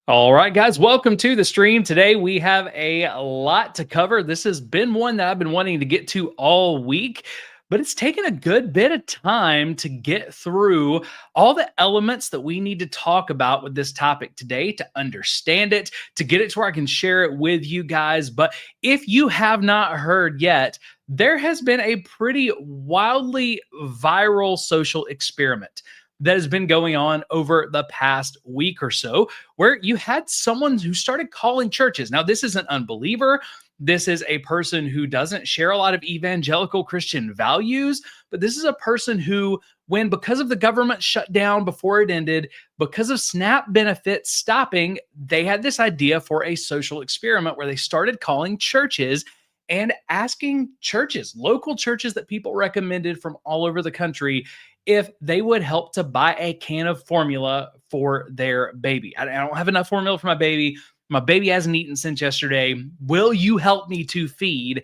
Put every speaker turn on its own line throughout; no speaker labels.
All right, guys, welcome to the stream. Today we have a lot to cover. This has been one that I've been wanting to get to all week, but it's taken a good bit of time to get through all the elements that we need to talk about with this topic today, to understand it, to get it to where I can share it with you guys. But if you have not heard yet, there has been a pretty wildly viral social experiment that has been going on over the past week or so, where you had someone who started calling churches. Now, this is an unbeliever. This is a person who doesn't share a lot of evangelical Christian values, but this is a person who, because of the government shutdown before it ended, because of SNAP benefits stopping, they had this idea for a social experiment where they started calling churches and asking churches, local churches that people recommended from all over the country, if they would help to buy a can of formula for their baby. I don't have enough formula for my baby. My baby hasn't eaten since yesterday. Will you help me to feed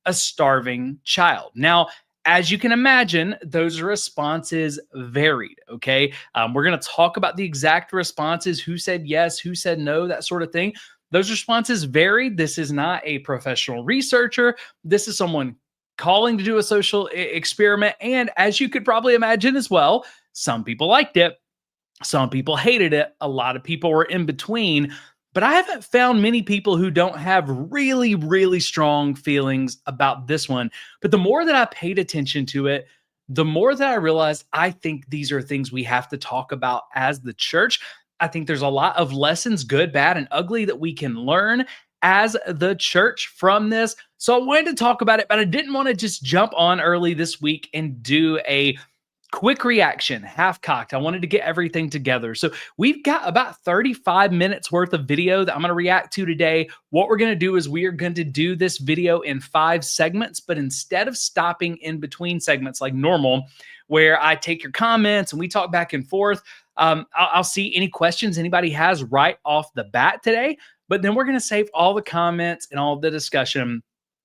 a starving child? Now, as you can imagine, those responses varied, okay? We're going to talk about the exact responses, who said yes, who said no, that sort of thing. Those responses varied. This is not a professional researcher. This is someone calling to do a social experiment. And as you could probably imagine as well, some people liked it. Some people hated it. A lot of people were in between. But I haven't found many people who don't have really, really strong feelings about this one. But the more that I paid attention to it, the more that I realized I think these are things we have to talk about as the church. I think there's a lot of lessons, good, bad, and ugly, that we can learn as the church from this. So I wanted to talk about it, but I didn't want to just jump on early this week and do a quick reaction, half-cocked. I wanted to get everything together. So we've got about 35 minutes worth of video that I'm going to react to today. What we're going to do is we are going to do this video in 5 segments, but instead of stopping in between segments like normal, where I take your comments and we talk back and forth, I'll see any questions anybody has right off the bat today. But then we're going to save all the comments and all the discussion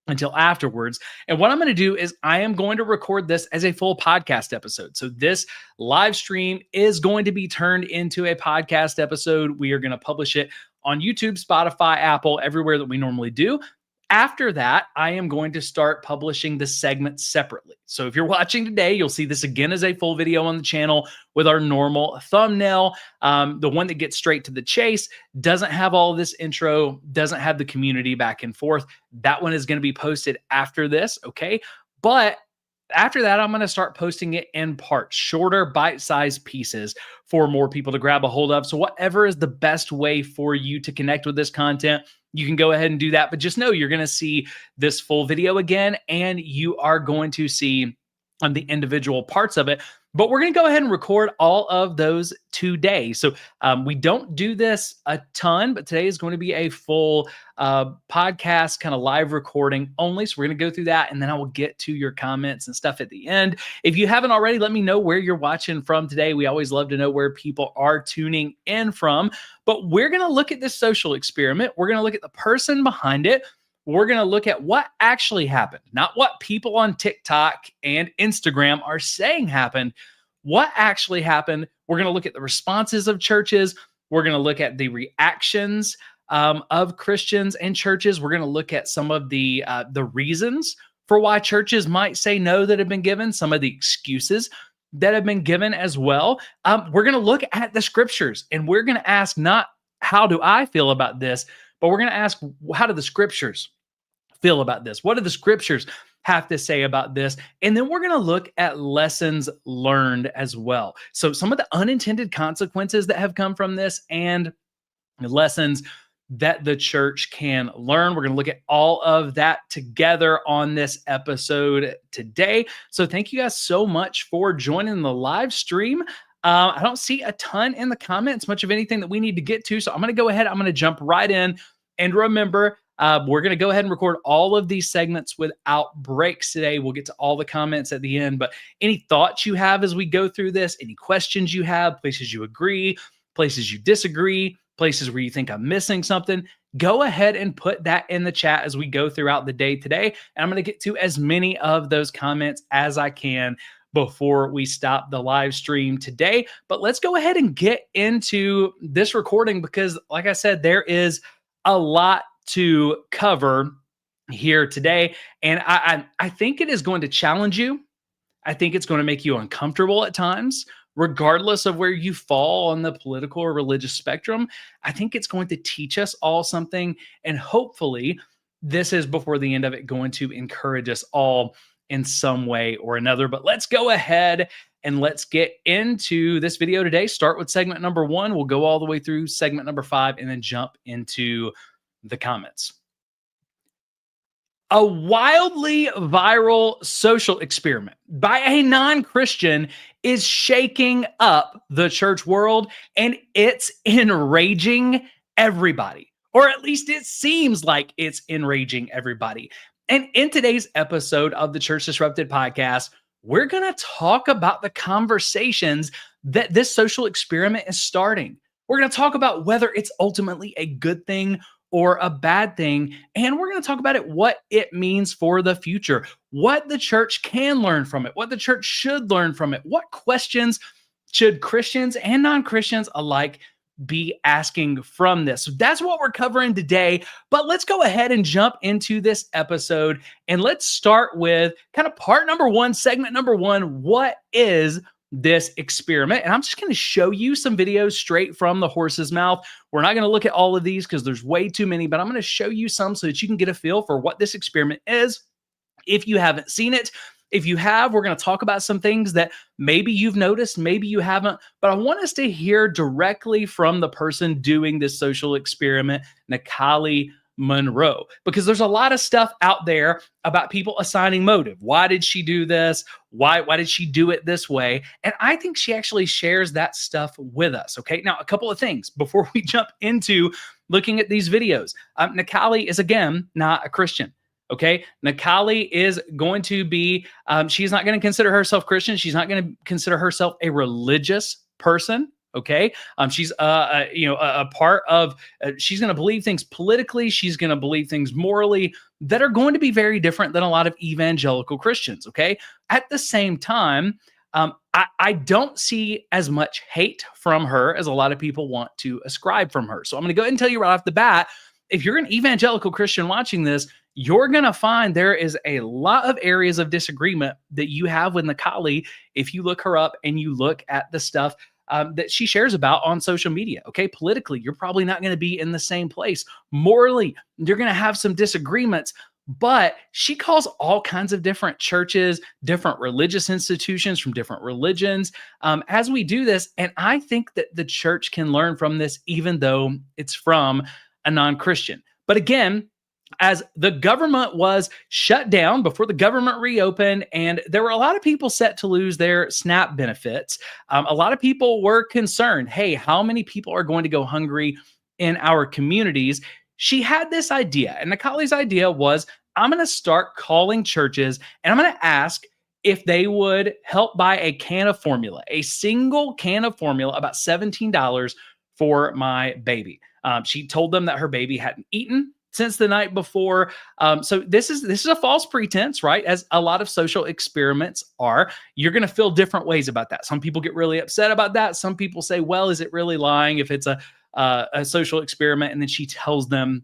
until afterwards. And what I'm going to do is I am going to record this as a full podcast episode. So this live stream is going to be turned into a podcast episode. We are going to publish it on YouTube, Spotify, Apple, everywhere that we normally do. After that, I am going to start publishing the segments separately. So if you're watching today, you'll see this again as a full video on the channel with our normal thumbnail. The one that gets straight to the chase, doesn't have all of this intro, doesn't have the community back and forth. That one is going to be posted after this, okay? But after that, I'm going to start posting it in parts, shorter bite-sized pieces for more people to grab a hold of. So whatever is the best way for you to connect with this content, you can go ahead and do that. But just know you're going to see this full video again, and you are going to see on the individual parts of it. But we're going to go ahead and record all of those today. So we don't do this a ton, but today is going to be a full podcast, kind of live recording only. So we're going to go through that, and then I will get to your comments and stuff at the end. If you haven't already, let me know where you're watching from today. We always love to know where people are tuning in from. But we're going to look at this social experiment. We're going to look at the person behind it. We're going to look at what actually happened, not what people on TikTok and Instagram are saying happened. What actually happened? We're going to look at the responses of churches. We're going to look at the reactions of Christians and churches. We're going to look at some of the reasons for why churches might say no that have been given, some of the excuses that have been given as well. We're going to look at the scriptures, and we're going to ask not how do I feel about this, but we're going to ask, how do the scriptures feel about this? What do the scriptures have to say about this? And then we're going to look at lessons learned as well. So some of the unintended consequences that have come from this and lessons that the church can learn. We're going to look at all of that together on this episode today. So thank you guys so much for joining the live stream. I don't see a ton in the comments, much of anything that we need to get to. So I'm going to go ahead. I'm going to jump right in. And remember, we're going to go ahead and record all of these segments without breaks today. We'll get to all the comments at the end. But any thoughts you have as we go through this, any questions you have, places you agree, places you disagree, places where you think I'm missing something, go ahead and put that in the chat as we go throughout the day today. And I'm going to get to as many of those comments as I can before we stop the live stream today. But let's go ahead and get into this recording because, like I said, there is a lot to cover here today. And I think it is going to challenge you. I think it's going to make you uncomfortable at times, regardless of where you fall on the political or religious spectrum. I think it's going to teach us all something. And hopefully, this is before the end of it going to encourage us all in some way or another. But let's go ahead and let's get into this video today. Start with segment number 1. We'll go all the way through segment number 5 and then jump into the comments. A wildly viral social experiment by a non-Christian is shaking up the church world, and it's enraging everybody. Or at least it seems like it's enraging everybody. And in today's episode of the Church Disrupted podcast, we're going to talk about the conversations that this social experiment is starting. We're going to talk about whether it's ultimately a good thing or a bad thing. And we're going to talk about what it means for the future, what the church can learn from it, what the church should learn from it, what questions should Christians and non-Christians alike be asking from this. So that's what we're covering today. But let's go ahead and jump into this episode. And let's start with kind of part number 1, segment number 1. What is this experiment? And I'm just going to show you some videos straight from the horse's mouth. We're not going to look at all of these because there's way too many, but I'm going to show you some so that you can get a feel for what this experiment is. If you haven't seen it, if you have, we're going to talk about some things that maybe you've noticed, maybe you haven't, but I want us to hear directly from the person doing this social experiment, Nikali Monroe, because there's a lot of stuff out there about people assigning motive. Why did she do this? Why did she do it this way? And I think she actually shares that stuff with us. Okay. Now, a couple of things before we jump into looking at these videos. Nikali is, again, not a Christian. Okay. Nikali is going to be, she's not going to consider herself Christian. She's not going to consider herself a religious person. Okay. She's, a part of, she's going to believe things politically. She's going to believe things morally that are going to be very different than a lot of evangelical Christians. Okay. At the same time, I don't see as much hate from her as a lot of people want to ascribe from her. So I'm going to go ahead and tell you right off the bat, if you're an evangelical Christian watching this, you're going to find there is a lot of areas of disagreement that you have with Nikali if you look her up and you look at the stuff that she shares about on social media. Okay. Politically, you're probably not going to be in the same place. Morally, you're going to have some disagreements, but she calls all kinds of different churches, different religious institutions from different religions as we do this. And I think that the church can learn from this, even though it's from a non-Christian. But again, as the government was shut down before the government reopened, and there were a lot of people set to lose their SNAP benefits. A lot of people were concerned, hey, how many people are going to go hungry in our communities? She had this idea, and Nikali's idea was, I'm going to start calling churches, and I'm going to ask if they would help buy a can of formula, a single can of formula, about $17 for my baby. She told them that her baby hadn't eaten since the night before. So this is a false pretense, right? As a lot of social experiments are. You're going to feel different ways about that. Some people get really upset about that. Some people say, well, is it really lying if it's a social experiment? And then she tells them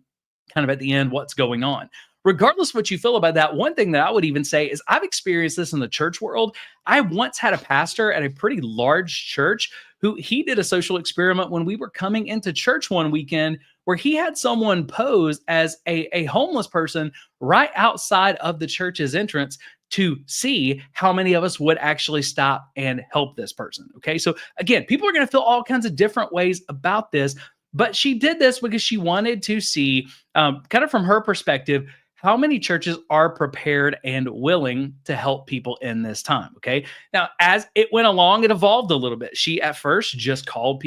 kind of at the end what's going on. Regardless of what you feel about that, one thing that I would even say is I've experienced this in the church world. I once had a pastor at a pretty large church who he did a social experiment when we were coming into church one weekend where he had someone pose as a homeless person right outside of the church's entrance to see how many of us would actually stop and help this person. Okay. So again, people are going to feel all kinds of different ways about this, but she did this because she wanted to see kind of from her perspective, how many churches are prepared and willing to help people in this time. Okay. Now, as it went along, it evolved a little bit. She at first just called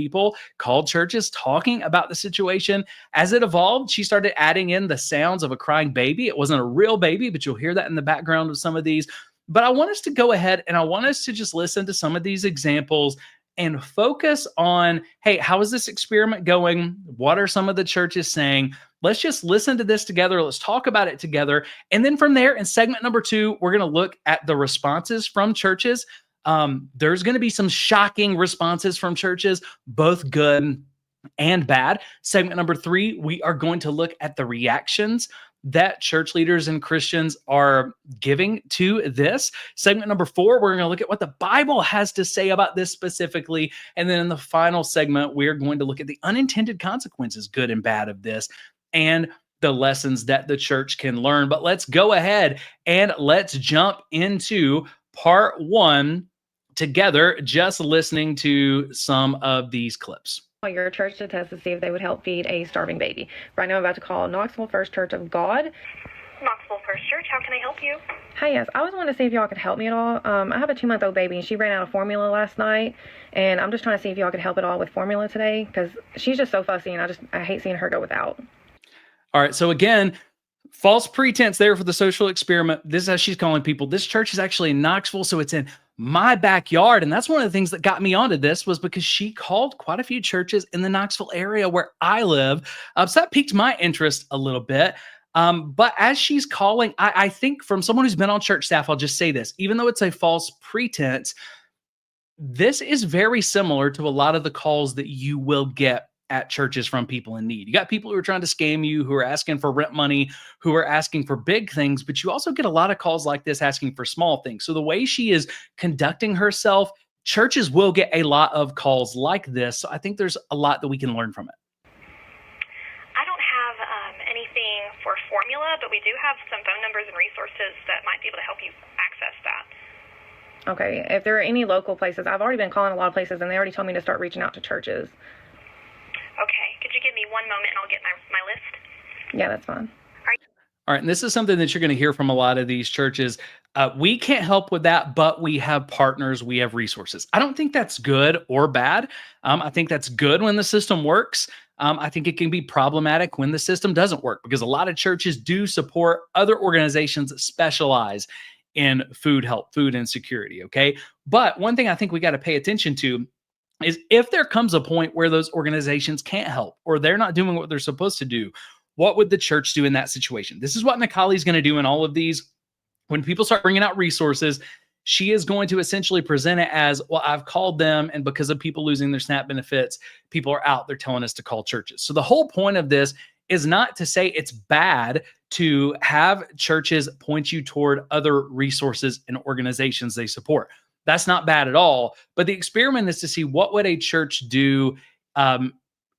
churches talking about the situation. As it evolved, she started adding in the sounds of a crying baby. It wasn't a real baby, but you'll hear that in the background of some of these. But I want us to go ahead and I want us to just listen to some of these examples and focus on, hey, how is this experiment going? What are some of the churches saying? Let's just listen to this together. Let's talk about it together. And then from there, in segment number 2, we're going to look at the responses from churches. There's going to be some shocking responses from churches, both good and bad. Segment number 3, we are going to look at the reactions that church leaders and Christians are giving to this. Segment number 4, we're going to look at what the Bible has to say about this specifically. And then in the final segment, we're going to look at the unintended consequences, good and bad, of this, and the lessons that the church can learn. But let's go ahead and let's jump into part 1 together, just listening to some of these clips.
Your church to test to see if they would help feed a starving baby. Right now I'm about to call Knoxville First Church of God.
Knoxville First Church, how can I help you?
Hi, yes. I was wanting to see if y'all could help me at all. I have a 2-month-old baby, and she ran out of formula last night, and I'm just trying to see if y'all could help at all with formula today, because she's just so fussy, and I hate seeing her go without.
All right, so again, false pretense there for the social experiment. This is how she's calling people. This church is actually in Knoxville, so it's in my backyard. And that's one of the things that got me onto this, was because she called quite a few churches in the Knoxville area where I live. So that piqued my interest a little bit. But as she's calling, I think from someone who's been on church staff, I'll just say this, even though it's a false pretense, this is very similar to a lot of the calls that you will get at churches from people in need. You got people who are trying to scam you, who are asking for rent money, who are asking for big things, but you also get a lot of calls like this asking for small things. So the way she is conducting herself, churches will get a lot of calls like this. So I think there's a lot that we can learn from it.
I don't have anything for formula, but we do have some phone numbers and resources that might be able to help you access that.
Okay, if there are any local places, I've already been calling a lot of places, and they already told me to start reaching out to churches.
Okay, could you give me one moment and I'll get my list?
Yeah, that's fine.
All right, and this is something that you're going to hear from a lot of these churches. We can't help with that, but we have partners, we have resources. I don't think that's good or bad. I think that's good when the system works. I think it can be problematic when the system doesn't work, because a lot of churches do support other organizations that specialize in food help, food insecurity, okay? But one thing I think we got to pay attention to is if there comes a point where those organizations can't help, or they're not doing what they're supposed to do, what would the church do in that situation? This is what Nikali's going to do in all of these. When people start bringing out resources, she is going to essentially present it as, well, I've called them, and because of people losing their SNAP benefits, people are out. They're telling us to call churches. So the whole point of this is not to say it's bad to have churches point you toward other resources and organizations they support. That's not bad at all. But the experiment is to see what would a church do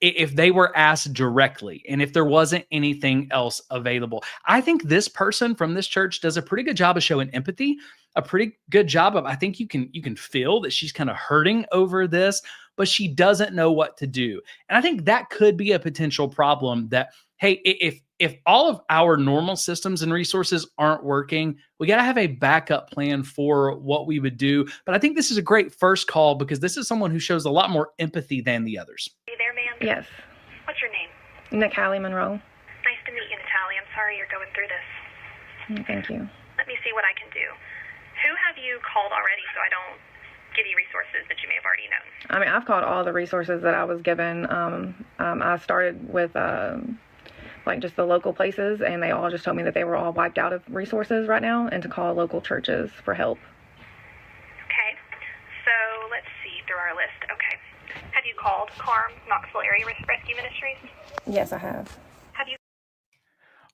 if they were asked directly, and if there wasn't anything else available. I think this person from this church does a pretty good job of showing empathy, a pretty good job of, I think you can feel that she's kind of hurting over this, but she doesn't know what to do. And I think that could be a potential problem, that, hey, if all of our normal systems and resources aren't working, we got to have a backup plan for what we would do. But I think this is a great first call, because this is someone who shows a lot more empathy than the others.
Are you there, ma'am?
Yes.
What's your name?
Nikali Monroe.
Nice to meet you, Natalie. I'm sorry you're going through this.
Thank you.
Let me see what I can do. Who have you called already, so I don't give you resources that you may have already known?
I mean, I've called all the resources that I was given. I started with like just the local places, and they all just told me that they were all wiped out of resources right now, and to call local churches for help.
Okay, so let's see through our list. Okay, have you called CARM, Knoxville Area Rescue Ministries?
Yes, I have.
Have you?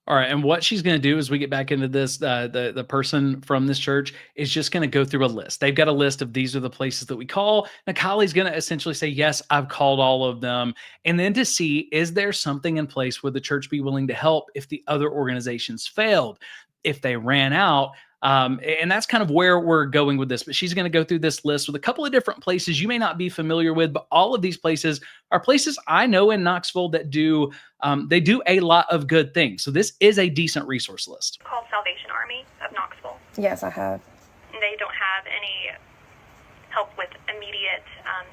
All right, and what she's going to do as we get back into this, the person from this church is just going to go through a list. They've got a list of, these are the places that we call. Nikali's going to essentially say, yes, I've called all of them. And then to see, is there something in place where the church be willing to help if the other organizations failed, if they ran out? And that's kind of where we're going with this. But she's going to go through this list with a couple of different places you may not be familiar with, but all of these places are places I know in Knoxville that do, they do a lot of good things. So this is a decent resource list.
Called Salvation Army of Knoxville.
Yes, I have.
They don't have any help with immediate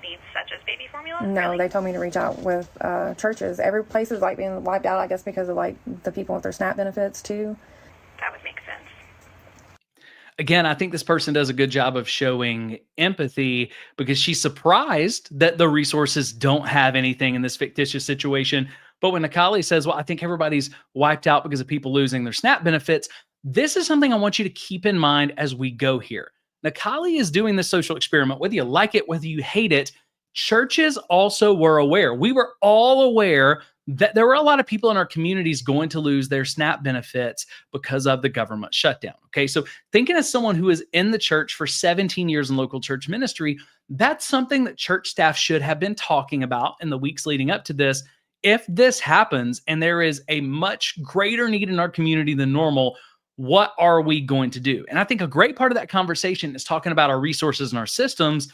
needs such as baby formula?
No,
really?
They told me to reach out with churches. Every place is like being wiped out, I guess, because of like the people with their SNAP benefits too.
That would make sense.
Again, I think this person does a good job of showing empathy, because she's surprised that the resources don't have anything in this fictitious situation. But when Nikali says, well, I think everybody's wiped out because of people losing their SNAP benefits, this is something I want you to keep in mind as we go here. Nakali is doing this social experiment, whether you like it, whether you hate it. Churches also were aware. We were all aware that there were a lot of people in our communities going to lose their SNAP benefits because of the government shutdown. Okay, so thinking as someone who is in the church for 17 years in local church ministry, that's something that church staff should have been talking about in the weeks leading up to this. If this happens and there is a much greater need in our community than normal, what are we going to do? And I think a great part of that conversation is talking about our resources and our systems.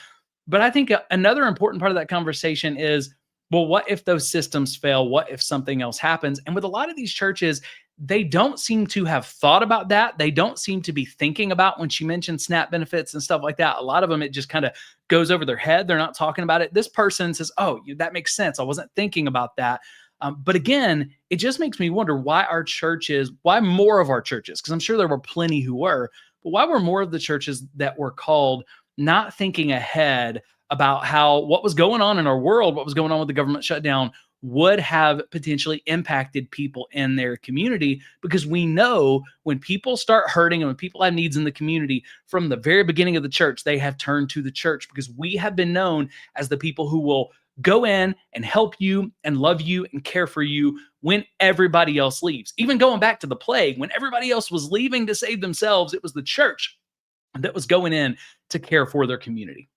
But I think another important part of that conversation is, well, what if those systems fail? What if something else happens? And with a lot of these churches, they don't seem to have thought about that. They don't seem to be thinking about when she mentioned SNAP benefits and stuff like that. A lot of them, it just kind of goes over their head. They're not talking about it. This person says, oh, that makes sense. I wasn't thinking about that. But again, it just makes me wonder why more of our churches, because I'm sure there were plenty who were, but why were more of the churches that were called not thinking ahead about what was going on in our world, what was going on with the government shutdown would have potentially impacted people in their community? Because we know when people start hurting and when people have needs in the community, from the very beginning of the church, they have turned to the church, because we have been known as the people who will go in and help you and love you and care for you when everybody else leaves. Even going back to the plague, when everybody else was leaving to save themselves, it was the church that was going in to care for their community.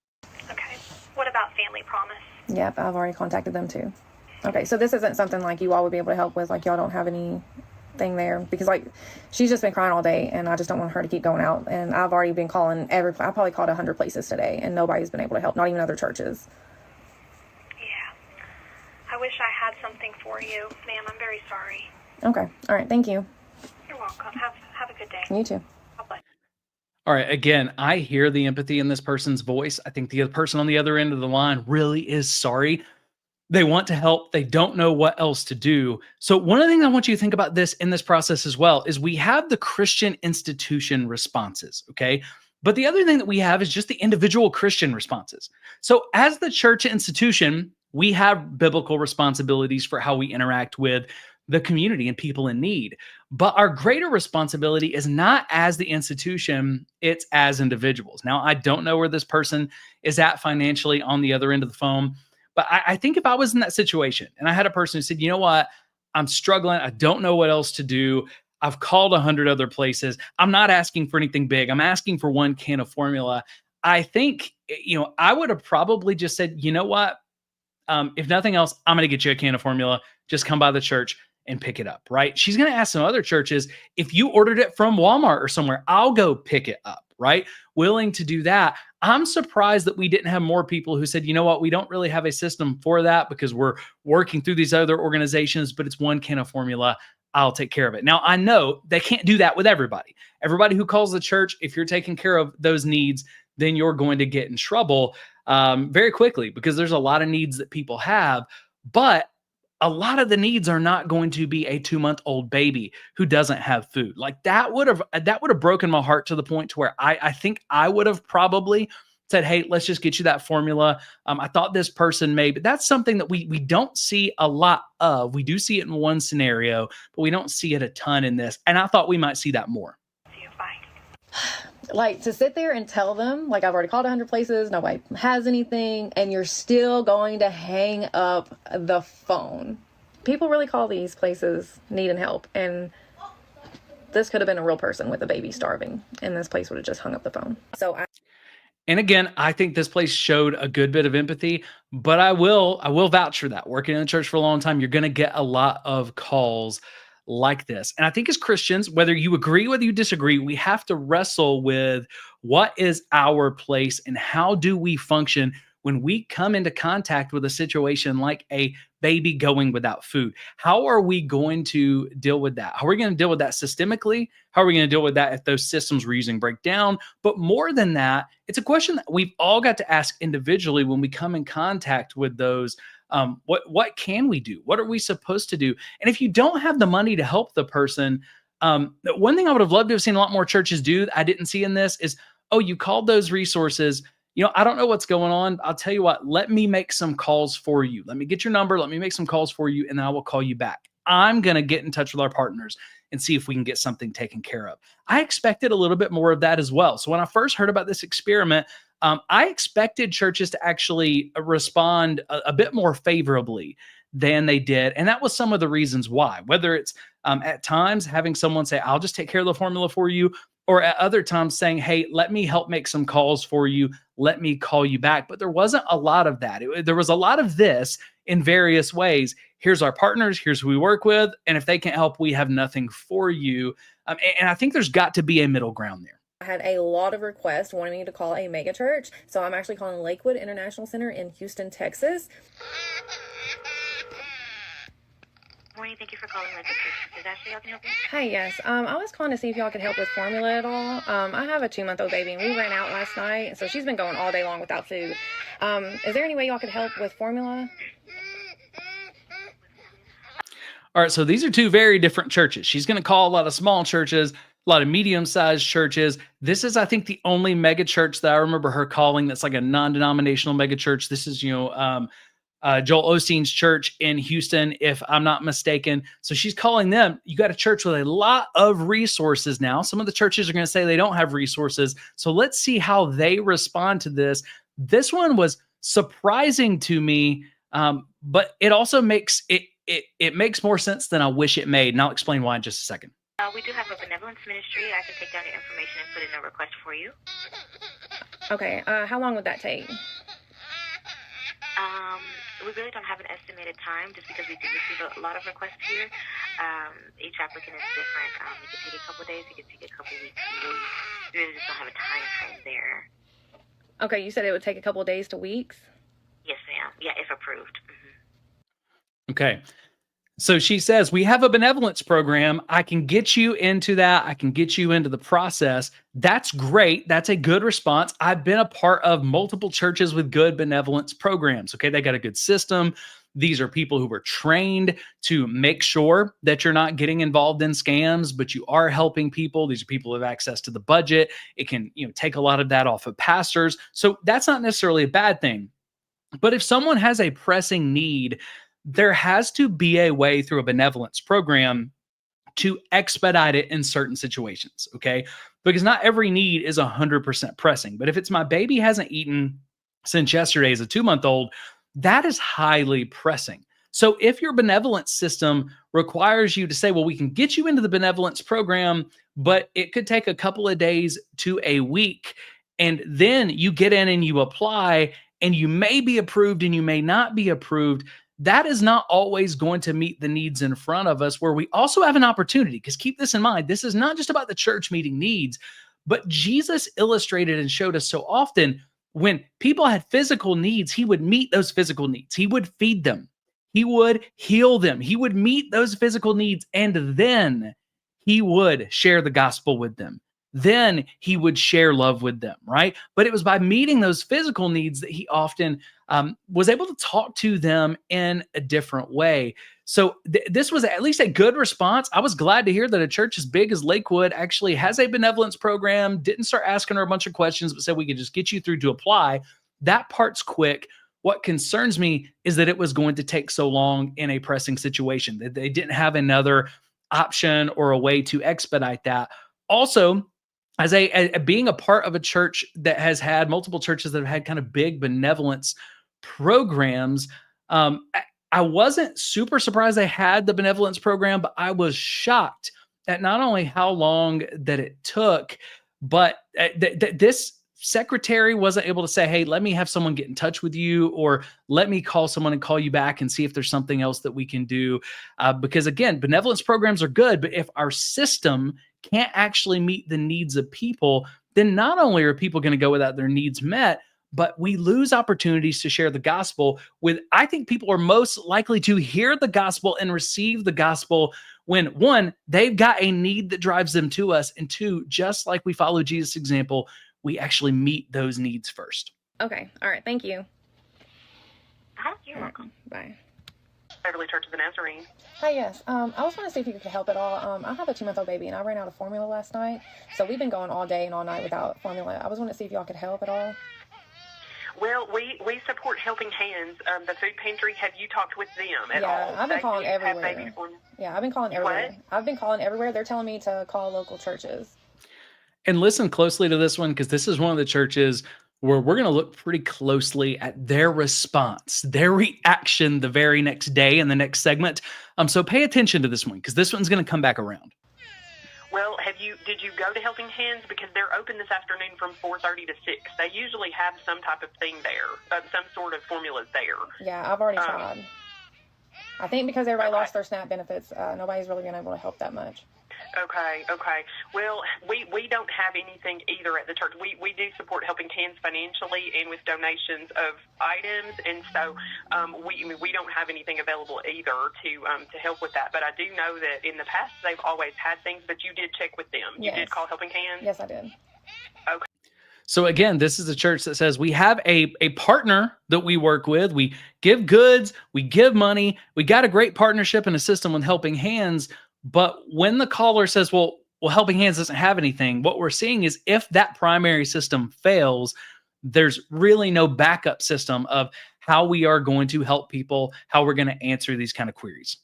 Okay. What about Family Promise?
Yep, I've already contacted them too. Okay, so this isn't something like you all would be able to help with, like y'all don't have anything there, because like she's just been crying all day and I just don't want her to keep going out. And I've already been calling I probably called 100 places today and nobody's been able to help, not even other churches.
I wish I had something for you, ma'am. I'm very sorry.
Okay. All right. Thank you.
You're welcome. Have a good day.
You too.
Bye-bye.
All right. Again, I hear the empathy in this person's voice. I think the other person on the other end of the line really is sorry. They want to help. They don't know what else to do. So one of the things I want you to think about in this process as well is we have the Christian institution responses. Okay. But the other thing that we have is just the individual Christian responses. So as the church institution, we have biblical responsibilities for how we interact with the community and people in need. But our greater responsibility is not as the institution, it's as individuals. Now, I don't know where this person is at financially on the other end of the phone, but I think if I was in that situation and I had a person who said, you know what, I'm struggling, I don't know what else to do, I've called 100 other places, I'm not asking for anything big, I'm asking for one can of formula, I think, I would have probably just said, you know what, if nothing else, I'm going to get you a can of formula. Just come by the church and pick it up, right? She's going to ask some other churches, if you ordered it from Walmart or somewhere, I'll go pick it up, right? Willing to do that. I'm surprised that we didn't have more people who said, you know what, we don't really have a system for that because we're working through these other organizations, but it's one can of formula. I'll take care of it. Now, I know they can't do that with everybody. Everybody who calls the church, if you're taking care of those needs, then you're going to get in trouble very quickly, because there's a lot of needs that people have, but a lot of the needs are not going to be a 2-month-old baby who doesn't have food. Like that would have broken my heart to the point to where I think I would have probably said, hey, let's just get you that formula. I thought this person may, but that's something that we don't see a lot of. We do see it in one scenario, but we don't see it a ton in this. And I thought we might see that more.
See you. Bye.
Like to sit there and tell them, like I've already called 100 places, nobody has anything, and you're still going to hang up the phone. People really call these places needing help, and this could have been a real person with a baby starving, and this place would have just hung up the phone.
And again, I think this place showed a good bit of empathy, but I will vouch for that. Working in the church for a long time, you're going to get a lot of calls like this. And I think as Christians, whether you agree, whether you disagree, we have to wrestle with what is our place and how do we function when we come into contact with a situation like a baby going without food. How are we going to deal with that? How are we going to deal with that systemically? How are we going to deal with that if those systems we're using break down? But more than that, it's a question that we've all got to ask individually when we come in contact with those. What can we do? What are we supposed to do? And if you don't have the money to help the person, one thing I would have loved to have seen a lot more churches do that I didn't see in this is, oh, you called those resources. I don't know what's going on. I'll tell you what, let me make some calls for you. Let me get your number. Let me make some calls for you, and then I will call you back. I'm going to get in touch with our partners and see if we can get something taken care of. I expected a little bit more of that as well. So when I first heard about this experiment, I expected churches to actually respond a bit more favorably than they did. And that was some of the reasons why, whether it's at times having someone say, I'll just take care of the formula for you, or at other times saying, hey, let me help make some calls for you. Let me call you back. But there wasn't a lot of that. There was a lot of this in various ways. Here's our partners. Here's who we work with. And if they can't help, we have nothing for you. And I think there's got to be a middle ground there.
I had a lot of requests wanting me to call a mega church. So I'm actually calling Lakewood International Center in Houston, Texas.
Morning, thank you for calling Lakewood Church. Is Ashley, I can help you?
Hi, yes. I was calling to see if y'all could help with formula at all. I have a 2-month-old baby, and we ran out last night, so she's been going all day long without food. Is there any way y'all could help with formula?
All right, so these are two very different churches. She's going to call a lot of small churches, a lot of medium-sized churches. This is, I think, the only mega church that I remember her calling that's like a non-denominational mega church. This is, Joel Osteen's church in Houston, if I'm not mistaken. So she's calling them. You got a church with a lot of resources now. Some of the churches are going to say they don't have resources. So let's see how they respond to this. This one was surprising to me, but it also makes it makes more sense than I wish it made. And I'll explain why in just a second.
We do have a benevolence ministry. I can take down your information and put in a request for you.
Okay, how long would that take?
We really don't have an estimated time just because we do receive a lot of requests here. Each applicant is different. It could take a couple of days. It could take a couple of weeks. We really just don't have a time frame there.
Okay, you said it would take a couple of days to weeks?
Yes, ma'am. Yeah, if approved.
Okay. So she says, we have a benevolence program. I can get you into that. I can get you into the process. That's great. That's a good response. I've been a part of multiple churches with good benevolence programs. Okay. They got a good system. These are people who were trained to make sure that you're not getting involved in scams, but you are helping people. These are people who have access to the budget. It can, take a lot of that off of pastors. So that's not necessarily a bad thing. But if someone has a pressing need, there has to be a way through a benevolence program to expedite it in certain situations, okay? Because not every need is 100% pressing. But if it's my baby hasn't eaten since yesterday as a 2-month-old, that is highly pressing. So if your benevolence system requires you to say, well, we can get you into the benevolence program, but it could take a couple of days to a week, and then you get in and you apply, and you may be approved and you may not be approved, that is not always going to meet the needs in front of us, where we also have an opportunity. Because keep this in mind, this is not just about the church meeting needs, but Jesus illustrated and showed us so often when people had physical needs, he would meet those physical needs. He would feed them. He would heal them. He would meet those physical needs, and then he would share the gospel with them. Then he would share love with them, right? But it was by meeting those physical needs that he often was able to talk to them in a different way. So this was at least a good response. I was glad to hear that a church as big as Lakewood actually has a benevolence program, didn't start asking her a bunch of questions, but said we could just get you through to apply. That part's quick. What concerns me is that it was going to take so long in a pressing situation, that they didn't have another option or a way to expedite that. Also, as being a part of a church that has had multiple churches that have had kind of big benevolence programs, I wasn't super surprised they had the benevolence program, but I was shocked at not only how long that it took, but this secretary wasn't able to say, hey, let me have someone get in touch with you, or let me call someone and call you back and see if there's something else that we can do. Because again, benevolence programs are good, but if our system can't actually meet the needs of people, then not only are people going to go without their needs met, but we lose opportunities to share the gospel with, I think people are most likely to hear the gospel and receive the gospel when, one, they've got a need that drives them to us, and two, just like we follow Jesus' example, we actually meet those needs first.
Okay. All right. Thank you.
You're welcome.
Bye.
Beverly Church of the Nazarene.
Hi, yes. I was wanting to see if you could help at all. I have a 2-month-old baby, and I ran out of formula last night. So we've been going all day and all night without formula. I was wanting to see if y'all could help at all.
Well, we support Helping Hands, the food pantry. Have you talked with them at all?
Yeah, I've been calling
Have
everywhere.
baby formula.
Yeah, I've been calling everywhere.
What?
I've been calling everywhere. They're telling me to call local churches.
And listen closely to this one, because this is one of the churches where we're going to look pretty closely at their response, their reaction the very next day in the next segment. So pay attention to this one, because this one's going to come back around.
Well, did you go to Helping Hands? Because they're open this afternoon from 4:30 to 6. They usually have some type of thing there, some sort of formulas there.
Yeah, I've already tried. I think because everybody
Okay.
lost their SNAP benefits, nobody's really been able to help that much.
Okay. Well, we don't have anything either at the church. We do support Helping Hands financially and with donations of items, and so we don't have anything available either to help with that. But I do know that in the past they've always had things. But you did check with them. You
Yes.
did call Helping Hands.
Yes, I did.
Okay.
So again, this is a church that says we have a partner that we work with. We give goods, we give money. We got a great partnership and a system with Helping Hands. But when the caller says, well, Helping Hands doesn't have anything, what we're seeing is if that primary system fails, there's really no backup system of how we are going to help people, how we're going to answer these kind of queries.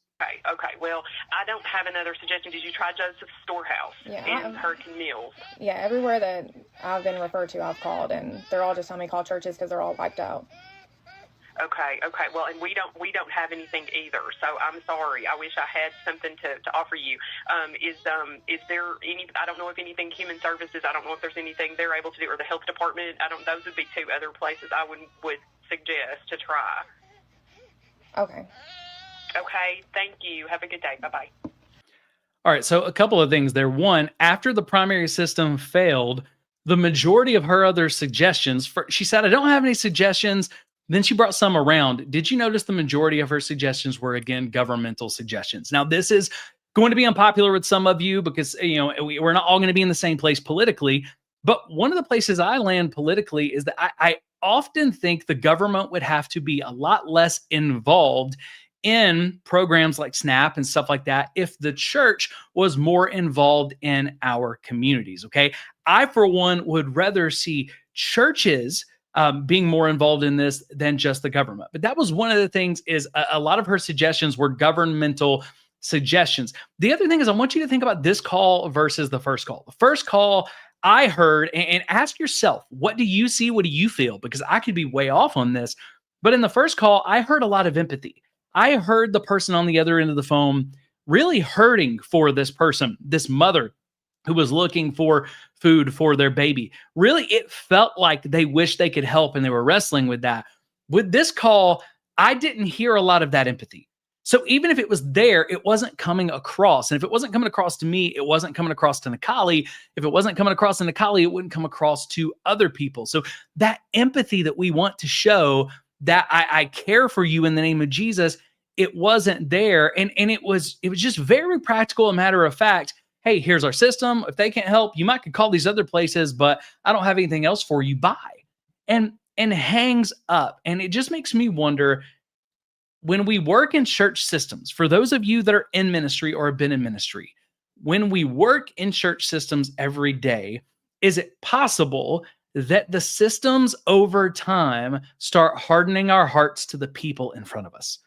Okay. Well, I don't have another suggestion. Did you try Joseph's Storehouse in Hurricane Mills?
Yeah, everywhere that I've been referred to, I've called, and they're all just telling me to call churches because they're all wiped out.
Okay. Well, and we don't have anything either. So I'm sorry. I wish I had something to offer you. Is there any? I don't know if anything Human Services. I don't know if there's anything they're able to do, or the health department. Those would be two other places I would suggest to try.
Okay.
Okay. Thank you. Have a good day. Bye-bye.
All right, so a couple of things there. One, after the primary system failed, the majority of her other suggestions, she said, I don't have any suggestions. Then she brought some around. Did you notice the majority of her suggestions were, again, governmental suggestions? Now, this is going to be unpopular with some of you because, we're not all going to be in the same place politically. But one of the places I land politically is that I often think the government would have to be a lot less involved in programs like SNAP and stuff like that if the church was more involved in our communities, okay? I, for one, would rather see churches being more involved in this than just the government. But that was one of the things is a lot of her suggestions were governmental suggestions. The other thing is I want you to think about this call versus the first call. The first call I heard, and ask yourself, what do you see? What do you feel? Because I could be way off on this. But in the first call, I heard a lot of empathy. I heard the person on the other end of the phone really hurting for this person, this mother who was looking for food for their baby. Really, it felt like they wished they could help and they were wrestling with that. With this call, I didn't hear a lot of that empathy. So even if it was there, it wasn't coming across. And if it wasn't coming across to me, it wasn't coming across to Nikali. If it wasn't coming across to Nikali, it wouldn't come across to other people. So that empathy that we want to show, that I care for you in the name of Jesus, it wasn't there. And it was just very practical, a matter of fact. Hey, here's our system. If they can't help, you might could call these other places, but I don't have anything else for you. Bye. And hangs up. And it just makes me wonder, when we work in church systems, for those of you that are in ministry or have been in ministry, when we work in church systems every day, is it possible that the systems over time start hardening our hearts to the people in front of us?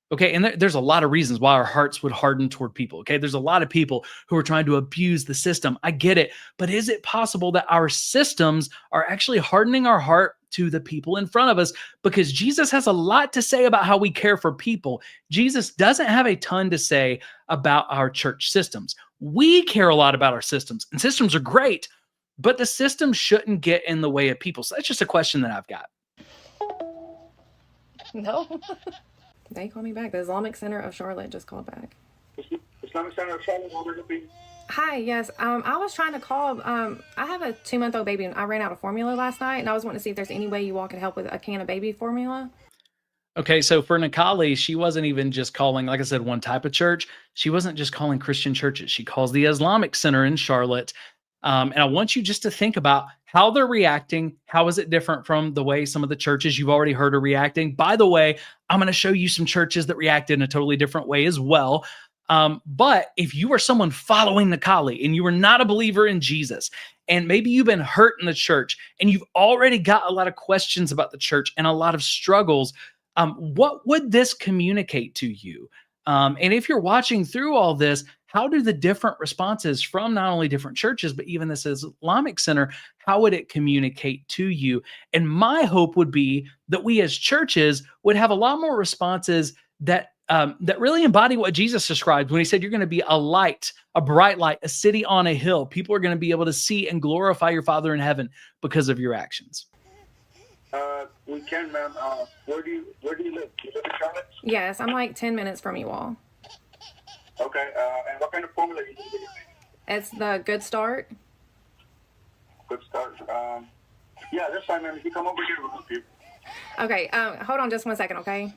Okay, and there's a lot of reasons why our hearts would harden toward people. Okay, there's a lot of people who are trying to abuse the system. I get it. But is it possible that our systems are actually hardening our heart to the people in front of us? Because Jesus has a lot to say about how we care for people. Jesus doesn't have a ton to say about our church systems. We care a lot about our systems, and systems are great, but the system shouldn't get in the way of people. So that's just a question that I've got.
No. They called me back. The Islamic Center of Charlotte just called back.
Islamic Center of Charlotte, how may I help you?
Hi, yes. I was trying to call. I have a 2-month-old baby, and I ran out of formula last night, and I was wanting to see if there's any way you all could help with a can of baby formula.
Okay, so for Nikali, she wasn't even just calling, like I said, one type of church. She wasn't just calling Christian churches. She calls the Islamic Center in Charlotte. And I want you just to think about how they're reacting. How is it different from the way some of the churches you've already heard are reacting? By the way, I'm going to show you some churches that reacted in a totally different way as well. But if you are someone following the Kali and you are not a believer in Jesus, and maybe you've been hurt in the church and you've already got a lot of questions about the church and a lot of struggles, what would this communicate to you? And if you're watching through all this, how do the different responses from not only different churches, but even this Islamic Center, how would it communicate to you? And my hope would be that we as churches would have a lot more responses that that really embody what Jesus described when he said, you're going to be a light, a bright light, a city on a hill. People are going to be able to see and glorify your Father in heaven because of your actions.
We can, ma'am. Where do you live? You live in Charlotte?
Yes, I'm like 10 minutes from you all.
Okay. And what kind of formula you use?
It's the Good Start.
Good start. Yeah, that's fine, ma'am. If you come over here, we'll help you.
Okay, hold on just 1 second, okay?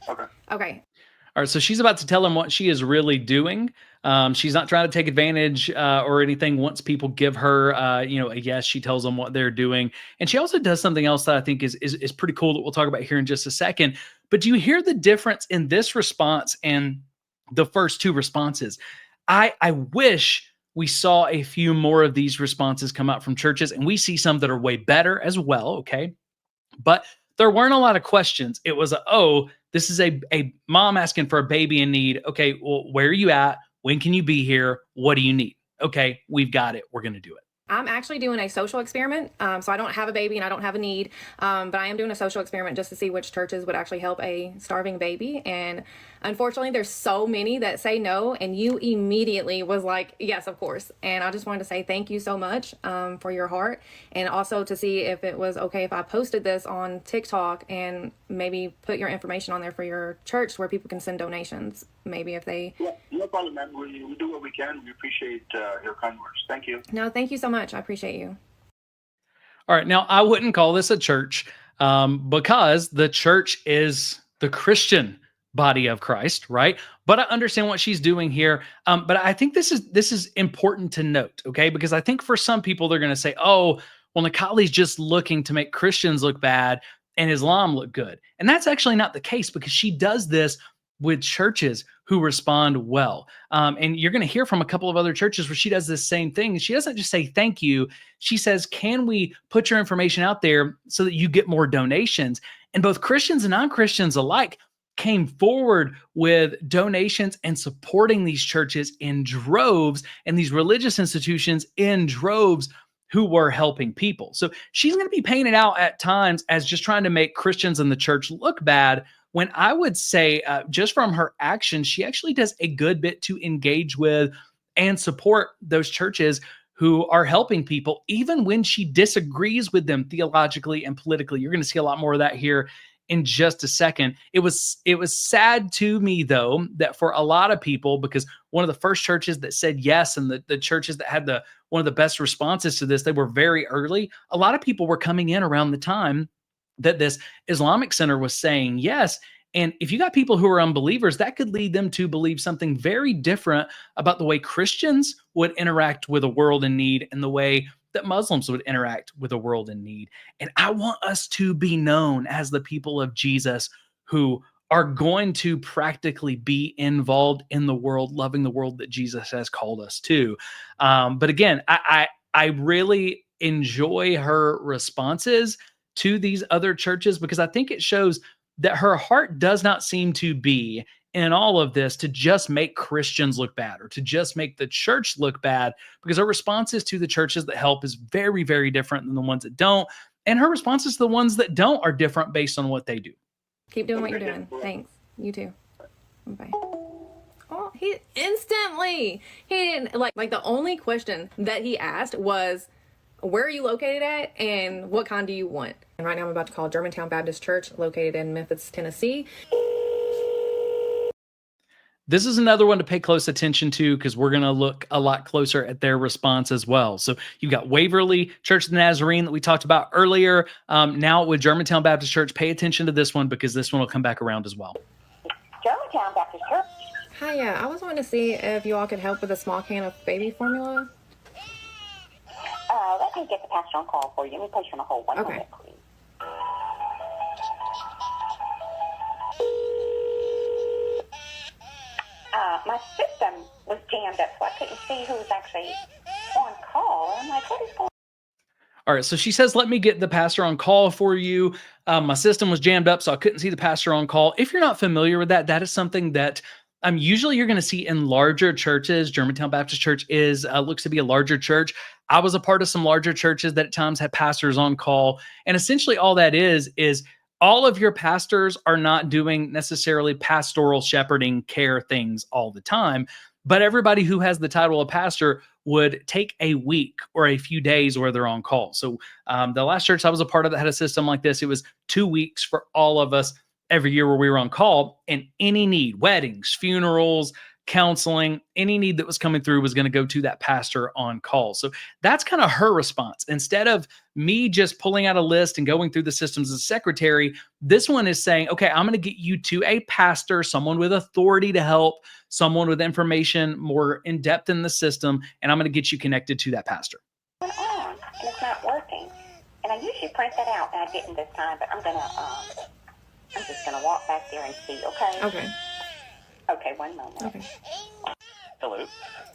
Okay.
Okay.
All right, so she's about to tell him what she is really doing. She's not trying to take advantage or anything. Once people give her, a yes, she tells them what they're doing. And she also does something else that I think is pretty cool that we'll talk about here in just a second. But do you hear the difference in this response and the first two responses? I wish we saw a few more of these responses come out from churches, and we see some that are way better as well, okay? But there weren't a lot of questions. It was, this is a mom asking for a baby in need. Okay, well, where are you at? When can you be here? What do you need? Okay, we've got it. We're going to do it.
I'm actually doing a social experiment. So I don't have a baby and I don't have a need, but I am doing a social experiment just to see which churches would actually help a starving baby. And unfortunately, there's so many that say no, and you immediately was like, yes, of course. And I just wanted to say thank you so much for your heart, and also to see if it was okay if I posted this on TikTok and maybe put your information on there for your church where people can send donations. Maybe if they...
Yeah, no problem, ma'am. We do what we can. We appreciate your kind words. Thank you.
No, thank you so much. I appreciate you.
All right. Now, I wouldn't call this a church because the church is the Christian body of Christ, right? But I understand what she's doing here. But I think this is important to note, okay? Because I think for some people, they're going to say, oh, well, Nikali's just looking to make Christians look bad and Islam look good. And that's actually not the case, because she does this with churches who respond well. And you're going to hear from a couple of other churches where she does this same thing. She doesn't just say thank you. She says, can we put your information out there so that you get more donations? And both Christians and non-Christians alike came forward with donations and supporting these churches in droves and these religious institutions in droves who were helping people. So she's going to be painted out at times as just trying to make Christians in the church look bad, when I would say just from her actions, she actually does a good bit to engage with and support those churches who are helping people, even when she disagrees with them theologically and politically. You're going to see a lot more of that here in just a second. It was sad to me, though, that for a lot of people, because one of the first churches that said yes, and the churches that had one of the best responses to this, they were very early. A lot of people were coming in around the time that this Islamic Center was saying yes. And if you got people who are unbelievers, that could lead them to believe something very different about the way Christians would interact with a world in need and the way that Muslims would interact with a world in need. And I want us to be known as the people of Jesus who are going to practically be involved in the world, loving the world that Jesus has called us to. But again, I really enjoy her responses to these other churches, because I think it shows that her heart does not seem to be in all of this to just make Christians look bad or to just make the church look bad, because her responses to the churches that help is very, very different than the ones that don't. And her responses to the ones that don't are different based on what they do.
Keep doing what you're doing. Thanks. You too. Bye. Oh, he didn't like the only question that he asked was, where are you located at and what kind do you want? And right now I'm about to call Germantown Baptist Church, located in Memphis, Tennessee.
This is another one to pay close attention to, because we're going to look a lot closer at their response as well. So you've got Waverly Church of the Nazarene that we talked about earlier. Now with Germantown Baptist Church, pay attention to this one, because this one will come back around as well.
Germantown Baptist Church.
Hiya, I was wanting to see if you all could help with a small can of baby formula.
Let me get the pastor on call for you. Let me place you on a hold. One moment, please.
my system was jammed up, so I couldn't see who was actually on call. I'm like, what is going on?
All right, so she says, let me get the pastor on call for you. My system was jammed up, so I couldn't see the pastor on call. If you're not familiar with that, that is something that usually you're going to see in larger churches. Germantown Baptist Church looks to be a larger church. I was a part of some larger churches that at times had pastors on call. And essentially all that is all of your pastors are not doing necessarily pastoral shepherding care things all the time, but everybody who has the title of pastor would take a week or a few days where they're on call. So the last church I was a part of that had a system like this. It was 2 weeks for all of us every year where we were on call, and any need, weddings, funerals, counseling, any need that was coming through was going to go to that pastor on call. So that's kind of her response. Instead of me just pulling out a list and going through the systems as a secretary, this one is saying, okay, I'm going to get you to a pastor, someone with authority to help, someone with information more in depth in the system, and I'm going to get you connected to that pastor.
What's going on? And it's not working. And I usually print that out, and I didn't this time, but I'm just gonna walk back there and see. Okay. Okay, one moment.
Okay.
Hello.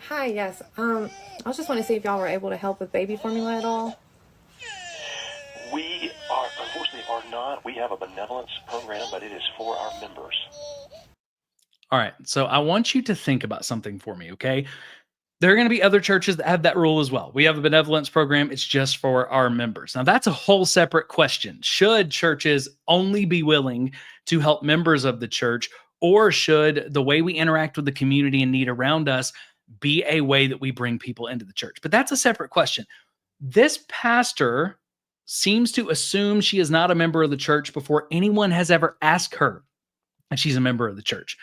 Hi, yes. I was just wanting to see if y'all were able to help with baby formula at all.
We unfortunately are not. We have a benevolence program, but it is for our members.
All right. So I want you to think about something for me, okay? There are going to be other churches that have that rule as well. We have a benevolence program. It's just for our members. Now, that's a whole separate question. Should churches only be willing to help members of the church, or should the way we interact with the community and need around us be a way that we bring people into the church? But that's a separate question. This pastor seems to assume she is not a member of the church before anyone has ever asked her if she's a member of the church.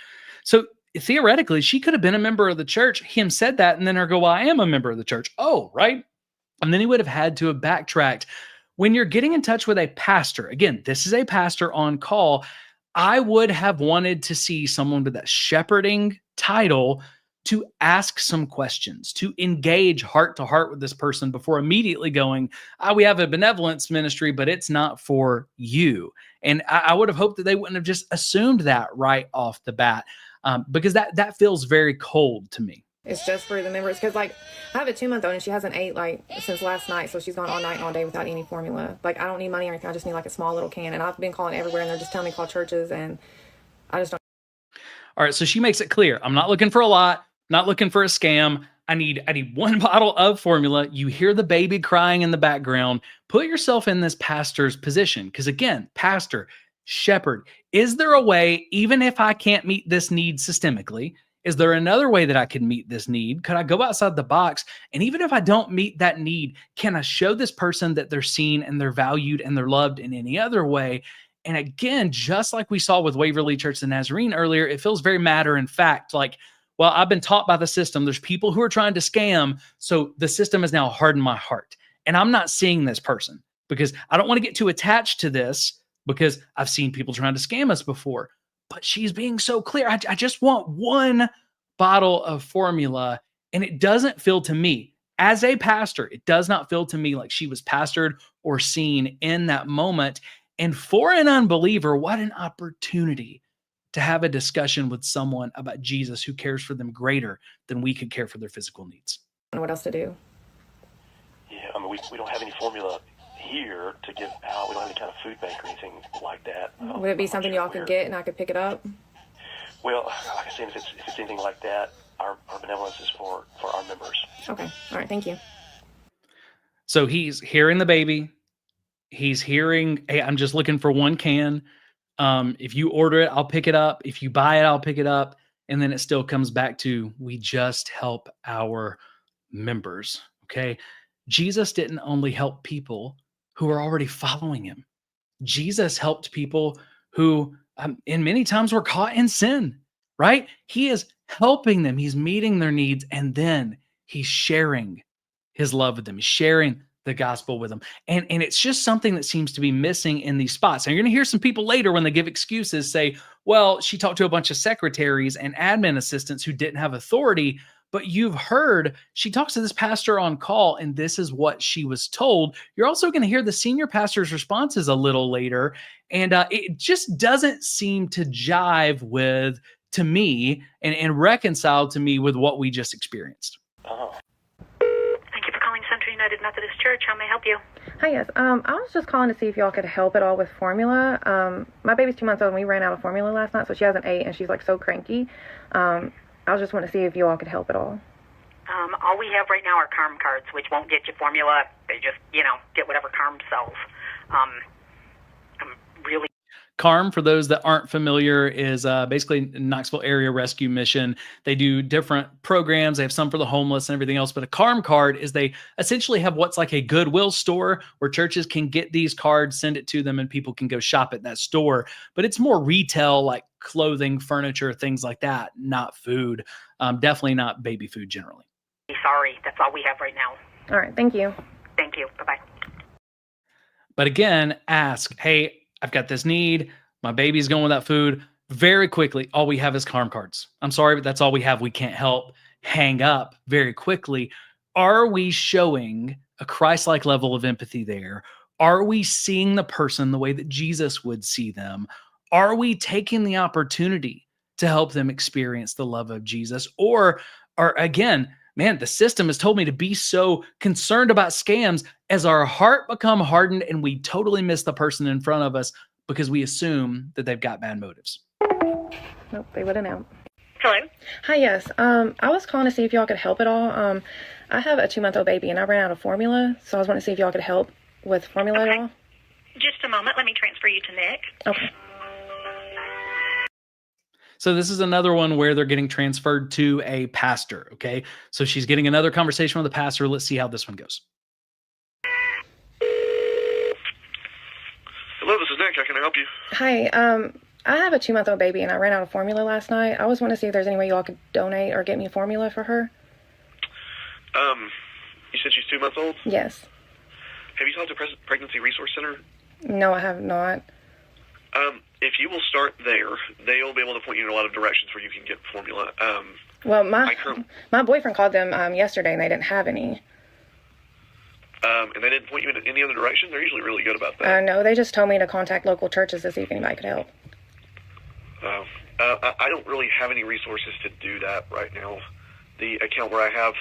So theoretically, she could have been a member of the church. Him said that, and then her go, well, I am a member of the church. Oh, right. And then he would have had to have backtracked. When you're getting in touch with a pastor, again, this is a pastor on call, I would have wanted to see someone with that shepherding title to ask some questions, to engage heart to heart with this person before immediately going, we have a benevolence ministry, but it's not for you. And I would have hoped that they wouldn't have just assumed that right off the bat. Because that feels very cold to me.
It's just for the members, because I have a 2-month-old and she hasn't ate since last night, so she's gone all night and all day without any formula. I don't need money or anything. I just need a small little can, and I've been calling everywhere, and they're just telling me to call churches, and I just don't.
All right, so she makes it clear. I'm not looking for a lot, not looking for a scam. I need 1 bottle of formula. You hear the baby crying in the background. Put yourself in this pastor's position, because again, pastor, shepherd, is there a way, even if I can't meet this need systemically, is there another way that I can meet this need? Could I go outside the box? And even if I don't meet that need, can I show this person that they're seen and they're valued and they're loved in any other way? And again, just like we saw with Waverly Church the Nazarene earlier, it feels very matter in fact, well, I've been taught by the system. There's people who are trying to scam. So the system has now hardened my heart. And I'm not seeing this person because I don't want to get too attached to this, because I've seen people trying to scam us before, but she's being so clear. I just want 1 bottle of formula. And it doesn't feel to me as a pastor, it does not feel to me like she was pastored or seen in that moment. And for an unbeliever, what an opportunity to have a discussion with someone about Jesus who cares for them greater than we could care for their physical needs.
I don't know what else to do.
Yeah, we don't have any formula here to give out. We don't have any kind of food bank or anything like that.
Would it be something y'all could get and I could pick it up?
Well, like I said, if it's anything like that, our benevolence is for our members.
Okay. All right. Thank you.
So he's hearing the baby. He's hearing, hey, I'm just looking for 1 can. If you order it, I'll pick it up. If you buy it, I'll pick it up. And then it still comes back to, we just help our members. Okay. Jesus didn't only help people who are already following him. Jesus helped people who, in many times, were caught in sin, right? He is helping them. He's meeting their needs. And then he's sharing his love with them. He's sharing the gospel with them. And it's just something that seems to be missing in these spots. And you're going to hear some people later when they give excuses say, well, she talked to a bunch of secretaries and admin assistants who didn't have authority. But you've heard she talks to this pastor on call, and this is what she was told. You're also going to hear the senior pastor's responses a little later, and it just doesn't seem to jive with to me and reconcile to me with what we just experienced.
Oh.
Thank you for calling Central United Methodist Church. How may I help you?
Hi, yes. I was just calling to see if y'all could help at all with formula. My baby's 2 months old and we ran out of formula last night, so she hasn't ate and she's like so cranky. I was just wanting to see if you all could help at all.
All we have right now are CARM cards, which won't get you formula. They just, get whatever CARM sells. I'm really...
CARM, for those that aren't familiar, is basically Knoxville Area Rescue Mission. They do different programs. They have some for the homeless and everything else. But a CARM card is they essentially have what's like a Goodwill store where churches can get these cards, send it to them, and people can go shop at that store. But it's more retail, like clothing, furniture, things like that, not food. Definitely not baby food generally.
Sorry, that's all we have right now.
All right, thank you.
Thank you. Bye-bye.
But again, ask, hey, I've got this need. My baby's going without food. Very quickly, all we have is CARM cards. I'm sorry, but that's all we have. We can't help. Hang up very quickly. Are we showing a Christ-like level of empathy there? Are we seeing the person the way that Jesus would see them? Are we taking the opportunity to help them experience the love of Jesus? Or again, man, the system has told me to be so concerned about scams as our heart become hardened and we totally miss the person in front of us because we assume that they've got bad motives.
Nope, they wouldn't know.
Hello?
Hi, yes. I was calling to see if y'all could help at all. I have a 2-month-old baby and I ran out of formula, so I was wanting to see if y'all could help with formula at all.
Just a moment. Let me transfer you to Nick.
Okay.
So this is another one where they're getting transferred to a pastor, okay? So she's getting another conversation with the pastor. Let's see how this one goes.
Hello, this is Nick. How can I help you?
Hi, I have a 2-month-old baby and I ran out of formula last night. I was wanting to see if there's any way y'all could donate or get me formula for her.
You said she's 2 months old?
Yes.
Have you talked to Pregnancy Resource Center?
No, I have not.
If you will start there, they'll be able to point you in a lot of directions where you can get formula.
Well, my boyfriend called them yesterday and they didn't have any.
And they didn't point you in any other direction? They're usually really good about that.
No, they just told me to contact local churches to see if anybody could help.
I don't really have any resources to do that right now. The account where I have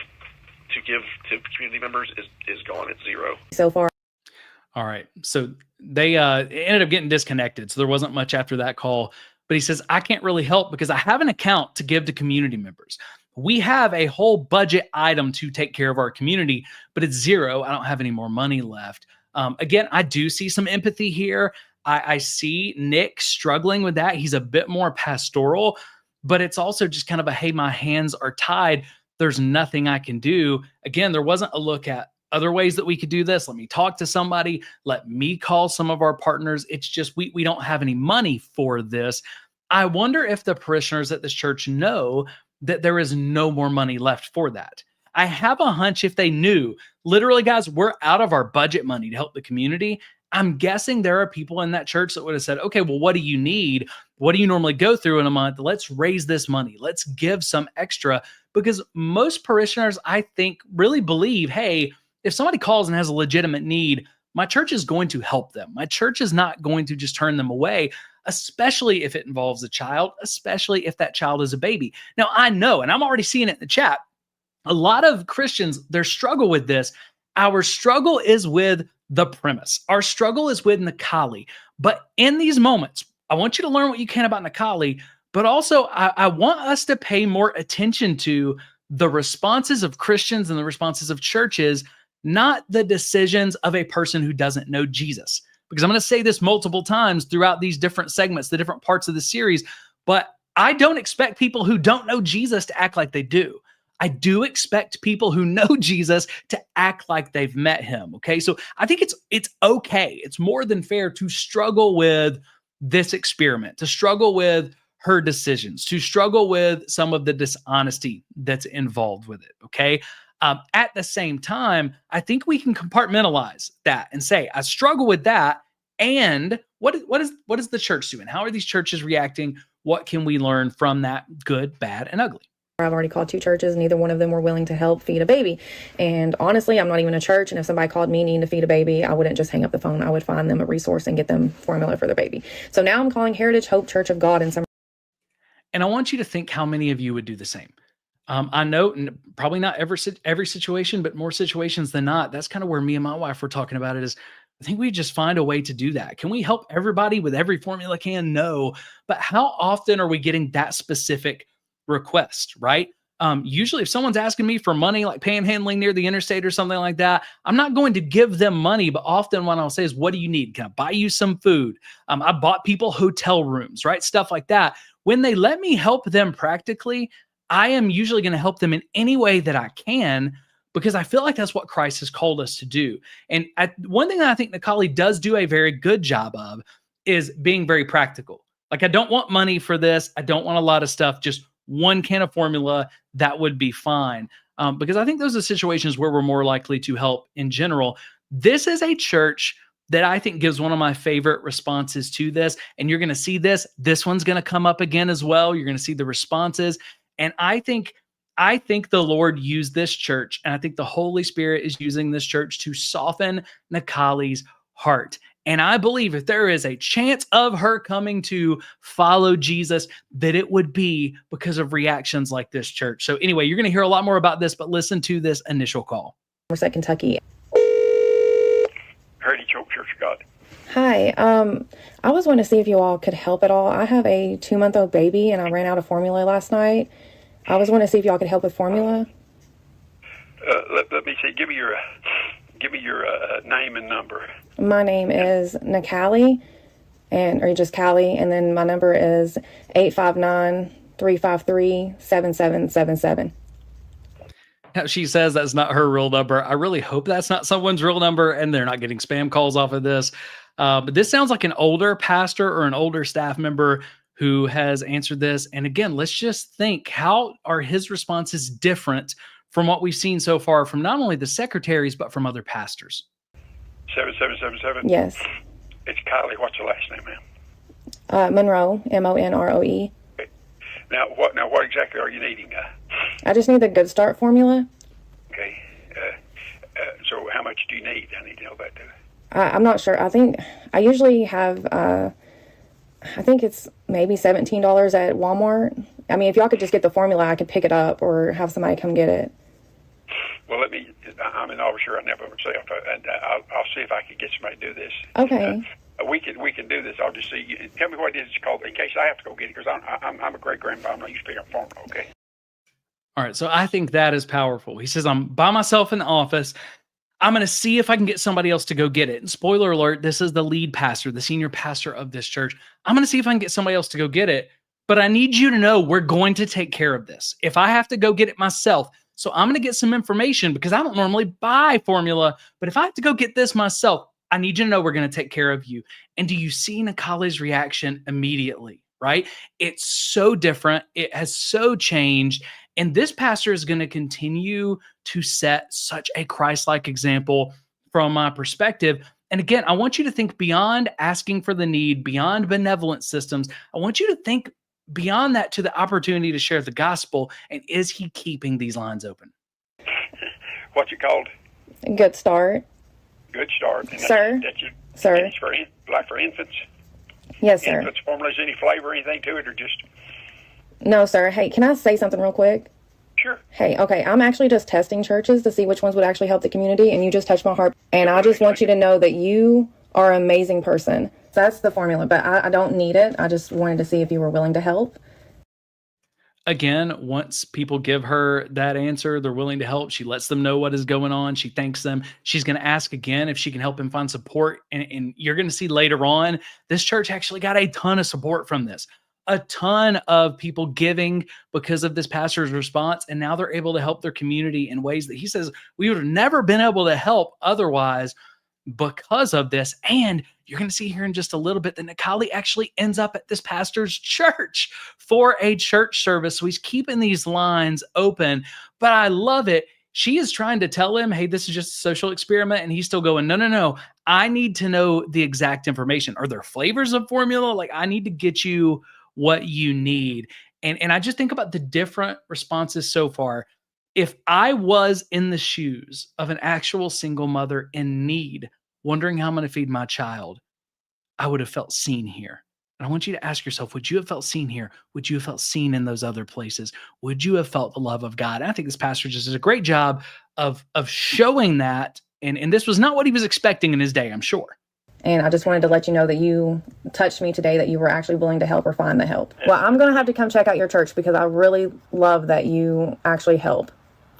to give to community members is gone. It's zero.
So far.
All right. So they ended up getting disconnected. So there wasn't much after that call. But he says, I can't really help because I have an account to give to community members. We have a whole budget item to take care of our community, but it's zero. I don't have any more money left. Again, I do see some empathy here. I see Nick struggling with that. He's a bit more pastoral, but it's also just kind of a, hey, my hands are tied. There's nothing I can do. Again, there wasn't a look at other ways that we could do this. Let me talk to somebody. Let me call some of our partners. It's just, we don't have any money for this. I wonder if the parishioners at this church know that there is no more money left for that. I have a hunch if they knew, literally, guys, we're out of our budget money to help the community. I'm guessing there are people in that church that would have said, okay, well, what do you need? What do you normally go through in a month? Let's raise this money. Let's give some extra, because most parishioners, I think, really believe, hey, if somebody calls and has a legitimate need, my church is going to help them. My church is not going to just turn them away, especially if it involves a child, especially if that child is a baby. Now, I know, and I'm already seeing it in the chat, a lot of Christians, their struggle with this, our struggle is with the premise. Our struggle is with Nikali. But in these moments, I want you to learn what you can about Nikali, but also I want us to pay more attention to the responses of Christians and the responses of churches, not the decisions of a person who doesn't know Jesus. Because I'm going to say this multiple times throughout these different segments, the different parts of the series, but I don't expect people who don't know Jesus to act like they do. I do expect people who know Jesus to act like they've met him. Okay. So I think it's okay. It's more than fair to struggle with this experiment, to struggle with her decisions, to struggle with some of the dishonesty that's involved with it. Okay. At the same time, I think we can compartmentalize that and say, I struggle with that. And what is the church doing? How are these churches reacting? What can we learn from that good, bad, and ugly?
I've already called 2 churches. Neither one of them were willing to help feed a baby. And honestly, I'm not even a church. And if somebody called me needing to feed a baby, I wouldn't just hang up the phone. I would find them a resource and get them formula for their baby. So now I'm calling Heritage Hope Church of God in some.
And I want you to think how many of you would do the same. I know, probably not every situation, but more situations than not. That's kind of where me and my wife were talking about it. Is I think we just find a way to do that. Can we help everybody with every formula can? No, but how often are we getting that specific request? Right. Usually, if someone's asking me for money, like panhandling near the interstate or something like that, I'm not going to give them money. But often, what I'll say is, "What do you need? Can I buy you some food?" I bought people hotel rooms, right? Stuff like that. When they let me help them practically, I am usually going to help them in any way that I can because I feel like that's what Christ has called us to do. And one thing that I think Nikali does do a very good job of is being very practical. Like, I don't want money for this. I don't want a lot of stuff. Just one can of formula, that would be fine. Because I think those are situations where we're more likely to help in general. This is a church that I think gives one of my favorite responses to this. And you're going to see this. This one's going to come up again as well. You're going to see the responses. And I think the Lord used this church, and I think the Holy Spirit is using this church to soften Nikali's heart. And I believe if there is a chance of her coming to follow Jesus, that it would be because of reactions like this church. So anyway, you're going to hear a lot more about this, but listen to this initial call.
Somerset, Kentucky.
Heritage Hope Church of God.
Hi. I was wanting to see if you all could help at all. I have a 2-month-old baby, and I ran out of formula last night. I was wanting to see if y'all could help with formula.
Let me see. Give me your name and number.
My name is Nikali, or just Callie, and then my number is 859-353-7777.
She says that's not her real number. I really hope that's not someone's real number and they're not getting spam calls off of this. But this sounds like an older pastor or an older staff member who has answered this. And again, let's just think, how are his responses different from what we've seen so far from not only the secretaries, but from other pastors?
7777?
Yes.
It's Kylie. What's your last name, ma'am?
Monroe, Monroe.
Okay. Now what exactly are you needing?
I just need the Good Start formula.
Okay. So how much do you need? I need to know that too.
I'm not sure. I think I usually have, I think it's maybe $17 at Walmart. I mean, if y'all could just get the formula, I could pick it up or have somebody come get it.
Well, I'm an officer. I never myself, and I'll see if I can get somebody to do this.
Okay.
We can do this. I'll just see. Tell me what it is it's called in case I have to go get it, because I'm a great grandpa. I'm not used to picking up formula. Okay.
All right. So I think that is powerful. He says, I'm by myself in the office. I'm going to see if I can get somebody else to go get it. And spoiler alert, this is the lead pastor, the senior pastor of this church. I'm going to see if I can get somebody else to go get it. But I need you to know we're going to take care of this. If I have to go get it myself, so I'm going to get some information because I don't normally buy formula. But if I have to go get this myself, I need you to know we're going to take care of you. And do you see Nikali's reaction immediately, right? It's so different. It has so changed. And this pastor is going to continue to set such a Christ-like example from my perspective. And again, I want you to think beyond asking for the need, beyond benevolent systems. I want you to think beyond that to the opportunity to share the gospel. And is he keeping these lines open?
What's it called?
Good Start.
Good Start. And
Sir.
Sir. It's for infants?
Yes, sir.
Infants formulas, any flavor, anything to it, or just...
No, sir. Hey, can I say something real quick?
Sure.
Hey, okay, I'm actually just testing churches to see which ones would actually help the community, and you just touched my heart. And I just want you to know that you are an amazing person. That's the formula, but I don't need it. I just wanted to see if you were willing to help.
Again, once people give her that answer, they're willing to help. She lets them know what is going on. She thanks them. She's going to ask again if she can help him find support. And you're going to see later on, this church actually got a ton of support from this. A ton of people giving because of this pastor's response. And now they're able to help their community in ways that he says we would have never been able to help otherwise because of this. And you're going to see here in just a little bit that Nikali actually ends up at this pastor's church for a church service. So he's keeping these lines open, but I love it. She is trying to tell him, hey, this is just a social experiment. And he's still going, no. I need to know the exact information. Are there flavors of formula? Like, I need to get you what you need. And I just think about the different responses so far. If I was in the shoes of an actual single mother in need, wondering how I'm going to feed my child, I would have felt seen here. And I want you to ask yourself, would you have felt seen here? Would you have felt seen in those other places? Would you have felt the love of God? And I think this pastor just does a great job of showing that. And this was not what he was expecting in his day, I'm sure.
And I just wanted to let you know that you touched me today, that you were actually willing to help or find the help. Well, I'm going to have to come check out your church because I really love that you actually help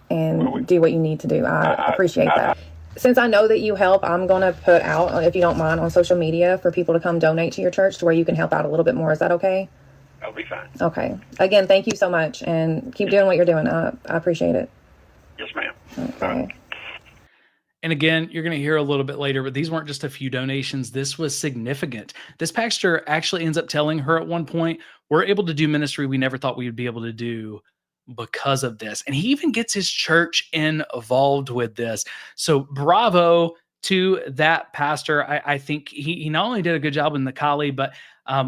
and do what you need to do. I appreciate that. Since I know that you help, I'm going to put out, if you don't mind, on social media for people to come donate to your church to where you can help out a little bit more. Is that okay?
That'll be fine.
Okay. Again, thank you so much, and keep doing what you're doing. I appreciate it.
Yes, ma'am.
Okay.
And again, you're going to hear a little bit later, but these weren't just a few donations. This was significant. This pastor actually ends up telling her at one point, we're able to do ministry we never thought we would be able to do because of this. And he even gets his church involved with this. So bravo to that pastor. I think he not only did a good job in the Kali, but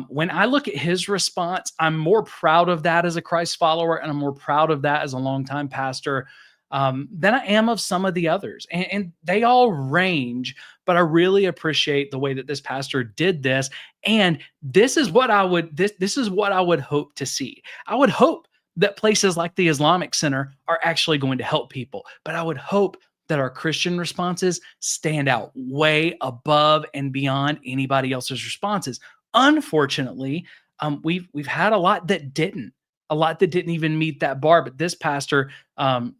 when I look at his response, I'm more proud of that as a Christ follower, and I'm more proud of that as a longtime pastor than I am of some of the others. And they all range, but I really appreciate the way that this pastor did this. And this is what I would, this is what I would hope to see. I would hope that places like the Islamic Center are actually going to help people, but I would hope that our Christian responses stand out way above and beyond anybody else's responses. Unfortunately, we've had a lot that didn't even meet that bar, but this pastor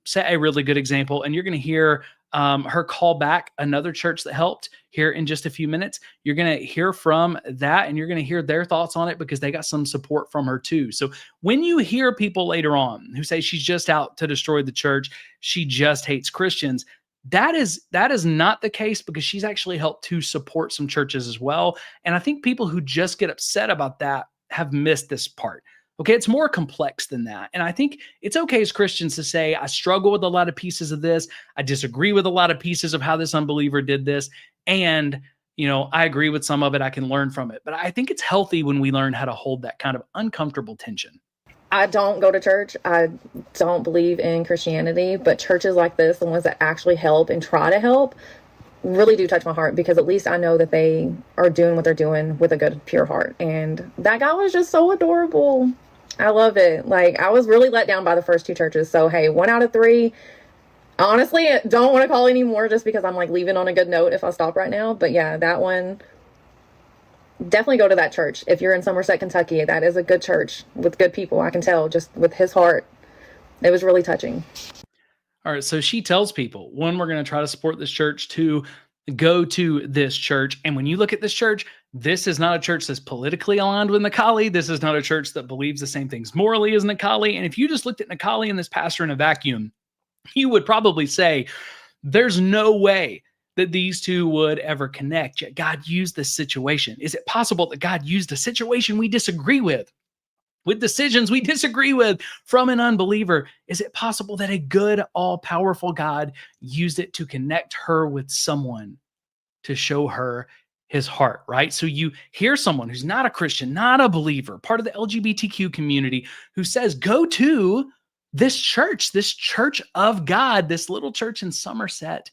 set a really good example, and you're going to hear her call back another church that helped here in just a few minutes. You're going to hear from that, and you're going to hear their thoughts on it because they got some support from her too. So when you hear people later on who say she's just out to destroy the church, she just hates Christians, that is not the case, because she's actually helped to support some churches as well. And I think people who just get upset about that have missed this part. Okay, it's more complex than that. And I think it's okay as Christians to say, I struggle with a lot of pieces of this. I disagree with a lot of pieces of how this unbeliever did this. And, I agree with some of it. I can learn from it. But I think it's healthy when we learn how to hold that kind of uncomfortable tension.
I don't go to church. I don't believe in Christianity, but churches like this, the ones that actually help and try to help, really do touch my heart, because at least I know that they are doing what they're doing with a good, pure heart. And that guy was just so adorable. I love it. Like, I was really let down by the first two churches. So, hey, 1 out of 3. Honestly, I don't want to call anymore just because I'm like leaving on a good note if I stop right now. But yeah, that one, definitely go to that church. If you're in Somerset, Kentucky, that is a good church with good people. I can tell just with his heart. It was really touching.
All right. So she tells people, 1, we're going to try to support this church. 2, go to this church. And when you look at this church, this is not a church that's politically aligned with Nikali. This is not a church that believes the same things morally as Nikali. And if you just looked at Nikali and this pastor in a vacuum, you would probably say, there's no way that these two would ever connect. Yet God used this situation. Is it possible that God used a situation we disagree with decisions we disagree with from an unbeliever? Is it possible that a good, all-powerful God used it to connect her with someone to show her his heart, right? So you hear someone who's not a Christian, not a believer, part of the LGBTQ community, who says, go to this church of God, this little church in Somerset,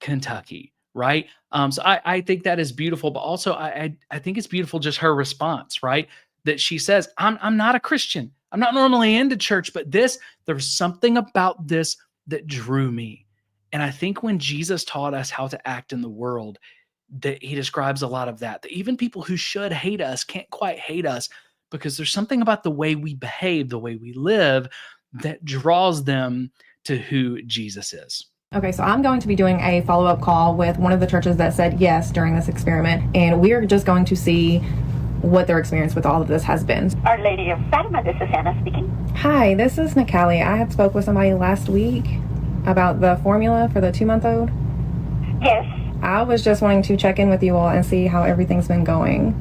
Kentucky, right? So I think that is beautiful, but also I think it's beautiful just her response, right? That she says, I'm not a Christian. I'm not normally into church, but there's something about this that drew me. And I think when Jesus taught us how to act in the world, that he describes a lot of that even people who should hate us can't quite hate us, because there's something about the way we behave, the way we live, that draws them to who Jesus is.
Okay, so I'm going to be doing a follow-up call with one of the churches that said yes during this experiment, and we're just going to see what their experience with all of this has been.
Our Lady of Fatima, this is Hannah speaking.
Hi, this is Nikali. I had spoke with somebody last week about the formula for the 2-month-old.
Yes.
I was just wanting to check in with you all and see how everything's been going.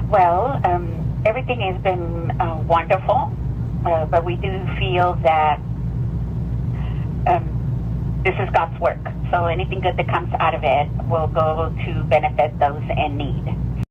Well, everything has been wonderful, but we do feel that this is God's work. So anything good that comes out of it will go to benefit those in need.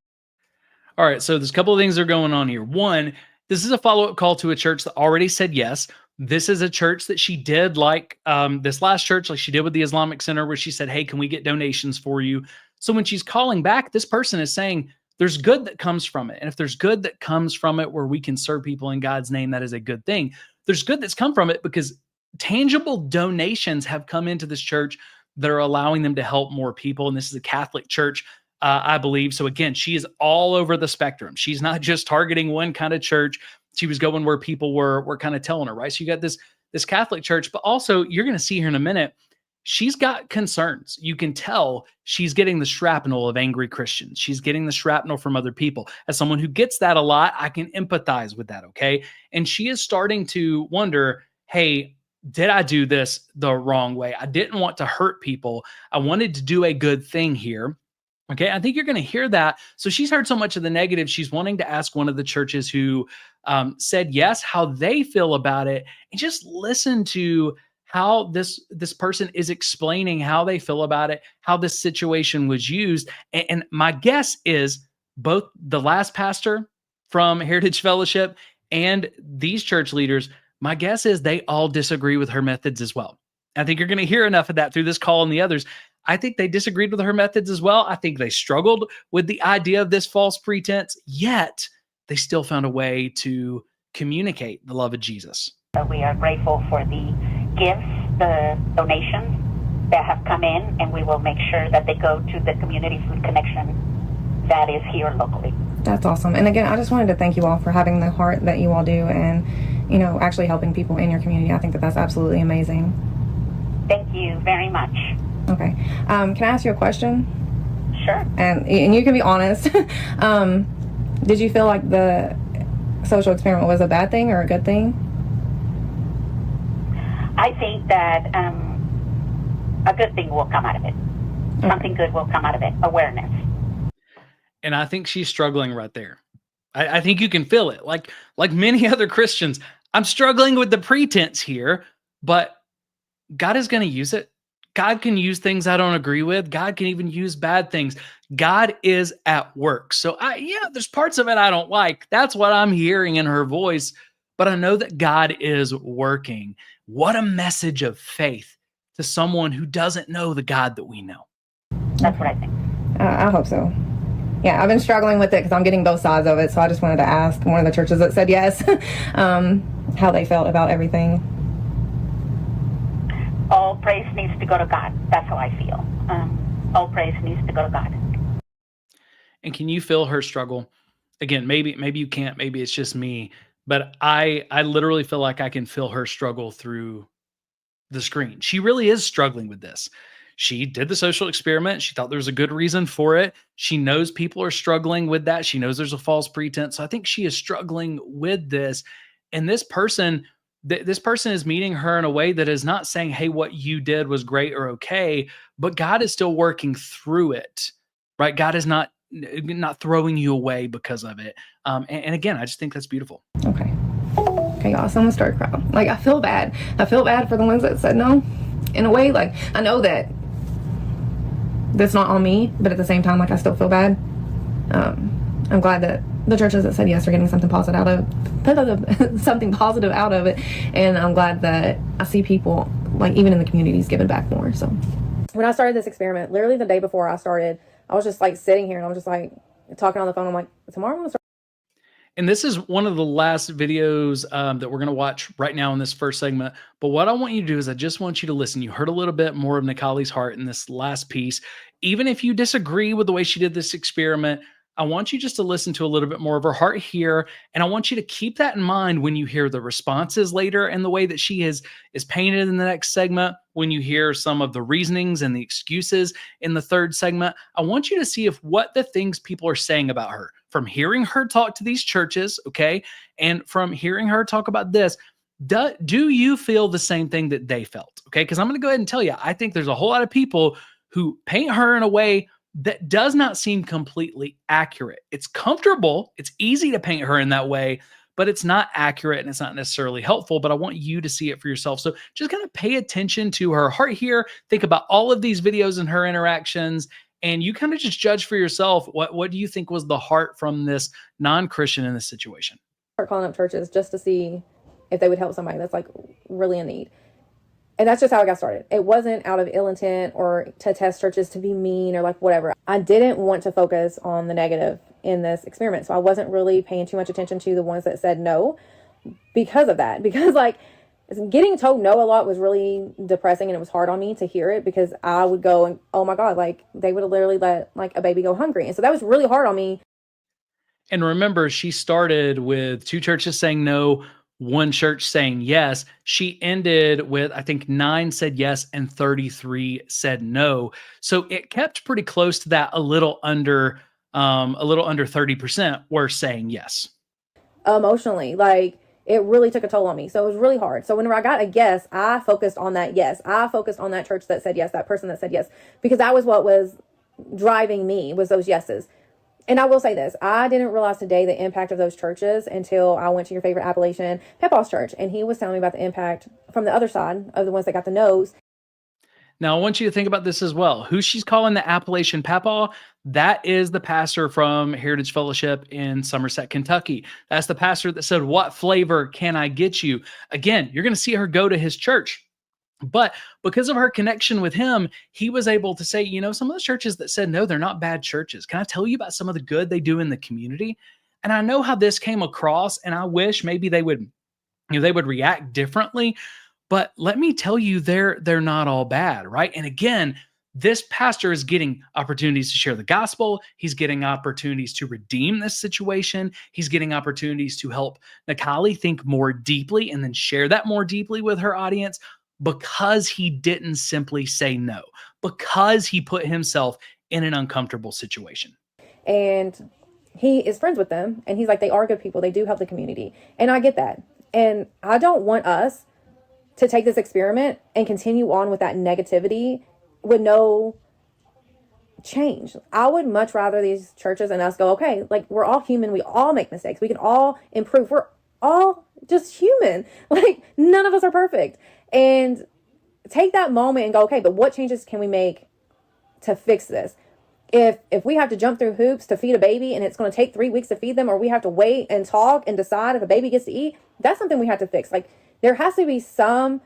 All right, so there's a couple of things that are going on here. 1, this is a follow-up call to a church that already said yes. This is a church that she did like this last church, like she did with the Islamic Center, where she said, hey, can we get donations for you? So when she's calling back, this person is saying, there's good that comes from it. And if there's good that comes from it where we can serve people in God's name, that is a good thing. There's good that's come from it because tangible donations have come into this church that are allowing them to help more people. And this is a Catholic church, I believe. So again, she is all over the spectrum. She's not just targeting one kind of church. She was going where people were kind of telling her, right? So you got this Catholic church, but also you're going to see here in a minute, she's got concerns. You can tell she's getting the shrapnel of angry Christians. She's getting the shrapnel from other people. As someone who gets that a lot, I can empathize with that, okay? And she is starting to wonder, hey, did I do this the wrong way? I didn't want to hurt people. I wanted to do a good thing here. Okay, I think you're going to hear that. So she's heard so much of the negative. She's wanting to ask one of the churches who said yes, how they feel about it, and just listen to how this person is explaining how they feel about it, how this situation was used. And my guess is both the last pastor from Heritage Fellowship and these church leaders, my guess is they all disagree with her methods as well. I think you're going to hear enough of that through this call and the others. I think they disagreed with her methods as well. I think they struggled with the idea of this false pretense, yet they still found a way to communicate the love of Jesus.
We are grateful for the gifts, the donations that have come in, and we will make sure that they go to the Community Food Connection that is here locally.
That's awesome. And again, I just wanted to thank you all for having the heart that you all do and, you know, actually helping people in your community. I think that that's absolutely amazing.
Thank you very much.
Okay. Can I ask you a question?
Sure.
And you can be honest. Did you feel like the social experiment was a bad thing or a good thing?
I think that a good thing will come out of it.
Okay.
Something good will come out of it. Awareness.
And I think she's struggling right there. I think you can feel it. Like many other Christians, I'm struggling with the pretense here, but God is going to use it. God can use things I don't agree with. God can even use bad things. God is at work. So there's parts of it I don't like. That's what I'm hearing in her voice, but I know that God is working. What a message of faith to someone who doesn't know the God that we know.
That's what I think.
I hope so. Yeah, I've been struggling with it because I'm getting both sides of it. So I just wanted to ask one of the churches that said yes, how they felt about everything.
All praise needs to go to God. That's how I feel. All praise needs to go to God.
And can you feel her struggle? Again, maybe you can't. Maybe it's just me. But I literally feel like I can feel her struggle through the screen. She really is struggling with this. She did the social experiment. She thought there was a good reason for it. She knows people are struggling with that. She knows there's a false pretense. So I think she is struggling with this. And this person is meeting her in a way that is not saying, hey, what you did was great or okay, but God is still working through it, right? God is not throwing you away because of it. And again, I just think that's beautiful.
Okay, y'all, so I'm gonna start crying. Like, I feel bad. I feel bad for the ones that said no. In a way, like, I know that that's not on me, but at the same time, like, I still feel bad. I'm glad that the churches that said yes are getting something positive out of it. And I'm glad that I see people, like, even in the communities, giving back more. So when I started this experiment, literally the day before I started, I was just like sitting here and I'm just like talking on the phone. I'm like, tomorrow I'm gonna start.
And this is one of the last videos that we're going to watch right now in this first segment. But what I want you to do is I just want you to listen. You heard a little bit more of Nikali's heart in this last piece. Even if you disagree with the way she did this experiment, I want you just to listen to a little bit more of her heart here. And I want you to keep that in mind when you hear the responses later and the way that she is painted in the next segment. When you hear some of the reasonings and the excuses in the third segment, I want you to see if what the things people are saying about her, from hearing her talk to these churches, okay, and from hearing her talk about this, do you feel the same thing that they felt? Okay, because I'm going to go ahead and tell you, I think there's a whole lot of people who paint her in a way that does not seem completely accurate. It's comfortable. It's easy to paint her in that way, but it's not accurate and it's not necessarily helpful. But I want you to see it for yourself. So just kind of pay attention to her heart here. Think about all of these videos and her interactions, and you kind of just judge for yourself. What do you think was the heart from this non-Christian in this situation?
Start calling up churches just to see if they would help somebody that's like really in need. And that's just how I got started. It wasn't out of ill intent or to test churches to be mean or like whatever. I didn't want to focus on the negative in this experiment. So I wasn't really paying too much attention to the ones that said no because of that. Because like getting told no a lot was really depressing, and it was hard on me to hear it, because I would go and, oh my God, like they would have literally let like a baby go hungry. And so that was really hard on me.
And remember, she started with 2 churches saying no, 1 church saying yes. She ended with, I think, 9 said yes and 33 said no. So it kept pretty close to that, a little under 30% were saying yes.
Emotionally, like it really took a toll on me. So it was really hard. So whenever I got a yes, I focused on that yes. I focused on that church that said yes, that person that said yes, because that was what was driving me, was those yeses. And I will say this, I didn't realize today the impact of those churches until I went to your favorite Appalachian Papa's church, and he was telling me about the impact from the other side of the ones that got the no's.
Now, I want you to think about this as well. Who she's calling the Appalachian Papa, that is the pastor from Heritage Fellowship in Somerset, Kentucky. That's the pastor that said, "What flavor can I get you?" Again, you're going to see her go to his church. But because of her connection with him, he was able to say, you know, some of the churches that said no, they're not bad churches. Can I tell you about some of the good they do in the community? And I know how this came across, and I wish maybe they would, they would react differently. But let me tell you, they're not all bad, right? And again, this pastor is getting opportunities to share the gospel. He's getting opportunities to redeem this situation. He's getting opportunities to help Nikali think more deeply and then share that more deeply with her audience, because he didn't simply say no, because he put himself in an uncomfortable situation.
And he is friends with them, and he's like, they are good people. They do help the community. And I get that. And I don't want us to take this experiment and continue on with that negativity with no change. I would much rather these churches and us go, okay, like we're all human. We all make mistakes. We can all improve. We're all just human. Like none of us are perfect. And take that moment and go, okay, but what changes can we make to fix this? If we have to jump through hoops to feed a baby and it's going to take 3 weeks to feed them, or we have to wait and talk and decide if a baby gets to eat, that's something we have to fix. Like there has to be something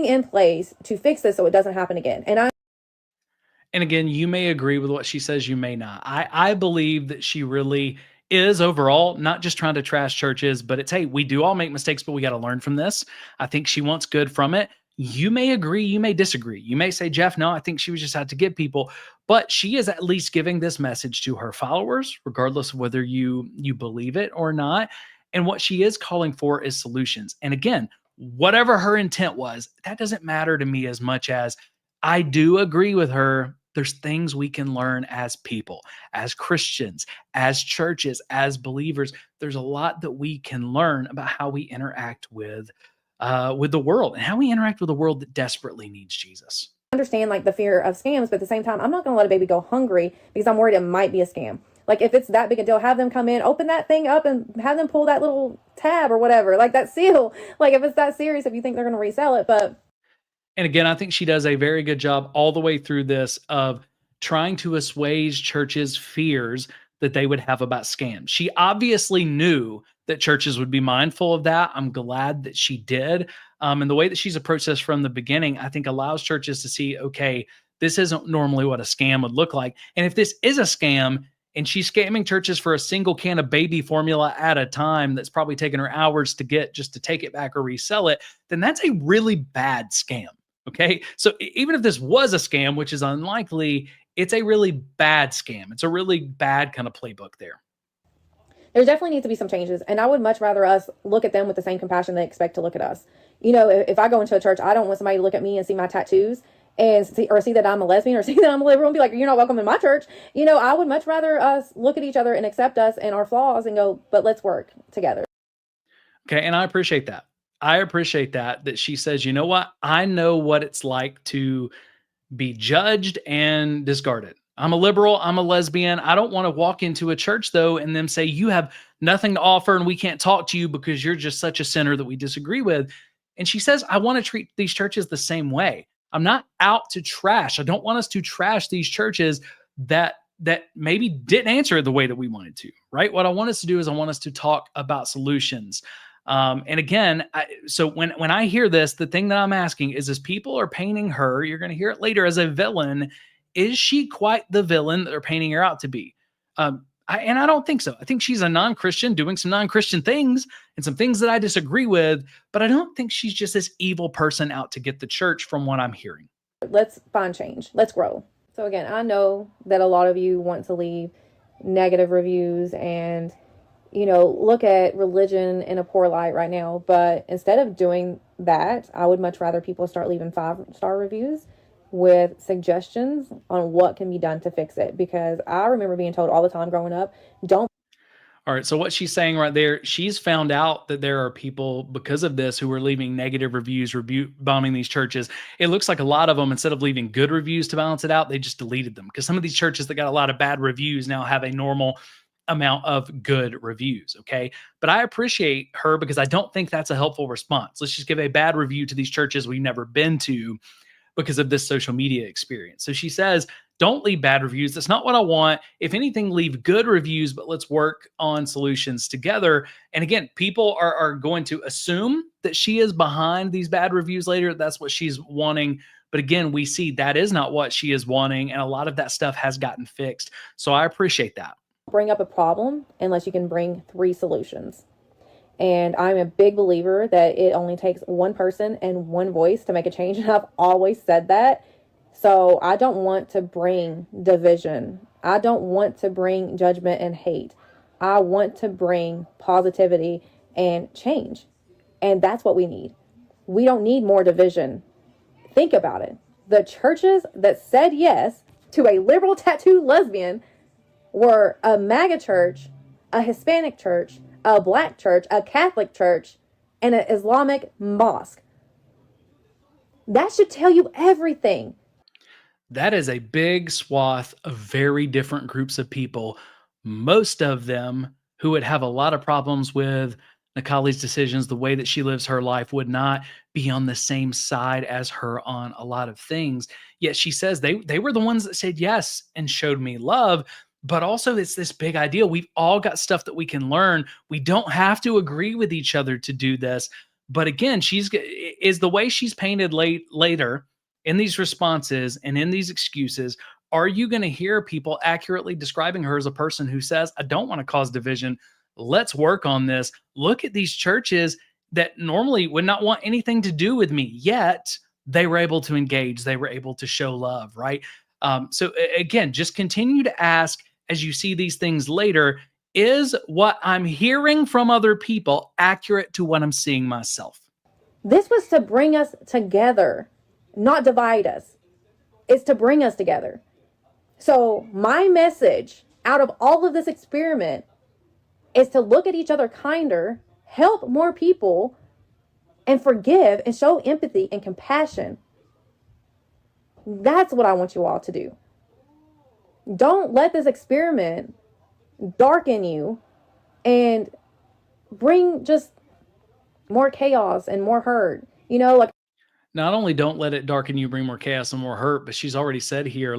in place to fix this so it doesn't happen again.
And again, you may agree with what she says, you may not. I believe that she really is overall not just trying to trash churches, but it's, hey, we do all make mistakes, but we got to learn from this. I think she wants good from it. You may agree, you may disagree. You may say, Jeff, no, I think she was just out to get people. But she is at least giving this message to her followers, regardless of whether you believe it or not. And what she is calling for is solutions. And again, whatever her intent was, that doesn't matter to me as much as I do agree with her. There's things we can learn as people, as Christians, as churches, as believers. There's a lot that we can learn about how we interact with the world, and how we interact with a world that desperately needs Jesus.
Understand like the fear of scams, but at the same time, I'm not going to let a baby go hungry because I'm worried it might be a scam. Like if it's that big a deal, have them come in, open that thing up and have them pull that little tab or whatever, like that seal. Like if it's that serious, if you think they're going to resell it.
And again, I think she does a very good job all the way through this of trying to assuage churches' fears that they would have about scams. She obviously knew that churches would be mindful of that. I'm glad that she did. And the way that she's approached this from the beginning, I think allows churches to see, okay, this isn't normally what a scam would look like. And if this is a scam, and she's scamming churches for a single can of baby formula at a time that's probably taken her hours to get just to take it back or resell it, then that's a really bad scam. Okay. So even if this was a scam, which is unlikely, it's a really bad scam. It's a really bad kind of playbook there.
There definitely needs to be some changes. And I would much rather us look at them with the same compassion they expect to look at us. You know, if I go into a church, I don't want somebody to look at me and see my tattoos and see that I'm a lesbian or see that I'm a liberal and be like, you're not welcome in my church. You know, I would much rather us look at each other and accept us and our flaws and go, but let's work together.
Okay. And I appreciate that. I appreciate that she says, you know what? I know what it's like to be judged and discarded. I'm a liberal. I'm a lesbian. I don't want to walk into a church though and them say, you have nothing to offer and we can't talk to you because you're just such a sinner that we disagree with. And she says, I want to treat these churches the same way. I'm not out to trash. I don't want us to trash these churches that maybe didn't answer the way that we wanted to, right? What I want us to do is I want us to talk about solutions. And again, so when I hear this, the thing that I'm asking is, as people are painting her, you're going to hear it later, as a villain, is she quite the villain that they're painting her out to be? And I don't think so. I think she's a non-Christian doing some non-Christian things and some things that I disagree with, but I don't think she's just this evil person out to get the church from what I'm hearing.
Let's find change. Let's grow. So again, I know that a lot of you want to leave negative reviews and, look at religion in a poor light right now. But instead of doing that, I would much rather people start leaving 5-star reviews with suggestions on what can be done to fix it. Because I remember being told all the time growing up, don't.
All right. So what she's saying right there, she's found out that there are people because of this who are leaving negative reviews, bombing these churches. It looks like a lot of them, instead of leaving good reviews to balance it out, they just deleted them, because some of these churches that got a lot of bad reviews now have a normal amount of good reviews. Okay. But I appreciate her, because I don't think that's a helpful response. Let's just give a bad review to these churches we've never been to because of this social media experience. So she says, don't leave bad reviews. That's not what I want. If anything, leave good reviews, but let's work on solutions together. And again, people are going to assume that she is behind these bad reviews later. That's what she's wanting. But again, we see that is not what she is wanting. And a lot of that stuff has gotten fixed. So I appreciate that.
Bring up a problem unless you can bring 3 solutions. And I'm a big believer that it only takes one person and one voice to make a change. And I've always said that. So I don't want to bring division. I don't want to bring judgment and hate. I want to bring positivity and change. And that's what we need. We don't need more division. Think about it. The churches that said yes to a liberal tattooed lesbian were a MAGA church, a Hispanic church, a black church, a Catholic church, and an Islamic mosque. That should tell you everything.
That is a big swath of very different groups of people, most of them who would have a lot of problems with Nikali's decisions. The way that she lives her life would not be on the same side as her on a lot of things. Yet she says they were the ones that said yes and showed me love. But also it's this big idea. We've all got stuff that we can learn. We don't have to agree with each other to do this. But again, is the way she's painted later in these responses and in these excuses. Are you going to hear people accurately describing her as a person who says, I don't want to cause division. Let's work on this. Look at these churches that normally would not want anything to do with me, yet they were able to engage. They were able to show love, right? So again, just continue to ask as you see these things later, is what I'm hearing from other people accurate to what I'm seeing myself?
This was to bring us together, not divide us. It's to bring us together. So my message out of all of this experiment is to look at each other kinder, help more people, and forgive and show empathy and compassion. That's what I want you all to do. Don't let this experiment darken you and bring just more chaos and more hurt.
Not only don't let it darken you, bring more chaos and more hurt, but she's already said here,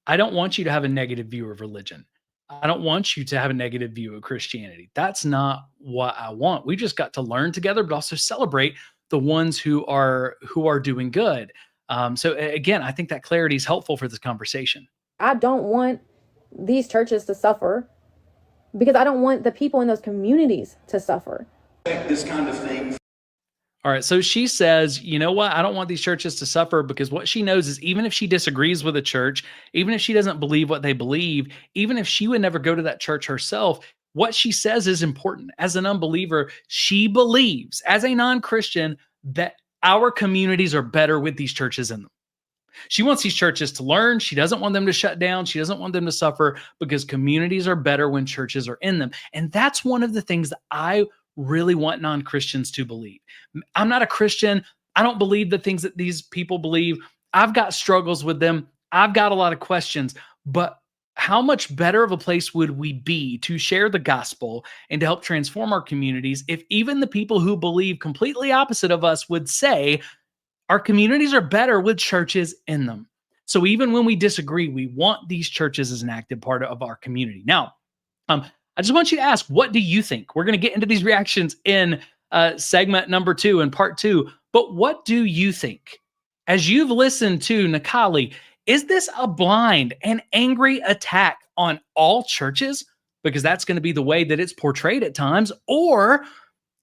I don't want you to have a negative view of religion. I don't want you to have a negative view of Christianity. That's not what I want. We just got to learn together, but also celebrate the ones who are doing good. So again, I think that clarity is helpful for this conversation.
I don't want these churches to suffer because I don't want the people in those communities to suffer.
This kind of thing.
All right. So she says, you know what? I don't want these churches to suffer, because what she knows is even if she disagrees with a church, even if she doesn't believe what they believe, even if she would never go to that church herself, what she says is important. As an unbeliever, she believes as a non-Christian that our communities are better with these churches in them. She wants these churches to learn. She doesn't want them to shut down. She doesn't want them to suffer, because communities are better when churches are in them. And that's one of the things that I really want non-Christians to believe. I'm not a Christian. I don't believe the things that these people believe. I've got struggles with them. I've got a lot of questions, but how much better of a place would we be to share the gospel and to help transform our communities if even the people who believe completely opposite of us would say our communities are better with churches in them? So even when we disagree, we want these churches as an active part of our community. Now, I just want you to ask, what do you think? We're going to get into these reactions in segment number 2 and part 2. But what do you think? As you've listened to Nikali, is this a blind and angry attack on all churches because that's going to be the way that it's portrayed at times, or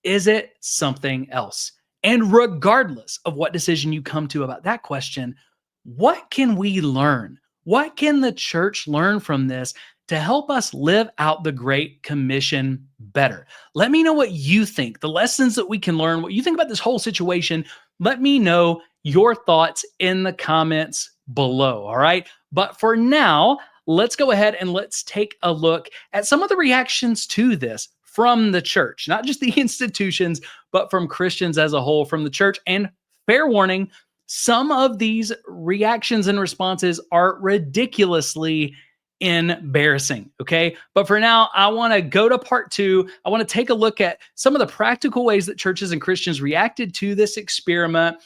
is it something else? And regardless of what decision you come to about that question, what can we learn? What can the church learn from this to help us live out the Great Commission better? Let me know what you think, the lessons that we can learn, what you think about this whole situation. Let me know your thoughts in the comments below, all right? But for now, let's go ahead and let's take a look at some of the reactions to this from the church, not just the institutions, but from Christians as a whole, from the church. And fair warning, some of these reactions and responses are ridiculously embarrassing, okay? But for now, I want to go to part 2. I want to take a look at some of the practical ways that churches and Christians reacted to this experiment,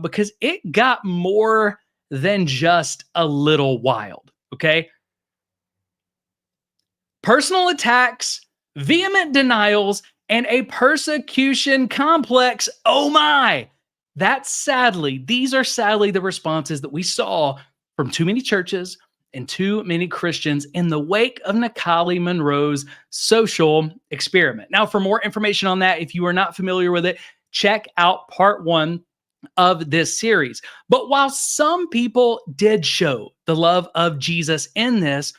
because it got more than just a little wild, okay? Personal attacks, vehement denials, and a persecution complex. Oh my! These are sadly the responses that we saw from too many churches and too many Christians in the wake of Nikali Monroe's social experiment. Now, for more information on that, if you are not familiar with it, check out part 1 of this series. But while some people did show the love of Jesus in this,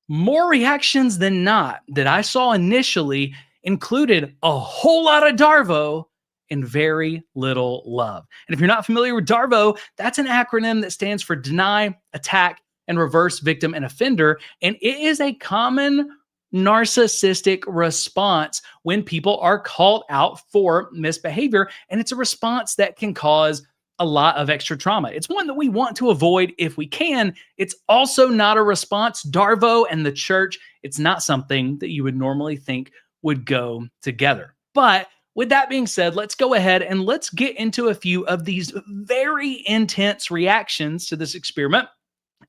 more reactions than not that I saw initially included a whole lot of Darvo and very little love. And if you're not familiar with Darvo, that's an acronym that stands for deny, attack, and reverse victim and offender. And it is a common narcissistic response when people are called out for misbehavior. And it's a response that can cause a lot of extra trauma. It's one that we want to avoid if we can. It's also not a response. Darvo and the church, it's not something that you would normally think would go together. But with that being said, let's go ahead and let's get into a few of these very intense reactions to this experiment.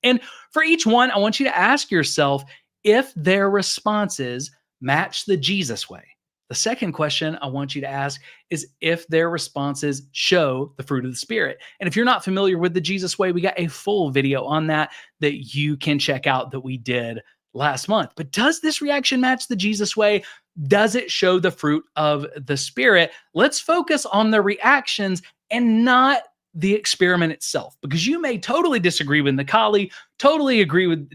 And for each one, I want you to ask yourself if their responses match the Jesus way. The second question I want you to ask is if their responses show the fruit of the Spirit. And if you're not familiar with the Jesus way, we got a full video on that you can check out that we did last month. But does this reaction match the Jesus way? Does it show the fruit of the Spirit? Let's focus on the reactions and not the experiment itself, because you may totally disagree with Nikali, totally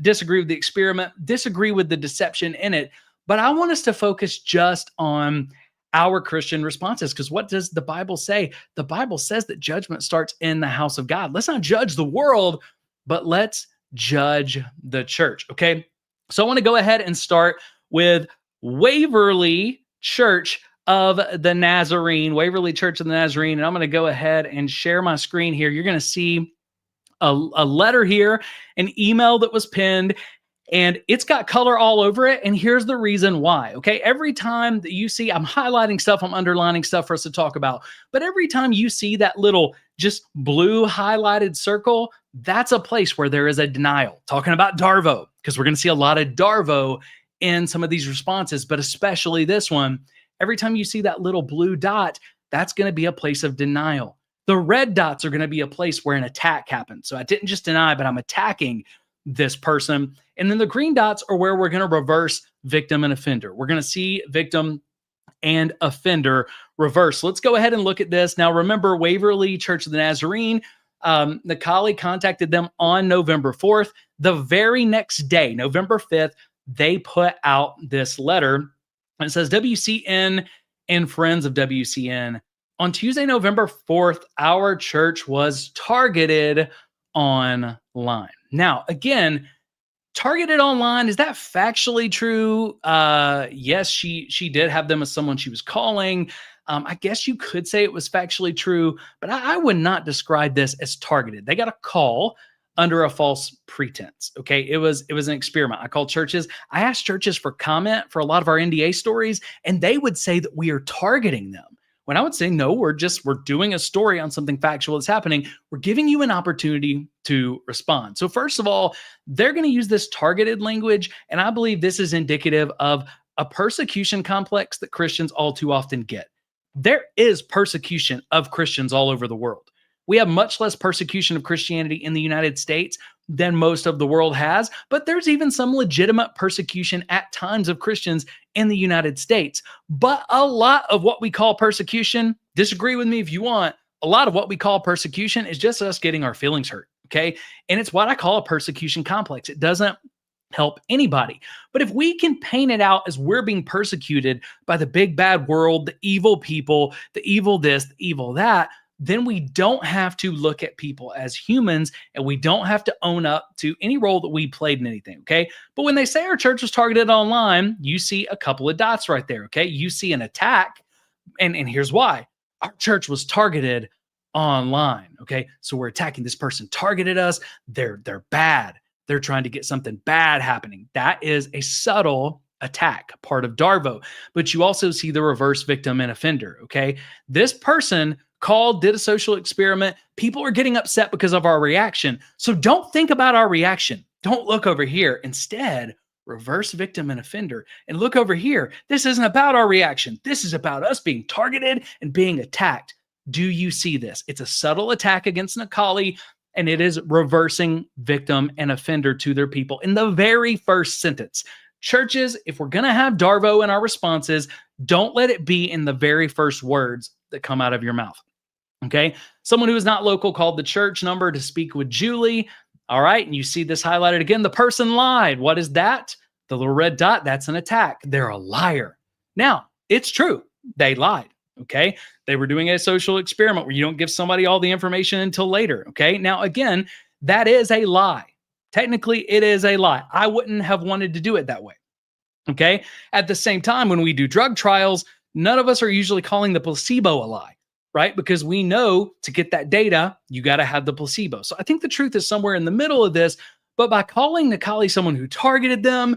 disagree with the experiment, disagree with the deception in it. But I want us to focus just on our Christian responses, because what does the Bible say? The Bible says that judgment starts in the house of God. Let's not judge the world, but let's judge the church, okay? So I want to go ahead and start with Waverly Church of the Nazarene, Waverly Church of the Nazarene. And I'm going to go ahead and share my screen here. You're going to see a letter here, an email that was pinned, and it's got color all over it. And here's the reason why, okay? Every time that you see, I'm highlighting stuff, I'm underlining stuff for us to talk about, but every time you see that little just blue highlighted circle, that's a place where there is a denial. Talking about Darvo, because we're going to see a lot of Darvo in some of these responses, but especially this one. Every time you see that little blue dot, that's going to be a place of denial. The red dots are going to be a place where an attack happened. So I didn't just deny, but I'm attacking this person. And then the green dots are where we're going to reverse victim and offender. We're going to see victim and offender reverse. Let's go ahead and look at this. Now, remember, Waverly Church of the Nazarene, Nikali contacted them on November 4th. The very next day, November 5th, they put out this letter. It says, WCN and friends of WCN, on Tuesday, November 4th, our church was targeted online. Now, again, targeted online, is that factually true? Yes, she did have them as someone she was calling. I guess you could say it was factually true, but I would not describe this as targeted. They got a call under a false pretense. Okay. It was an experiment. I called churches. I asked churches for comment for a lot of our NDA stories, and they would say that we are targeting them. When I would say, no, we're doing a story on something factual that's happening. We're giving you an opportunity to respond. So first of all, they're going to use this targeted language. And I believe this is indicative of a persecution complex that Christians all too often get. There is persecution of Christians all over the world. We have much less persecution of Christianity in the United States than most of the world has, but there's even some legitimate persecution at times of Christians in the United States. But a lot of what we call persecution, disagree with me if you want, a lot of what we call persecution is just us getting our feelings hurt, okay? And it's what I call a persecution complex. It doesn't help anybody. But if we can paint it out as we're being persecuted by the big bad world, the evil people, the evil this, the evil that, then we don't have to look at people as humans, and we don't have to own up to any role that we played in anything, okay? But when they say our church was targeted online, you see a couple of dots right there, okay? You see an attack, and here's why. Our church was targeted online, okay? So we're attacking this person, targeted us, they're bad. They're trying to get something bad happening. That is a subtle attack, part of DARVO. But you also see the reverse victim and offender, okay? This person called, did a social experiment. People are getting upset because of our reaction. So don't think about our reaction. Don't look over here. Instead, reverse victim and offender. And look over here. This isn't about our reaction. This is about us being targeted and being attacked. Do you see this? It's a subtle attack against Nikali, and it is reversing victim and offender to their people in the very first sentence. Churches, if we're going to have DARVO in our responses, don't let it be in the very first words that come out of your mouth. Okay. Someone who is not local called the church number to speak with Julie. All right. And you see this highlighted again. The person lied. What is that? The little red dot. That's an attack. They're a liar. Now, it's true. They lied. Okay. They were doing a social experiment where you don't give somebody all the information until later. Okay. Now, again, that is a lie. Technically, it is a lie. I wouldn't have wanted to do it that way. Okay. At the same time, when we do drug trials, none of us are usually calling the placebo a lie, right? Because we know to get that data, you got to have the placebo. So I think the truth is somewhere in the middle of this. But by calling Nikali someone who targeted them,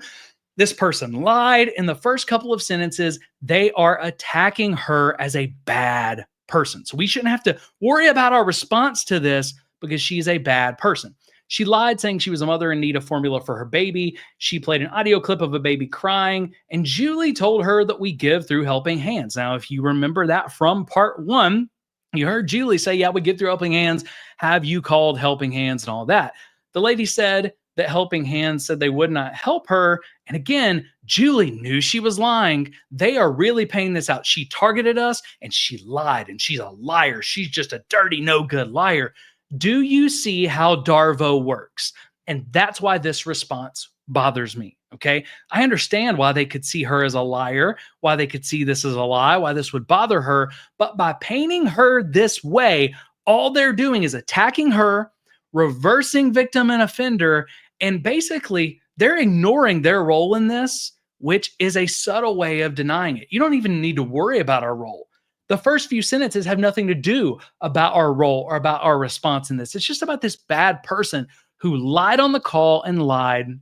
this person lied in the first couple of sentences, they are attacking her as a bad person. So we shouldn't have to worry about our response to this because she's a bad person. She lied saying she was a mother in need of formula for her baby. She played an audio clip of a baby crying, and Julie told her that we give through Helping Hands. Now, if you remember that from part 1, you heard Julie say, yeah, we give through Helping Hands. Have you called Helping Hands and all that? The lady said that Helping Hands said they would not help her. And again, Julie knew she was lying. They are really paying this out. She targeted us and she lied, and she's a liar. She's just a dirty, no good liar. Do you see how DARVO works? And that's why this response bothers me, okay? I understand why they could see her as a liar, why they could see this as a lie, why this would bother her. But by painting her this way, all they're doing is attacking her, reversing victim and offender, and basically they're ignoring their role in this, which is a subtle way of denying it. You don't even need to worry about our role. The first few sentences have nothing to do about our role or about our response in this. It's just about this bad person who lied on the call and lied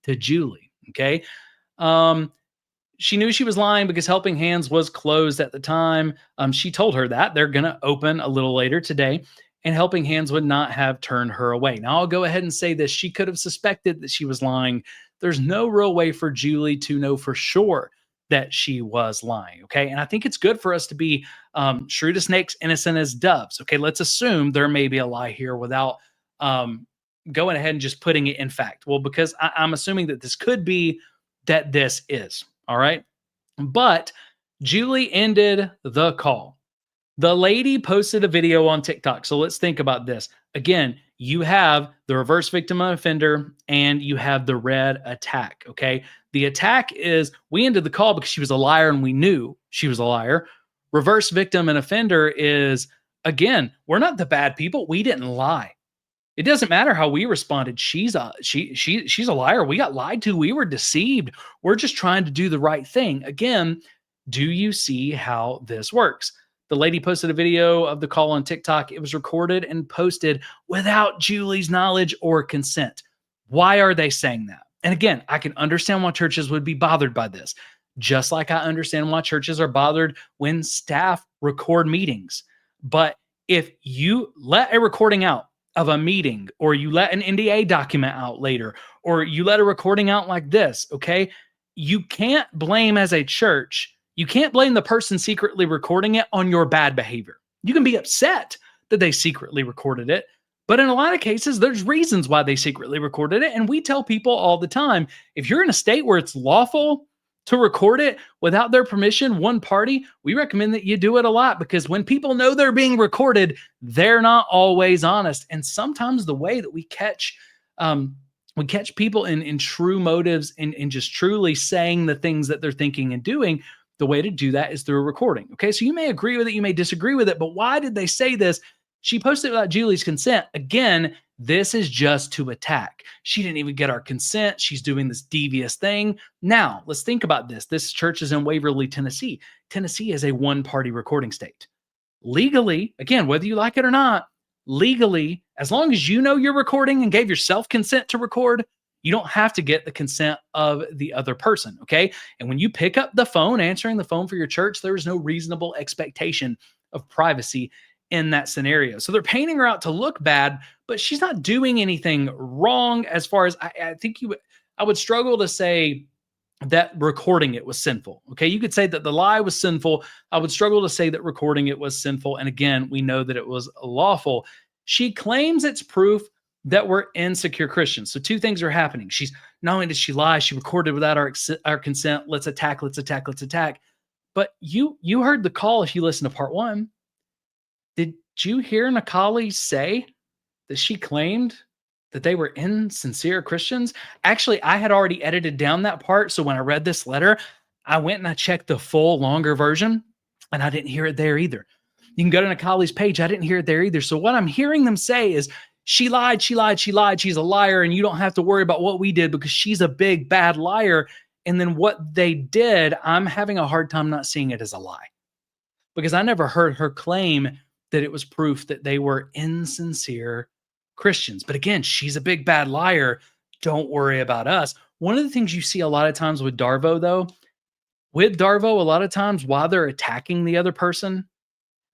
to Julie, okay? She knew she was lying because Helping Hands was closed at the time. She told her that. They're going to open a little later today, and Helping Hands would not have turned her away. Now, I'll go ahead and say this. She could have suspected that she was lying. There's no real way for Julie to know for sure that she was lying, okay? And I think it's good for us to be shrewd as snakes, innocent as doves, okay? Let's assume there may be a lie here without going ahead and just putting it in fact. Well, because I'm assuming that this could be that this is, all right? But Julie ended the call. The lady posted a video on TikTok. So let's think about this. Again, you have the reverse victim and offender, and you have the red attack, okay? The attack is we ended the call because she was a liar and we knew she was a liar. Reverse victim and offender is, again, we're not the bad people. We didn't lie. It doesn't matter how we responded. She's a liar. We got lied to. We were deceived. We're just trying to do the right thing. Again, do you see how this works? The lady posted a video of the call on TikTok. It was recorded and posted without Julie's knowledge or consent. Why are they saying that? And again, I can understand why churches would be bothered by this, just like I understand why churches are bothered when staff record meetings. But if you let a recording out of a meeting, or you let an NDA document out later, or you let a recording out like this, okay, you can't blame as a church. You can't blame the person secretly recording it on your bad behavior. You can be upset that they secretly recorded it, But in a lot of cases, there's reasons why they secretly recorded it. And we tell people all the time, if you're in a state where it's lawful to record it without their permission, one party, we recommend that you do it a lot, because when people know they're being recorded, they're not always honest. And sometimes the way that we catch people in true motives and just truly saying the things that they're thinking and doing, the way to do that is through a recording. Okay, so you may agree with it, you may disagree with it, but why did they say this? She posted without Julie's consent. Again, this is just to attack. She didn't even get our consent. She's doing this devious thing. Now, let's think about this. This church is in Waverly, Tennessee. Tennessee is a one-party recording state. Legally, again, whether you like it or not, legally, as long as you know you're recording and gave yourself consent to record, you don't have to get the consent of the other person, okay? And when you pick up the phone, answering the phone for your church, there is no reasonable expectation of privacy in that scenario. So they're painting her out to look bad, but she's not doing anything wrong. As far as I would struggle to say that recording it was sinful. Okay. You could say that the lie was sinful. I would struggle to say that recording it was sinful. And again, we know that it was lawful. She claims it's proof that we're insecure Christians. So two things are happening. She's not only did she lie, she recorded without our consent. Let's attack. But you heard the call if you listen to part one. Did you hear Nikali say that she claimed that they were insincere Christians? Actually, I had already edited down that part. So when I read this letter, I went and I checked the full longer version, and I didn't hear it there either. You can go to Nikali's page. I didn't hear it there either. So what I'm hearing them say is she lied. She's a liar. And you don't have to worry about what we did because she's a big, bad liar. And then what they did, I'm having a hard time not seeing it as a lie, because I never heard her claim that it was proof that they were insincere Christians. But again, she's a big bad liar. Don't worry about us. One of the things you see a lot of times with Darvo, though, a lot of times while they're attacking the other person,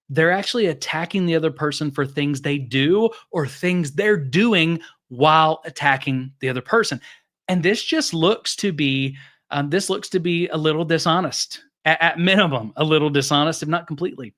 they're actually attacking the other person for things they do or things they're doing while attacking the other person. And this just looks to be a little dishonest, at minimum, a little dishonest, if not completely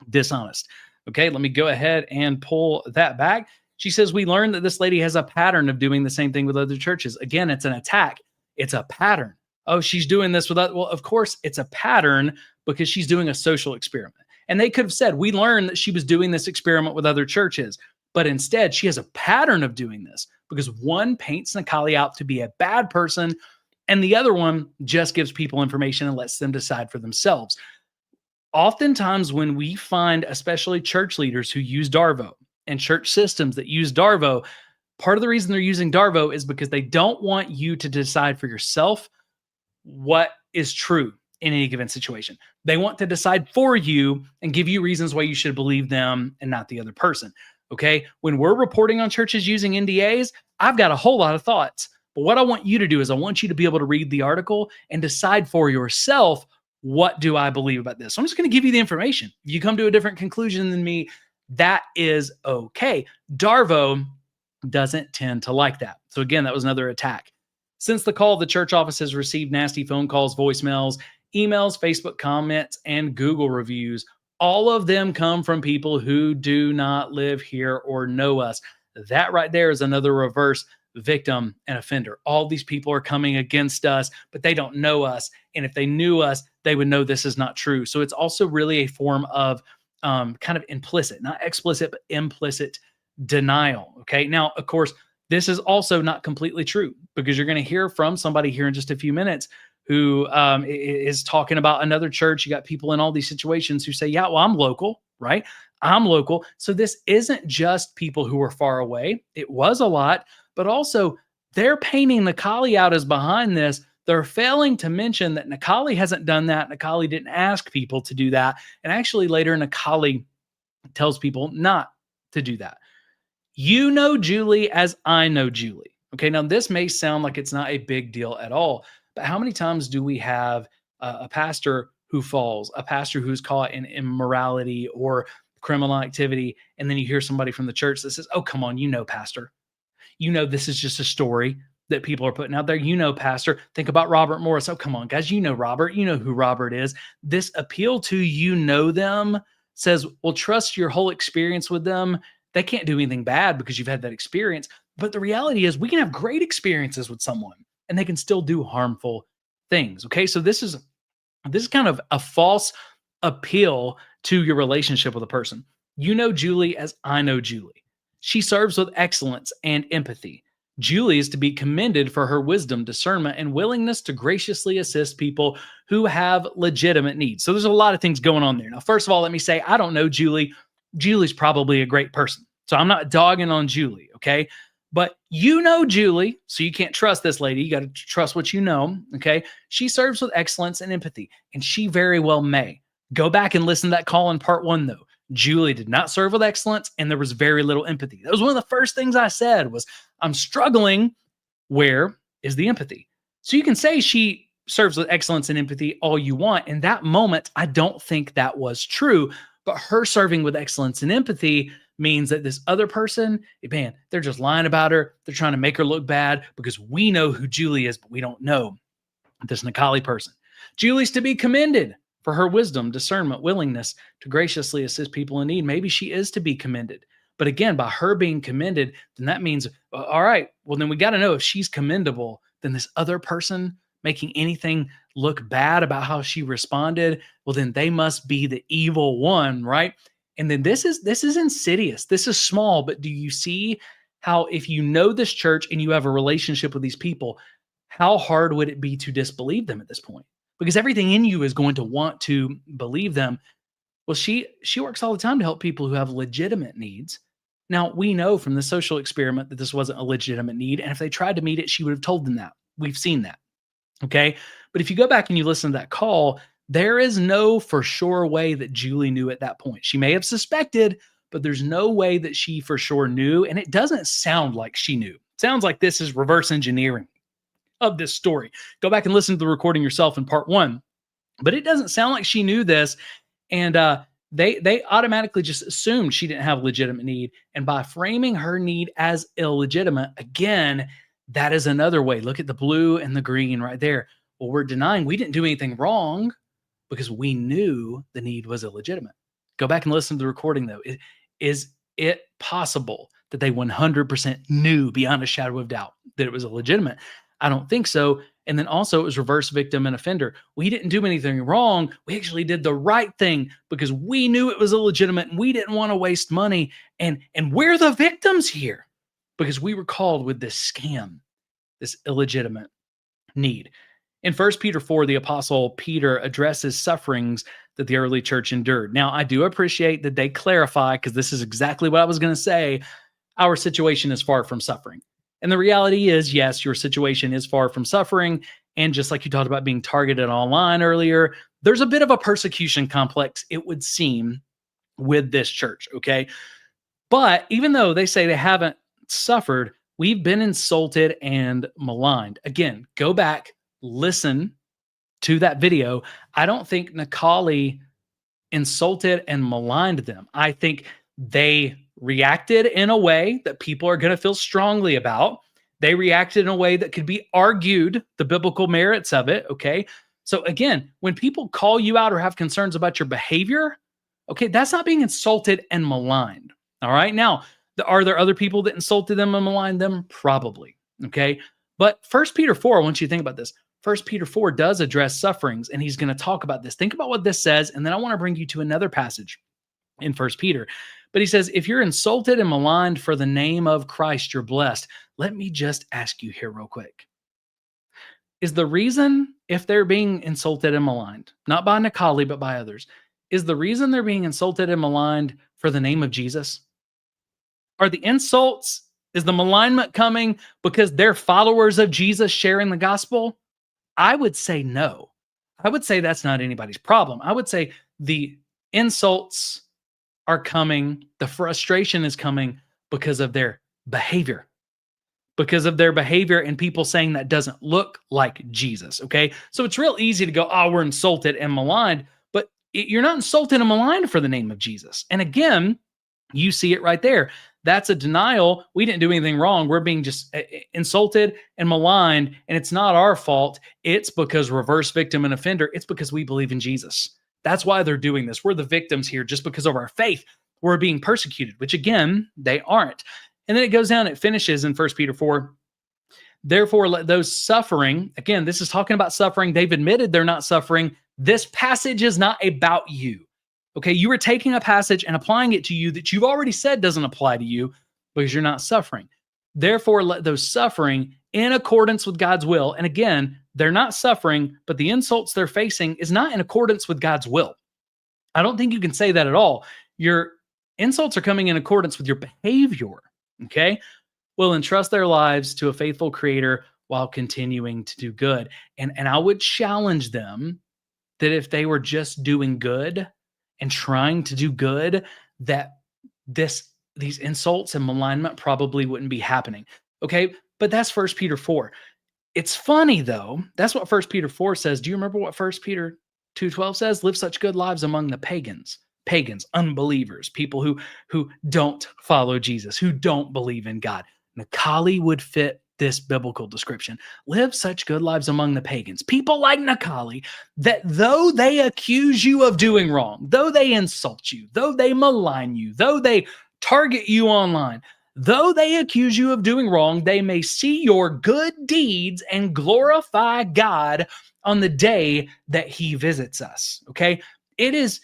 dishonest. Okay, let me go ahead and pull that back. She says, we learned that this lady has a pattern of doing the same thing with other churches. Again, it's an attack. It's a pattern. Oh, she's doing this with well, of course, it's a pattern because she's doing a social experiment. And they could have said, we learned that she was doing this experiment with other churches. But instead, she has a pattern of doing this because one paints Nikali out to be a bad person, and the other one just gives people information and lets them decide for themselves. Oftentimes when we find, especially church leaders who use Darvo and church systems that use Darvo, part of the reason they're using Darvo is because they don't want you to decide for yourself what is true in any given situation. They want to decide for you and give you reasons why you should believe them and not the other person. Okay. When we're reporting on churches using NDAs, I've got a whole lot of thoughts, but what I want you to do is I want you to be able to read the article and decide for yourself, what do I believe about this? So I'm just going to give you the information. If you come to a different conclusion than me, that is okay. Darvo doesn't tend to like that. So again, that was another attack. Since the call, the church office has received nasty phone calls, voicemails, emails, Facebook comments, and Google reviews. All of them come from people who do not live here or know us. That right there is another reverse victim and offender. All these people are coming against us, but they don't know us. And if they knew us, they would know this is not true. So it's also really a form of kind of implicit, not explicit, but implicit denial. Okay. Now, of course, this is also not completely true because you're going to hear from somebody here in just a few minutes who is talking about another church. You got people in all these situations who say, yeah, well, I'm local, right? I'm local. So this isn't just people who are far away. It was a lot, but also they're painting Nikali out as behind this. They're failing to mention that Nikali hasn't done that. Nikali didn't ask people to do that. And actually later, Nikali tells people not to do that. You know Julie as I know Julie. Okay, now this may sound like it's not a big deal at all, but how many times do we have a pastor who falls, a pastor who's caught in immorality or criminal activity, and then you hear somebody from the church that says, oh, come on, you know, pastor. You know this is just a story that people are putting out there. You know, pastor. Think about Robert Morris. Oh, come on, guys. You know Robert. You know who Robert is. This appeal to you know them says, well, trust your whole experience with them They can't do anything bad because you've had that experience. But the reality is we can have great experiences with someone and they can still do harmful things. Okay. So this is kind of a false appeal to your relationship with a person. You know Julie as I know Julie. She serves with excellence and empathy. Julie is to be commended for her wisdom, discernment, and willingness to graciously assist people who have legitimate needs. So there's a lot of things going on there. Now, first of all, let me say, I don't know Julie. Julie's probably a great person. So I'm not dogging on Julie, okay? But you know Julie, so you can't trust this lady. You got to trust what you know, okay? She serves with excellence and empathy, and she very well may. Go back and listen to that call in part 1, though. Julie did not serve with excellence, and there was very little empathy. That was one of the first things I said was, I'm struggling. Where is the empathy? So you can say she serves with excellence and empathy all you want. In that moment, I don't think that was true. But her serving with excellence and empathy means that this other person, man, they're just lying about her. They're trying to make her look bad because we know who Julie is, but we don't know this Nikali person. Julie's to be commended for her wisdom, discernment, willingness to graciously assist people in need. Maybe she is to be commended. But again, by her being commended, then that means, all right, well, then we got to know if she's commendable, then this other person making anything look bad about how she responded, well, then they must be the evil one, right? And then this is insidious. This is small, but do you see how if you know this church and you have a relationship with these people, how hard would it be to disbelieve them at this point? Because everything in you is going to want to believe them. Well, she works all the time to help people who have legitimate needs. Now, we know from the social experiment that this wasn't a legitimate need, and if they tried to meet it, she would have told them that. We've seen that, okay? But if you go back and you listen to that call, there is no for sure way that Julie knew at that point. She may have suspected, but there's no way that she for sure knew, and it doesn't sound like she knew. It sounds like this is reverse engineering of this story. Go back and listen to the recording yourself in part 1, but it doesn't sound like she knew this, and they automatically just assumed she didn't have a legitimate need. And by framing her need as illegitimate, again, that is another way. Look at the blue and the green right there. Well, we're denying we didn't do anything wrong because we knew the need was illegitimate. Go back and listen to the recording, though. Is it possible that they 100% knew beyond a shadow of doubt that it was illegitimate? I don't think so. And then also it was reverse victim and offender. We didn't do anything wrong. We actually did the right thing because we knew it was illegitimate and we didn't want to waste money. And we're the victims here because we were called with this scam, this illegitimate need. In 1 Peter 4, the apostle Peter addresses sufferings that the early church endured. Now, I do appreciate that they clarify, because this is exactly what I was going to say, our situation is far from suffering. And the reality is, yes, your situation is far from suffering. And just like you talked about being targeted online earlier, there's a bit of a persecution complex, it would seem, with this church, okay? But even though they say they haven't suffered, we've been insulted and maligned. Again, go back, listen to that video. I don't think Nikali insulted and maligned them. I think they reacted in a way that people are going to feel strongly about. They reacted in a way that could be argued, the biblical merits of it, okay? So again, when people call you out or have concerns about your behavior, okay, that's not being insulted and maligned, all right? Now, are there other people that insulted them and maligned them? Probably, okay? But 1 Peter 4, I want you to think about this. 1 Peter 4 does address sufferings, and he's going to talk about this. Think about what this says, and then I want to bring you to another passage in 1 Peter. But he says, if you're insulted and maligned for the name of Christ, you're blessed. Let me just ask you here real quick. Is the reason, if they're being insulted and maligned, not by Nikali, but by others, is the reason they're being insulted and maligned for the name of Jesus? Are the insults, is the malignment coming because they're followers of Jesus sharing the gospel? I would say no. I would say that's not anybody's problem. I would say the insults are coming, the frustration is coming because of their behavior. Because of their behavior and people saying that doesn't look like Jesus, okay? So it's real easy to go, oh, we're insulted and maligned, but you're not insulted and maligned for the name of Jesus. And again, you see it right there. That's a denial. We didn't do anything wrong. We're being just insulted and maligned, and it's not our fault. It's because reverse victim and offender. It's because we believe in Jesus. That's why they're doing this. We're the victims here just because of our faith. were being persecuted, which again, they aren't. And then it goes down, it finishes in 1 Peter 4. Therefore, let those suffering, again, this is talking about suffering. They've admitted they're not suffering. This passage is not about you. Okay, you are taking a passage and applying it to you that you've already said doesn't apply to you because you're not suffering. Therefore, let those suffering in accordance with God's will. And again, they're not suffering, but the insults they're facing is not in accordance with God's will. I don't think you can say that at all. Your insults are coming in accordance with your behavior. Okay, will entrust their lives to a faithful Creator while continuing to do good. And I would challenge them that if they were just doing good and trying to do good, that these insults and malignment probably wouldn't be happening. Okay, but that's 1 Peter 4. It's funny though. That's what 1 Peter 4 says. Do you remember what 1 Peter 2:12 says? Live such good lives among the pagans, unbelievers, people who don't follow Jesus, who don't believe in God. Nikali would fit this biblical description. Live such good lives among the pagans, people like Nikali, that though they accuse you of doing wrong, though they insult you, though they malign you, though they target you online, though they accuse you of doing wrong, they may see your good deeds and glorify God on the day that he visits us. Okay? It is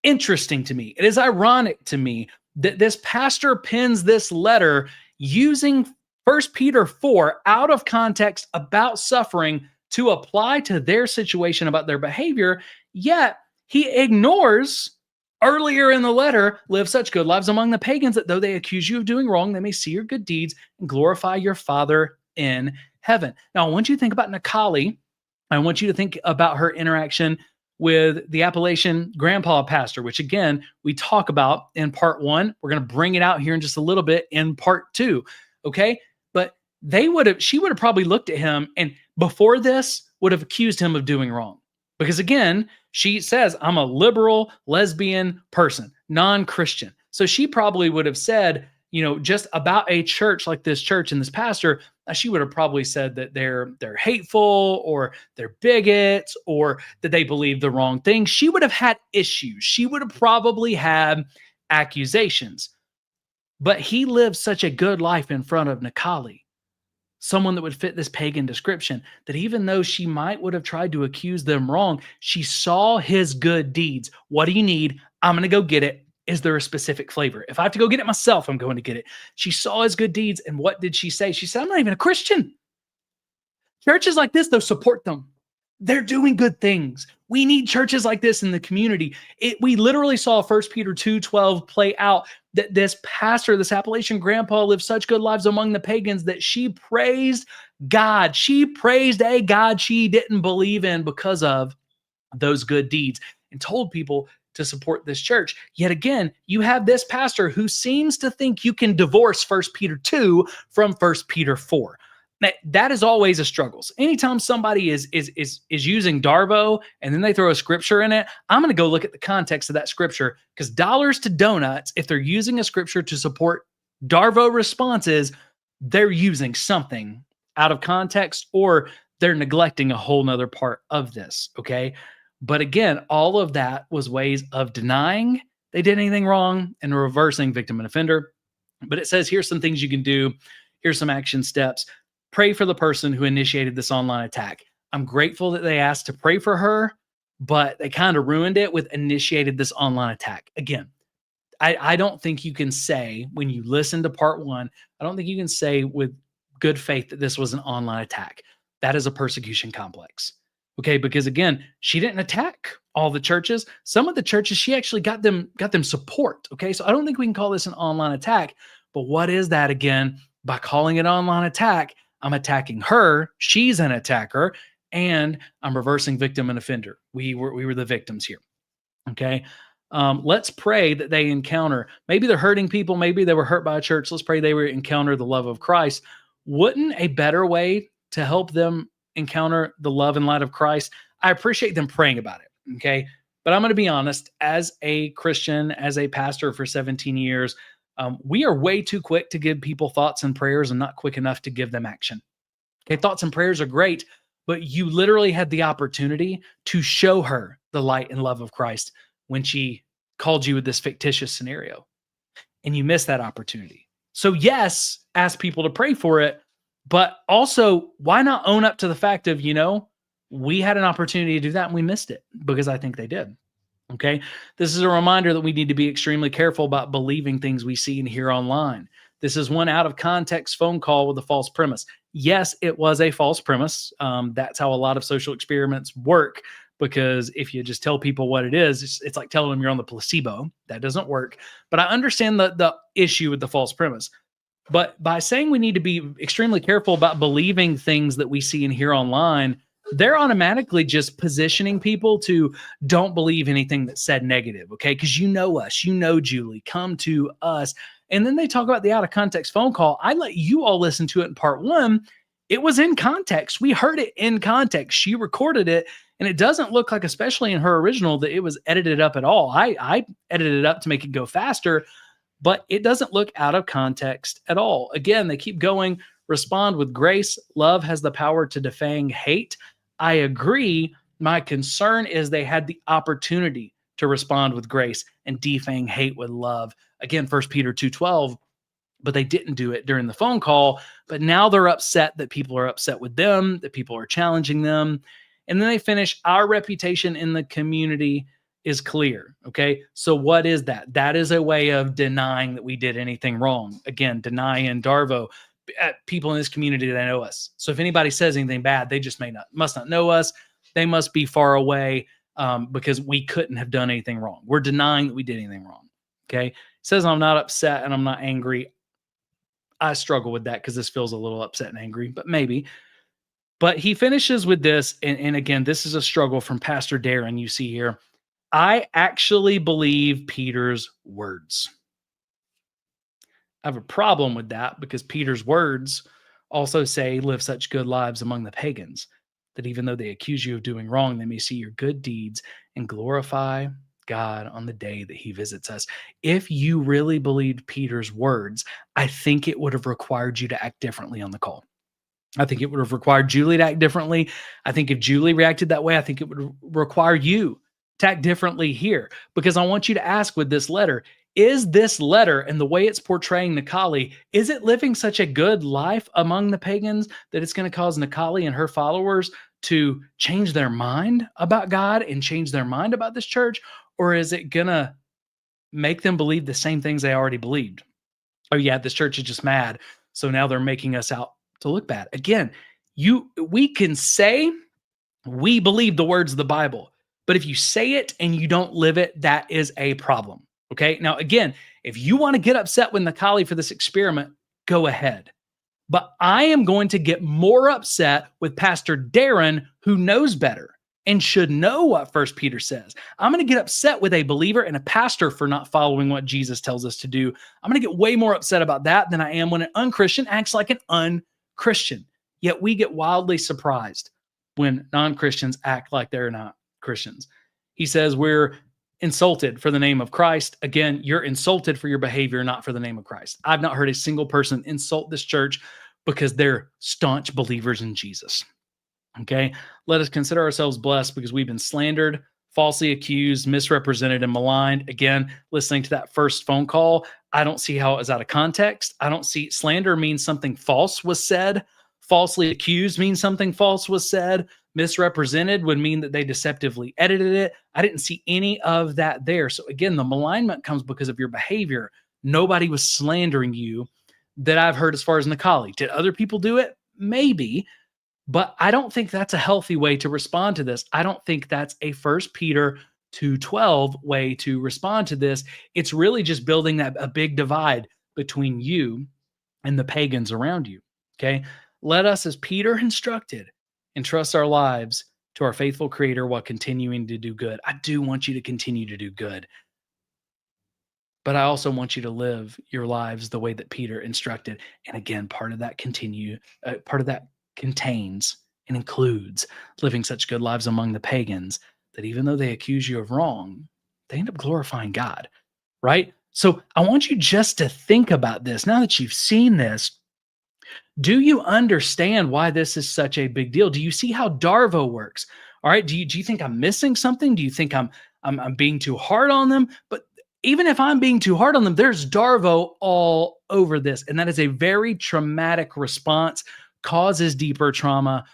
interesting to me. It is ironic to me that this pastor pens this letter using 1 Peter 4 out of context about suffering to apply to their situation about their behavior, yet he ignores earlier in the letter, live such good lives among the pagans that though they accuse you of doing wrong, they may see your good deeds and glorify your Father in heaven. Now, I want you to think about Nikali. I want you to think about her interaction with the Appalachian Grandpa Pastor, which again, we talk about in part 1. We're going to bring it out here in just a little bit in part 2. Okay. But she would have probably looked at him and before this would have accused him of doing wrong. Because again, she says, I'm a liberal lesbian person, non-Christian. So she probably would have said, just about a church like this church and this pastor, she would have probably said that they're hateful or they're bigots or that they believe the wrong thing. She would have had issues. She would have probably had accusations. But he lived such a good life in front of Nikali, someone that would fit this pagan description, that even though she would have tried to accuse them wrong, she saw his good deeds. What do you need? I'm going to go get it. Is there a specific flavor? If I have to go get it myself, I'm going to get it. She saw his good deeds. And what did she say? She said, I'm not even a Christian. Churches like this, though, support them. They're doing good things. We need churches like this in the community. We literally saw 1 Peter 2:12 play out that this pastor, this Appalachian grandpa, lived such good lives among the pagans that she praised God. She praised a God she didn't believe in because of those good deeds and told people to support this church. Yet again, you have this pastor who seems to think you can divorce 1 Peter 2 from 1 Peter 4. That is always a struggle. So anytime somebody is using Darvo and then they throw a scripture in it, I'm going to go look at the context of that scripture, because dollars to donuts, if they're using a scripture to support Darvo responses, they're using something out of context or they're neglecting a whole nother part of this. Okay. But again, all of that was ways of denying they did anything wrong and reversing victim and offender. But it says, here's some things you can do. Here's some action steps. Pray for the person who initiated this online attack. I'm grateful that they asked to pray for her, but they kind of ruined it with initiated this online attack. Again, I don't think you can say, when you listen to part 1, I don't think you can say with good faith that this was an online attack. That is a persecution complex. Okay, because again, she didn't attack all the churches. Some of the churches, she actually got them support. Okay, so I don't think we can call this an online attack. But what is that again? By calling it online attack, I'm attacking her. She's an attacker, and I'm reversing victim and offender. We were the victims here. Okay, let's pray that they encounter. Maybe they're hurting people. Maybe they were hurt by a church. Let's pray they encounter the love of Christ. Wouldn't a better way to help them encounter the love and light of Christ? I appreciate them praying about it. Okay. But I'm going to be honest, as a Christian, as a pastor for 17 years, we are way too quick to give people thoughts and prayers and not quick enough to give them action. Okay. Thoughts and prayers are great, but you literally had the opportunity to show her the light and love of Christ when she called you with this fictitious scenario and you missed that opportunity. So yes, ask people to pray for it, but also why not own up to the fact of, we had an opportunity to do that and we missed it, because I think they did. Okay. This is a reminder that we need to be extremely careful about believing things we see and hear online. This is one out of context phone call with a false premise. Yes, it was a false premise. That's how a lot of social experiments work, because if you just tell people what it is, it's like telling them you're on the placebo. That doesn't work. But I understand the issue with the false premise. But by saying we need to be extremely careful about believing things that we see and hear online, they're automatically just positioning people to don't believe anything that's said negative, okay? Because you know us, Julie, come to us. And then they talk about the out of context phone call. I let you all listen to it in part 1. It was in context. We heard it in context. She recorded it, and it doesn't look like, especially in her original, that it was edited up at all. I edited it up to make it go faster, but it doesn't look out of context at all. Again, they keep going. Respond with grace. Love has the power to defang hate. I agree. My concern is they had the opportunity to respond with grace and defang hate with love. Again, 1 Peter 2:12, but they didn't do it during the phone call. But now they're upset that people are upset with them, that people are challenging them. And then they finish, our reputation in the community is clear. Okay. So what is that? That is a way of denying that we did anything wrong. Again, denying Darvo. People in this community that know us. So if anybody says anything bad, they just must not know us. They must be far away because we couldn't have done anything wrong. We're denying that we did anything wrong. Okay. It says I'm not upset and I'm not angry. I struggle with that because this feels a little upset and angry, but maybe. But he finishes with this. And again, this is a struggle from Pastor Darren. You see here, I actually believe Peter's words. I have a problem with that because Peter's words also say, live such good lives among the pagans, that even though they accuse you of doing wrong, they may see your good deeds and glorify God on the day that he visits us. If you really believed Peter's words, I think it would have required you to act differently on the call. I think it would have required Julie to act differently. I think if Julie reacted that way, I think it would require you to act differently here, because I want you to ask with this letter, is this letter and the way it's portraying Nikali, is it living such a good life among the pagans that it's going to cause Nikali and her followers to change their mind about God and change their mind about this church? Or is it going to make them believe the same things they already believed? Oh yeah, this church is just mad, so now they're making us out to look bad. Again, we can say we believe the words of the Bible, but if you say it and you don't live it, that is a problem. Okay. Now, again, if you want to get upset with Nikali for this experiment, go ahead. But I am going to get more upset with Pastor Darren, who knows better and should know what 1 Peter says. I'm going to get upset with a believer and a pastor for not following what Jesus tells us to do. I'm going to get way more upset about that than I am when an unchristian acts like an unchristian. Yet we get wildly surprised when non-Christians act like they're not Christians. He says we're insulted for the name of Christ. Again, you're insulted for your behavior, not for the name of Christ. I've not heard a single person insult this church because they're staunch believers in Jesus. Okay. Let us consider ourselves blessed because we've been slandered, falsely accused, misrepresented, and maligned. Again, listening to that first phone call, I don't see how it was out of context. I don't see slander means something false was said. Falsely accused means something false was said. Misrepresented would mean that they deceptively edited it. I didn't see any of that there. So again, the malignment comes because of your behavior. Nobody was slandering you that I've heard as far as Nikali. Did other people do it? Maybe. But I don't think that's a healthy way to respond to this. I don't think that's a 1 Peter 2:12 way to respond to this. It's really just building a big divide between you and the pagans around you. Okay. Let us, as Peter instructed, entrust our lives to our faithful Creator while continuing to do good. I do want you to continue to do good. But I also want you to live your lives the way that Peter instructed. And again, part of that contains and includes living such good lives among the pagans that even though they accuse you of wrong, they end up glorifying God, right? So I want you just to think about this. Now that you've seen this, do you understand why this is such a big deal? Do you see how Darvo works? All right. Do you think I'm missing something? Do you think I'm being too hard on them? But even if I'm being too hard on them, there's Darvo all over this. And that is a very traumatic response, causes deeper trauma.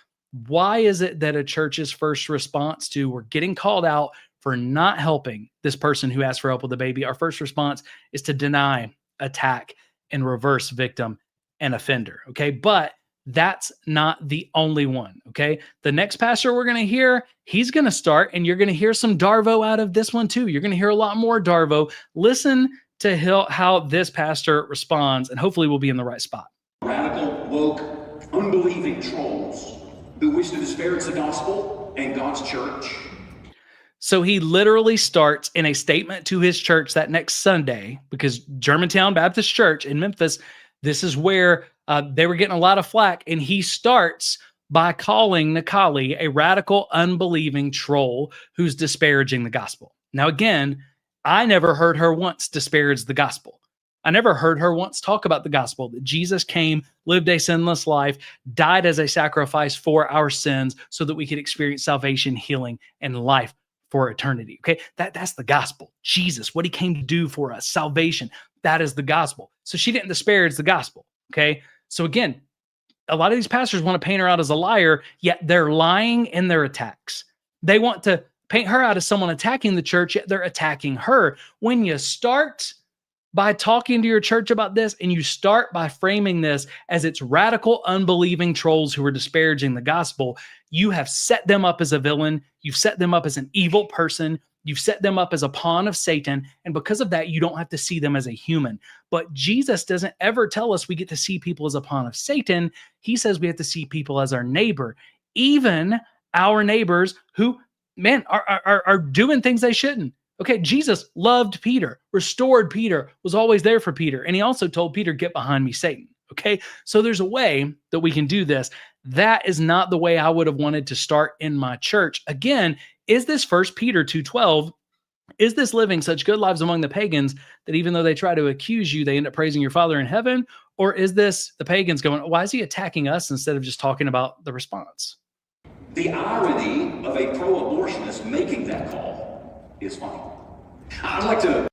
Why is it that a church's first response to we're getting called out for not helping this person who asked for help with the baby? Our first response is to deny, attack, and reverse victim and offender. Okay. But that's not the only one. Okay. The next pastor we're going to hear, he's going to start, and you're going to hear some Darvo out of this one too. You're going to hear a lot more Darvo. Listen to how this pastor responds, and hopefully we'll be in the right spot.
Radical, woke, unbelieving trolls who wish to disparage the gospel and God's church.
So he literally starts in a statement to his church that next Sunday, because Germantown Baptist Church in Memphis, this is where they were getting a lot of flack. And he starts by calling Nikali a radical, unbelieving troll who's disparaging the gospel. Now, again, I never heard her once disparage the gospel. I never heard her once talk about the gospel, that Jesus came, lived a sinless life, died as a sacrifice for our sins so that we could experience salvation, healing, and life for eternity. Okay, that's the gospel. Jesus, what he came to do for us, salvation, that is the gospel. So she didn't disparage the gospel. Okay, so again, a lot of these pastors want to paint her out as a liar, yet they're lying in their attacks. They want to paint her out as someone attacking the church, yet they're attacking her. When you start by talking to your church about this, and you start by framing this as it's radical, unbelieving trolls who are disparaging the gospel, you have set them up as a villain. You've set them up as an evil person. You've set them up as a pawn of Satan. And because of that, you don't have to see them as a human. But Jesus doesn't ever tell us we get to see people as a pawn of Satan. He says we have to see people as our neighbor, even our neighbors who, man, are doing things they shouldn't. Okay, Jesus loved Peter, restored Peter, was always there for Peter. And he also told Peter, get behind me, Satan. Okay, so there's a way that we can do this. That is not the way I would have wanted to start in my church. Again, is this 1 Peter 2:12? Is this living such good lives among the pagans that even though they try to accuse you, they end up praising your Father in heaven? Or is this the pagans going, why is he attacking us instead of just talking about the response?
The irony of a pro-abortionist making that call is funny. I'd like to.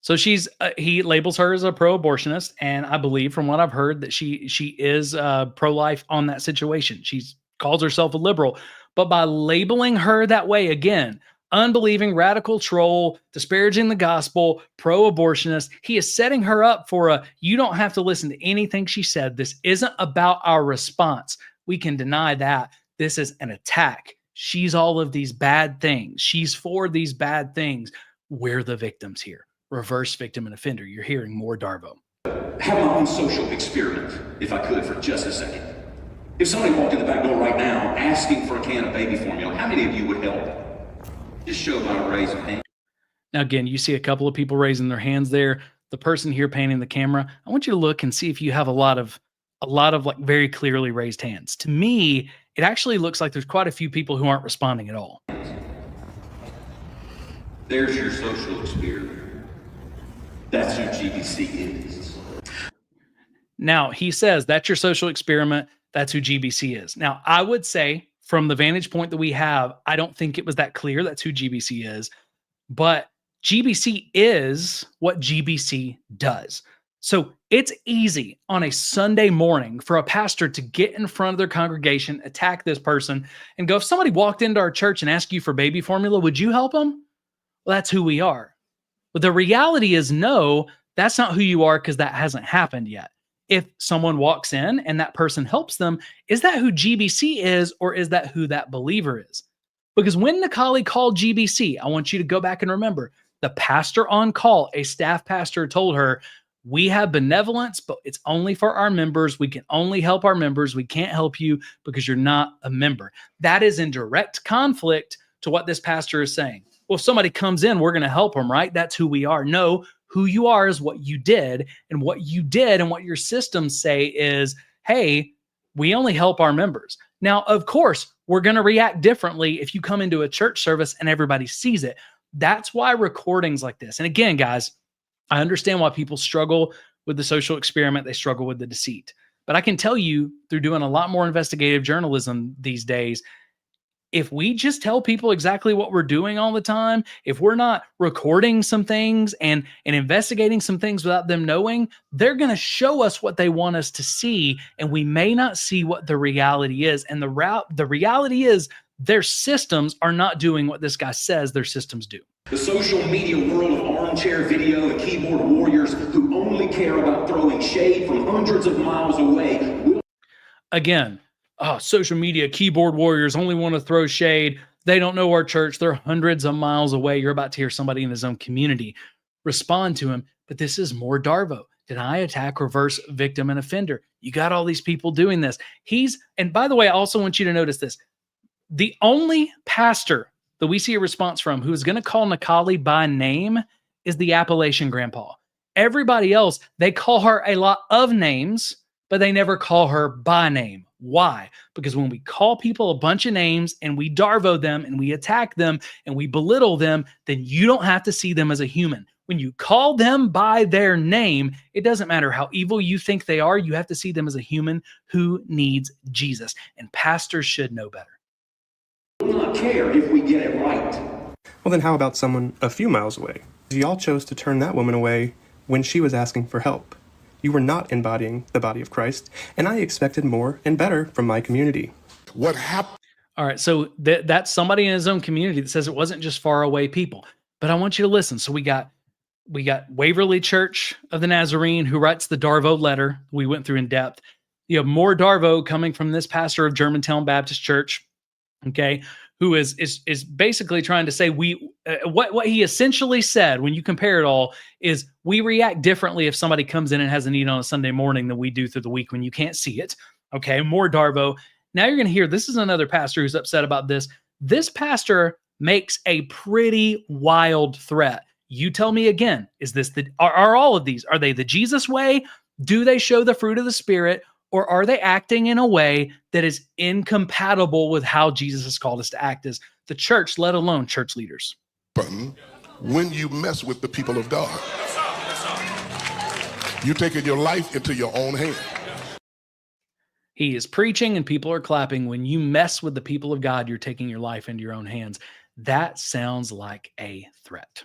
So he labels her as a pro-abortionist, and I believe from what I've heard that she is pro-life on that situation. She calls herself a liberal, but by labeling her that way, again, unbelieving radical troll, disparaging the gospel, pro-abortionist, he is setting her up for you don't have to listen to anything she said. This isn't about our response. We can deny that. This is an attack. She's all of these bad things. She's for these bad things. We're the victims here. Reverse victim and offender. You're hearing more Darvo.
Have my own social experiment, if I could, for just a second. If somebody walked in the back door right now asking for a can of baby formula, how many of you would help? Just show by a raise of hand.
Now, again, you see a couple of people raising their hands there. The person here painting the camera, I want you to look and see if you have a lot of like very clearly raised hands. To me, it actually looks like there's quite a few people who aren't responding at all.
There's your social experiment. That's who GBC is.
Now, he says that's your social experiment. That's who GBC is. Now, I would say from the vantage point that we have, I don't think it was that clear that's who GBC is. But GBC is what GBC does. So it's easy on a Sunday morning for a pastor to get in front of their congregation, attack this person, and go, if somebody walked into our church and asked you for baby formula, would you help them? Well, that's who we are. But the reality is, no, that's not who you are, because that hasn't happened yet. If someone walks in and that person helps them, is that who GBC is, or is that who that believer is? Because when Nikali called GBC, I want you to go back and remember, the pastor on call, a staff pastor, told her, we have benevolence, but it's only for our members. We can only help our members. We can't help you because you're not a member. That is in direct conflict to what this pastor is saying. Well, if somebody comes in, we're going to help them, right? That's who we are. No, who you are is what you did. And what you did and what your systems say is, hey, we only help our members. Now, of course, we're going to react differently if you come into a church service and everybody sees it. That's why recordings like this. And again, guys, I understand why people struggle with the social experiment. They struggle with the deceit. But I can tell you through doing a lot more investigative journalism these days, if we just tell people exactly what we're doing all the time, if we're not recording some things and investigating some things without them knowing, they're going to show us what they want us to see, and we may not see what the reality is. And the reality is their systems are not doing what this guy says their systems do.
The social media world of armchair video and keyboard warriors who only care about throwing shade from hundreds of miles away will...
Again, social media keyboard warriors only want to throw shade. They don't know our church. They're hundreds of miles away. You're about to hear somebody in his own community respond to him, but this is more Darvo. Deny, attack, reverse, victim, and offender. You got all these people doing this. And by the way, I also want you to notice this. The only pastor that we see a response from who is going to call Nikali by name is the Appalachian grandpa. Everybody else, they call her a lot of names, but they never call her by name. Why? Because when we call people a bunch of names and we Darvo them and we attack them and we belittle them, then you don't have to see them as a human. When you call them by their name, it doesn't matter how evil you think they are. You have to see them as a human who needs Jesus. And pastors should know better.
Will not care if we get it right.
Well, then how about someone a few miles away? Y'all chose to turn that woman away when she was asking for help. You were not embodying the body of Christ, and I expected more and better from my community.
What happened?
All right, so that's somebody in his own community that says it wasn't just far away people. But I want you to listen. So we got Waverly Church of the Nazarene, who writes the Darvo letter we went through in depth. You have more Darvo coming from this pastor of Germantown Baptist Church, okay, who is basically trying to say what he essentially said when you compare it all is we react differently if somebody comes in and has a need on a Sunday morning than we do through the week when you can't see it. Okay, more Darvo. Now you're going to hear this is another pastor who's upset about this. This pastor makes a pretty wild threat. You tell me again, is this are all of these, are they the Jesus way? Do they show the fruit of the Spirit? Or are they acting in a way that is incompatible with how Jesus has called us to act as the church, let alone church leaders?
When you mess with the people of God, you're taking your life into your own hand.
He is preaching and people are clapping. When you mess with the people of God, you're taking your life into your own hands. That sounds like a threat.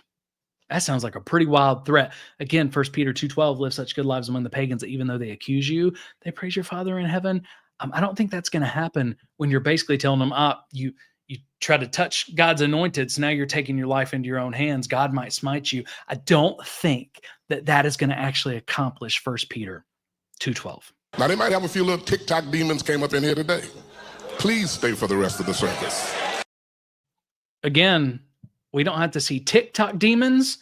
That sounds like a pretty wild threat. Again, 1 Peter 2:12, live such good lives among the pagans that even though they accuse you, they praise your Father in heaven. I don't think that's going to happen when you're basically telling them, you try to touch God's anointed, so now you're taking your life into your own hands. God might smite you. I don't think that is going to actually accomplish 1 Peter 2:12.
Now, they might have a few little TikTok demons came up in here today. Please stay for the rest of the service.
Again, we don't have to see TikTok demons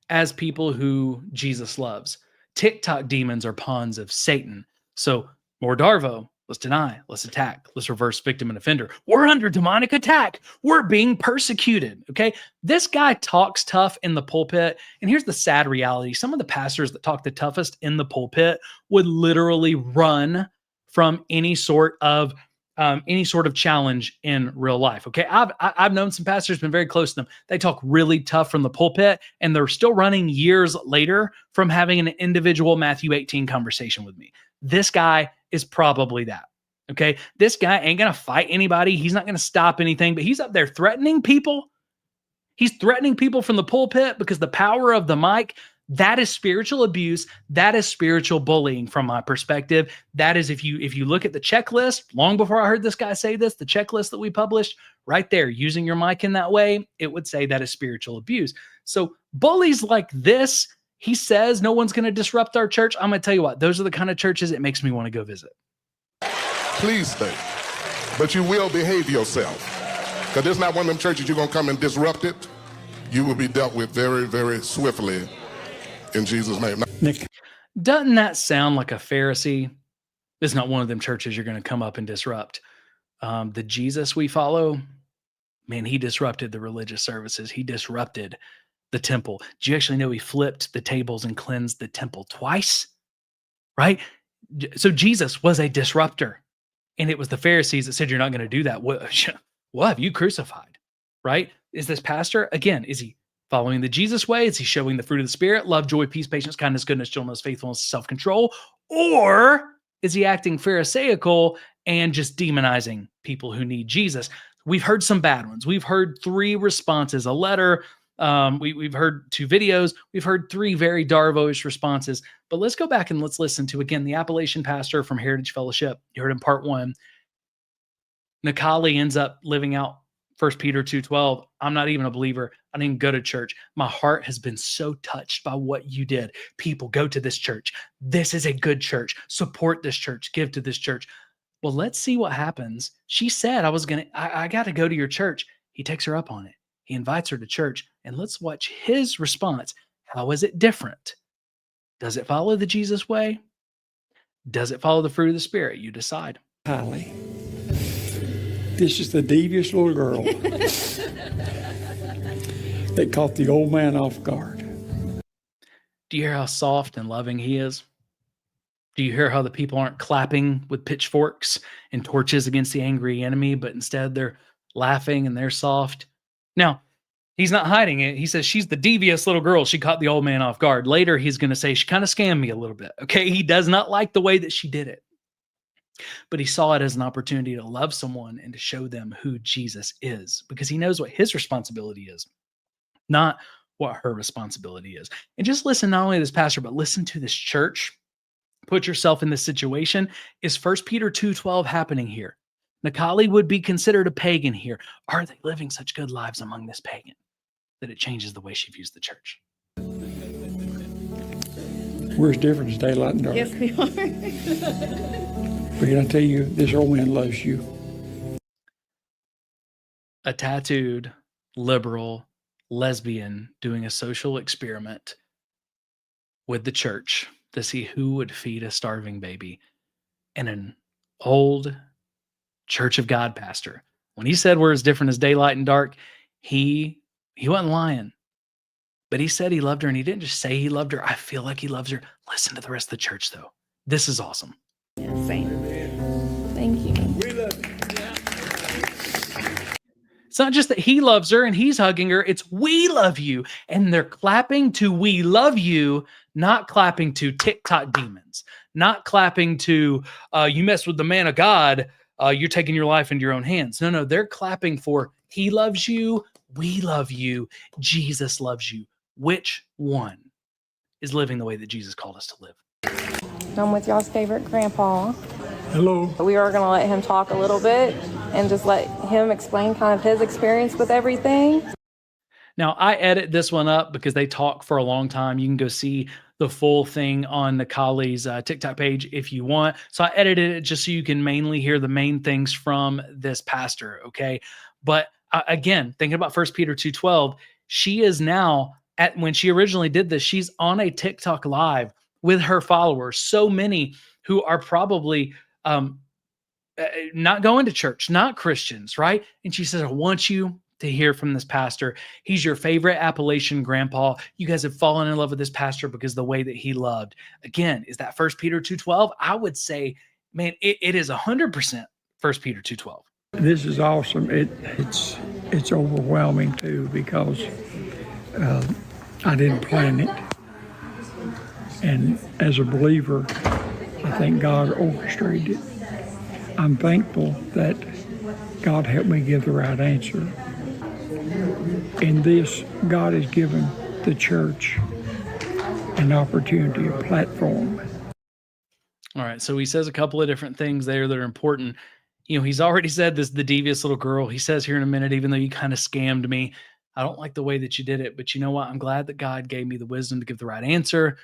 as people who Jesus loves. TikTok demons are pawns of Satan. So more Darvo, let's deny, let's attack, let's reverse victim and offender. We're under demonic attack. We're being persecuted, okay? This guy talks tough in the pulpit, and here's the sad reality. Some of the pastors that talk the toughest in the pulpit would literally run from any sort of challenge in real life. Okay. I've known some pastors, been very close to them. They talk really tough from the pulpit and they're still running years later from having an individual Matthew 18 conversation with me. This guy is probably that. Okay. This guy ain't going to fight anybody. He's not going to stop anything, but he's up there threatening people. He's threatening people from the pulpit because the power of the mic, that is spiritual abuse. That is spiritual bullying from my perspective. That is, if you look at the checklist, long before I heard this guy say this, the checklist that we published right there, using your mic in that way, it would say that is spiritual abuse. So bullies like this, he says no one's going to disrupt our church. I'm going to tell you what, those are the kind of churches it makes me want to go visit.
Please stay, but you will behave yourself. Because there's not one of them churches you're going to come and disrupt it. You will be dealt with very, very swiftly. In Jesus' name.
Nick, doesn't that sound like a Pharisee? It's not one of them churches you're going to come up and disrupt. The Jesus we follow, man, he disrupted the religious services. He disrupted the temple. Do you actually know he flipped the tables and cleansed the temple twice? Right? So Jesus was a disruptor. And it was the Pharisees that said, you're not going to do that. What have you crucified? Right? Is this pastor, again, is he following the Jesus way? Is he showing the fruit of the Spirit? Love, joy, peace, patience, kindness, goodness, gentleness, faithfulness, self-control? Or is he acting pharisaical and just demonizing people who need Jesus? we've heard some bad ones. We've heard 3 responses, a letter. We've heard 2 videos. We've heard 3 very Darvo-ish responses. But let's go back and let's listen to, again, the Appalachian pastor from Heritage Fellowship. You heard in part 1. Nikali ends up living out 1 Peter 2:12. I'm not even a believer. I didn't go to church. My heart has been so touched by what you did. People, go to this church. This is a good church. Support this church. Give to this church. Well, let's see what happens. She said, I got to go to your church. He takes her up on it. He invites her to church, and let's watch his response. How is it different? Does it follow the Jesus way? Does it follow the fruit of the Spirit? You decide.
Highly. This is the devious little girl that caught the old man off guard.
Do you hear how soft and loving he is? Do you hear how the people aren't clapping with pitchforks and torches against the angry enemy, but instead they're laughing and they're soft? Now, he's not hiding it. He says, she's the devious little girl. She caught the old man off guard. Later, he's going to say, she kind of scammed me a little bit. Okay, he does not like the way that she did it. But he saw it as an opportunity to love someone and to show them who Jesus is, because he knows what his responsibility is, not what her responsibility is. And just listen, not only to this pastor, but listen to this church. Put yourself in this situation. Is 1 Peter 2:12 happening here? Nikali would be considered a pagan here. Are they living such good lives among this pagan that it changes the way she views the church?
We're as different as daylight and dark.
Yes, we are.
But can I tell you, this old man loves you.
A tattooed, liberal, lesbian doing a social experiment with the church to see who would feed a starving baby. And an old Church of God pastor, when he said we're as different as daylight and dark, he wasn't lying. But he said he loved her, and he didn't just say he loved her. I feel like he loves her. Listen to the rest of the church, though. This is awesome.
Yeah, same. Thank you.
We love you.
It's not just that he loves her and he's hugging her. It's we love you. And they're clapping to we love you, not clapping to TikTok demons, not clapping to you mess with the man of God, you're taking your life into your own hands. No, they're clapping for he loves you, we love you, Jesus loves you. Which one is living the way that Jesus called us to live?
I'm with y'all's favorite grandpa.
Hello.
We are going to let him talk a little bit and just let him explain kind of his experience with everything.
Now, I edit this one up because they talk for a long time. You can go see the full thing on Nikali's TikTok page if you want. So I edited it just so you can mainly hear the main things from this pastor, okay? But again, thinking about 1 Peter 2:12, she is now, when she originally did this, she's on a TikTok live with her followers, so many who are probably not going to church, not Christians, right? And she says, I want you to hear from this pastor. He's your favorite Appalachian grandpa. You guys have fallen in love with this pastor because the way that he loved. Again, is that 1 Peter 2:12? I would say, man, it is 100% 1 Peter 2:12.
This is awesome. It's overwhelming too, because I didn't plan it. And as a believer, I think God orchestrated it. I'm thankful that God helped me give the right answer. In this, God has given the church an opportunity, a platform.
All right, so he says a couple of different things there that are important. You know, he's already said this, the devious little girl. He says here in a minute, even though you kind of scammed me, I don't like the way that you did it, but you know what? I'm glad that God gave me the wisdom to give the right answer.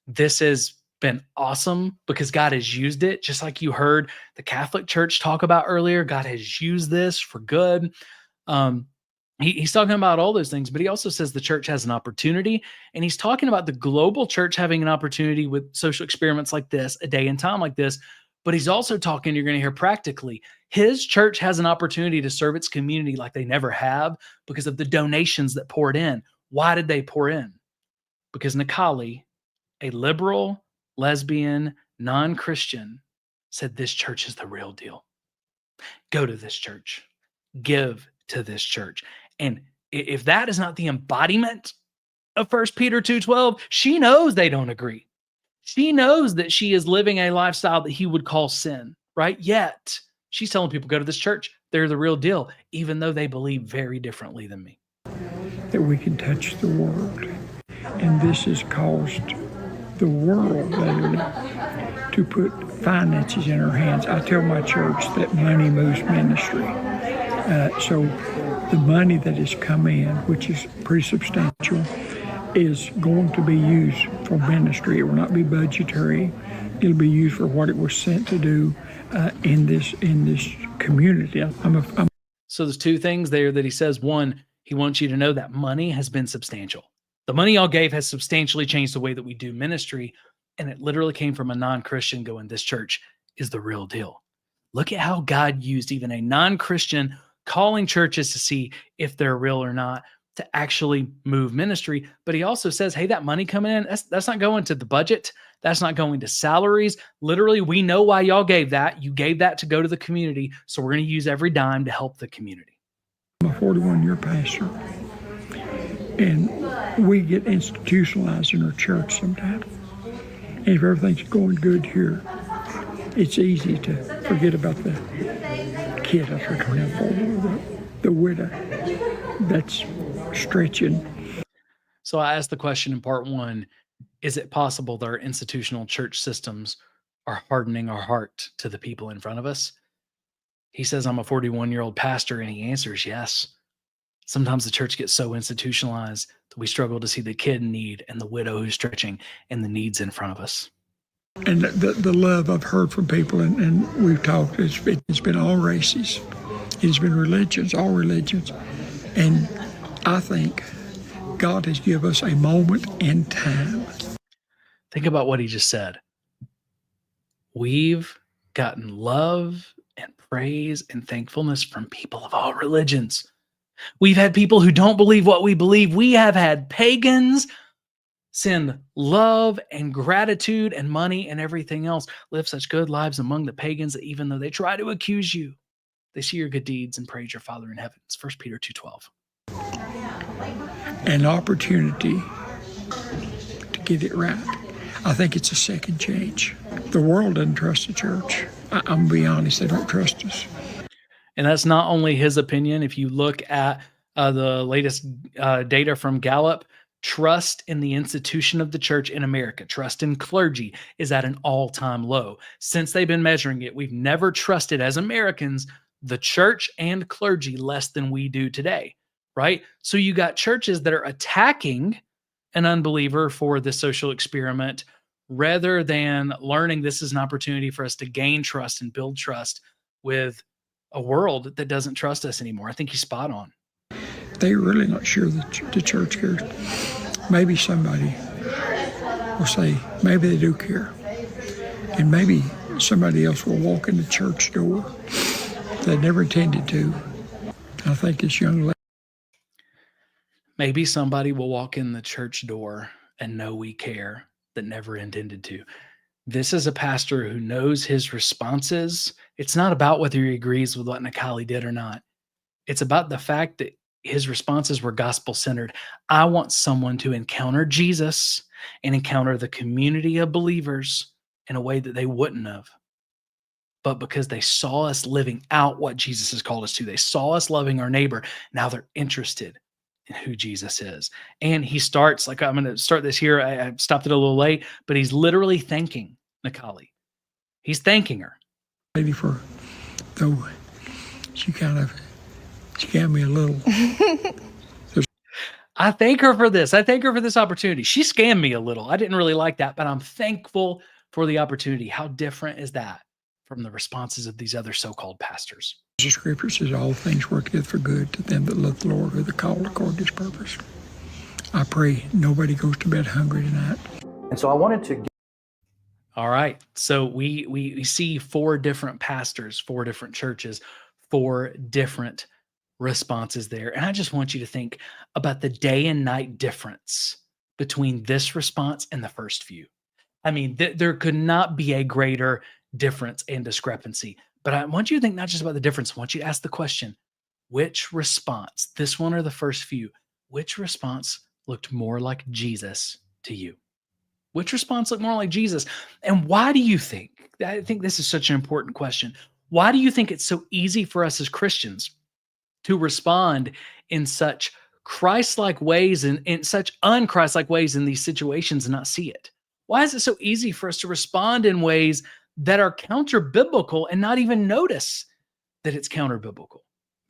This has been awesome because God has used it, just like you heard the Catholic Church talk about earlier. God has used this for good. He's talking about all those things, but he also says the church has an opportunity, and he's talking about the global church having an opportunity with social experiments like this, a day and time like this. But he's also talking, you're going to hear practically, his church has an opportunity to serve its community like they never have because of the donations that poured in. Why did they pour in? Because Nikali, a liberal, lesbian, non-Christian, said this church is the real deal. Go to this church. Give to this church. And if that is not the embodiment of 1 Peter 2:12, she knows they don't agree. She knows that she is living a lifestyle that he would call sin, right? Yet she's telling people, go to this church. they're the real deal, even though they believe very differently than me.
That we can touch the world. And this has caused the world lately to put finances in our hands. I tell my church that money moves ministry. So the money that has come in, which is pretty substantial, is going to be used for ministry. It will not be budgetary. It'll be used for what it was sent to do in this community.
So there's two things there that he says. One, he wants you to know that money has been substantial. The money y'all gave has substantially changed the way that we do ministry. And it literally came from a non-Christian going, this church is the real deal. Look at how God used even a non-Christian calling churches to see if they're real or not to actually move ministry. But he also says, hey, that money coming in, that's not going to the budget. That's not going to salaries. Literally, we know why y'all gave that. You gave that to go to the community. So we're going to use every dime to help the community.
I'm a 41-year pastor, and we get institutionalized in our church sometimes. And if everything's going good here, it's easy to forget about the kid that's coming out for the widow. That's stretching.
So I asked the question in part one, is it possible that our institutional church systems are hardening our heart to the people in front of us? He says, I'm a 41-year-old pastor, and he answers yes. Sometimes the church gets so institutionalized that we struggle to see the kid in need and the widow who's stretching and the needs in front of us.
And the love I've heard from people, and we've talked, it's been all races. It's been religions, all religions. And I think God has given us a moment in time.
Think about what he just said. We've gotten love and praise and thankfulness from people of all religions. We've had people who don't believe what we believe. We have had pagans send love and gratitude and money and everything else. Live such good lives among the pagans that even though they try to accuse you, they see your good deeds and praise your Father in heaven. It's 1 Peter 2:12.
An opportunity to get it right. I think it's a second change. The world doesn't trust the church. I'm going to be honest, they don't trust us.
And that's not only his opinion. If you look at the latest data from Gallup, trust in the institution of the church in America, trust in clergy, is at an all-time low. Since they've been measuring it, we've never trusted as Americans the church and clergy less than we do today, right? So you got churches that are attacking an unbeliever for the social experiment rather than learning this is an opportunity for us to gain trust and build trust with a world that doesn't trust us anymore. I think he's spot on.
They're really not sure that the church cares. Maybe somebody will say, maybe they do care. And maybe somebody else will walk in the church door that never intended to. I think this young lady.
Maybe somebody will walk in the church door and know we care that never intended to. This is a pastor who knows his responses. It's not about whether he agrees with what Nikali did or not. It's about the fact that his responses were gospel-centered. I want someone to encounter Jesus and encounter the community of believers in a way that they wouldn't have. But because they saw us living out what Jesus has called us to, they saw us loving our neighbor, now they're interested in who Jesus is. And he starts, like I'm going to start this here. I stopped it a little late, but he's literally thanking Nikali. He's thanking her.
Lady for, though she got me a little.
I thank her for this. I thank her for this opportunity. She scammed me a little. I didn't really like that, but I'm thankful for the opportunity. How different is that from the responses of these other so-called pastors?
The scripture says all things work together for good to them that love the Lord, who are called according to his purpose. I pray nobody goes to bed hungry tonight.
And so I wanted to.
All right. So we see 4 different pastors, 4 different churches, 4 different responses there. And I just want you to think about the day and night difference between this response and the first few. I mean, there could not be a greater difference and discrepancy. But I want you to think not just about the difference. I want you to ask the question, which response, this one or the first few, which response looked more like Jesus to you? Which response looked more like Jesus? And why do you think? I think this is such an important question. Why do you think it's so easy for us as Christians to respond in such Christ-like ways and in such un-Christ-like ways in these situations and not see it? Why is it so easy for us to respond in ways that are counter-biblical and not even notice that it's counter-biblical?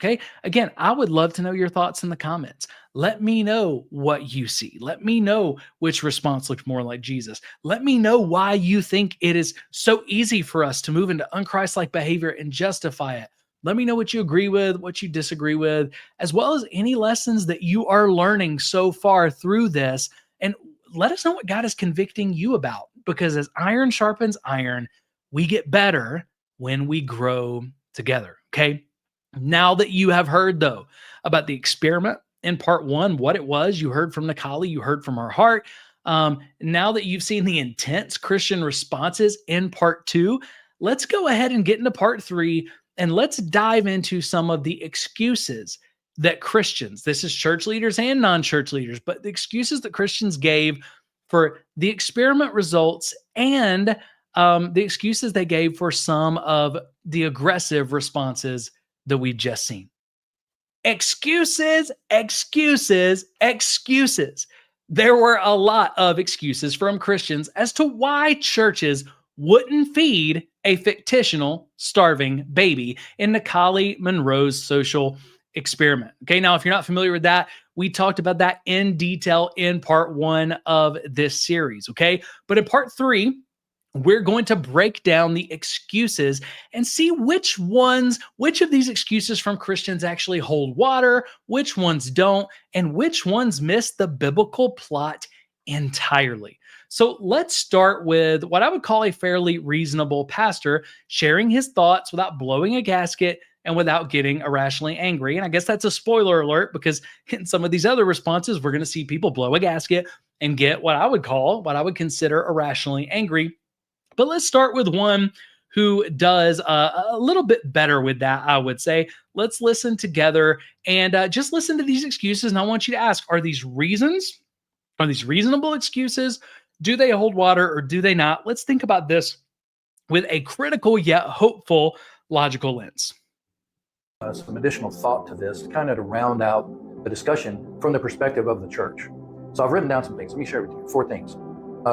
Okay. Again, I would love to know your thoughts in the comments. Let me know what you see. Let me know which response looks more like Jesus. Let me know why you think it is so easy for us to move into unchristlike behavior and justify it. Let me know what you agree with, what you disagree with, as well as any lessons that you are learning so far through this. And let us know what God is convicting you about, because as iron sharpens iron, we get better when we grow together. Okay. Now that you have heard, though, about the experiment in part one, what it was, you heard from Nikali, you heard from our heart. Now that you've seen the intense Christian responses in part two, let's go ahead and get into part three, and let's dive into some of the excuses that Christians, this is church leaders and non-church leaders, but the excuses that Christians gave for the experiment results and the excuses they gave for some of the aggressive responses that we've just seen. Excuses, excuses, excuses. There were a lot of excuses from Christians as to why churches wouldn't feed a fictional starving baby in Nikali Monroe's social experiment. Okay, now if you're not familiar with that, we talked about that in detail in part one of this series. Okay, but in part three, we're going to break down the excuses and see which of these excuses from Christians actually hold water, which ones don't, and which ones miss the biblical plot entirely. So let's start with what I would call a fairly reasonable pastor sharing his thoughts without blowing a gasket and without getting irrationally angry. And I guess that's a spoiler alert, because in some of these other responses, we're going to see people blow a gasket and get what I would consider irrationally angry. But let's start with one who does a little bit better with that, I would say. Let's listen together and just listen to these excuses. And I want you to ask, are these reasons? Are these reasonable excuses? Do they hold water or do they not? Let's think about this with a critical yet hopeful logical lens.
Some additional thought to this, kind of to round out the discussion from the perspective of the church. So I've written down some things. Let me share with you 4 things.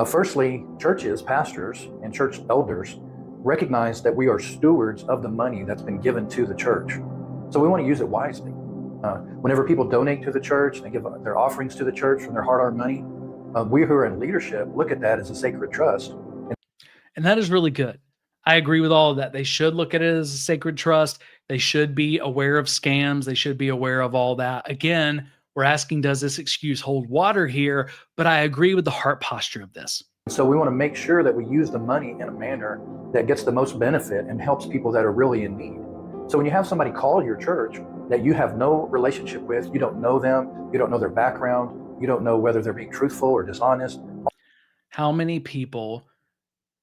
Firstly, churches, pastors, and church elders recognize that we are stewards of the money that's been given to the church. So we want to use it wisely. Whenever people donate to the church, they give their offerings to the church from their hard-earned money, we who are in leadership look at that as a sacred trust.
And that is really good. I agree with all of that. They should look at it as a sacred trust. They should be aware of scams. They should be aware of all that. Again, we're asking, does this excuse hold water here? But I agree with the heart posture of this.
So we want to make sure that we use the money in a manner that gets the most benefit and helps people that are really in need. So when you have somebody call your church that you have no relationship with, you don't know them, you don't know their background, you don't know whether they're being truthful or dishonest.
How many people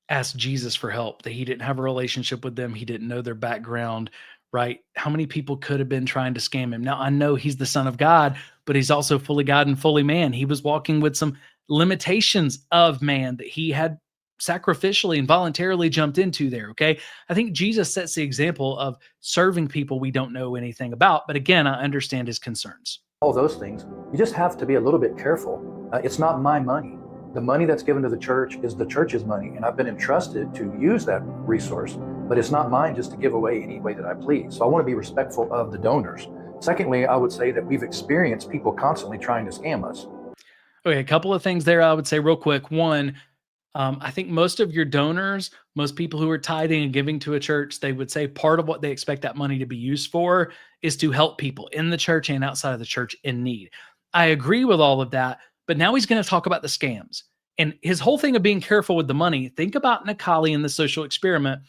asked Jesus for help that he didn't have a relationship with them, he didn't know their background, right? How many people could have been trying to scam him? Now, I know he's the Son of God, but he's also fully God and fully man. He was walking with some limitations of man that he had sacrificially and voluntarily jumped into there, okay? I think Jesus sets the example of serving people we don't know anything about, but again, I understand his concerns.
All those things, you just have to be a little bit careful. It's not my money. The money that's given to the church is the church's money, and I've been entrusted to use that resource, but it's not mine just to give away any way that I please. So I want to be respectful of the donors. Secondly, I would say that we've experienced people constantly trying to scam us.
Okay, a couple of things there I would say real quick. One, I think most of your donors, most people who are tithing and giving to a church, they would say part of what they expect that money to be used for is to help people in the church and outside of the church in need. I agree with all of that, but now he's going to talk about the scams. And his whole thing of being careful with the money, think about Nikali in the social experiment.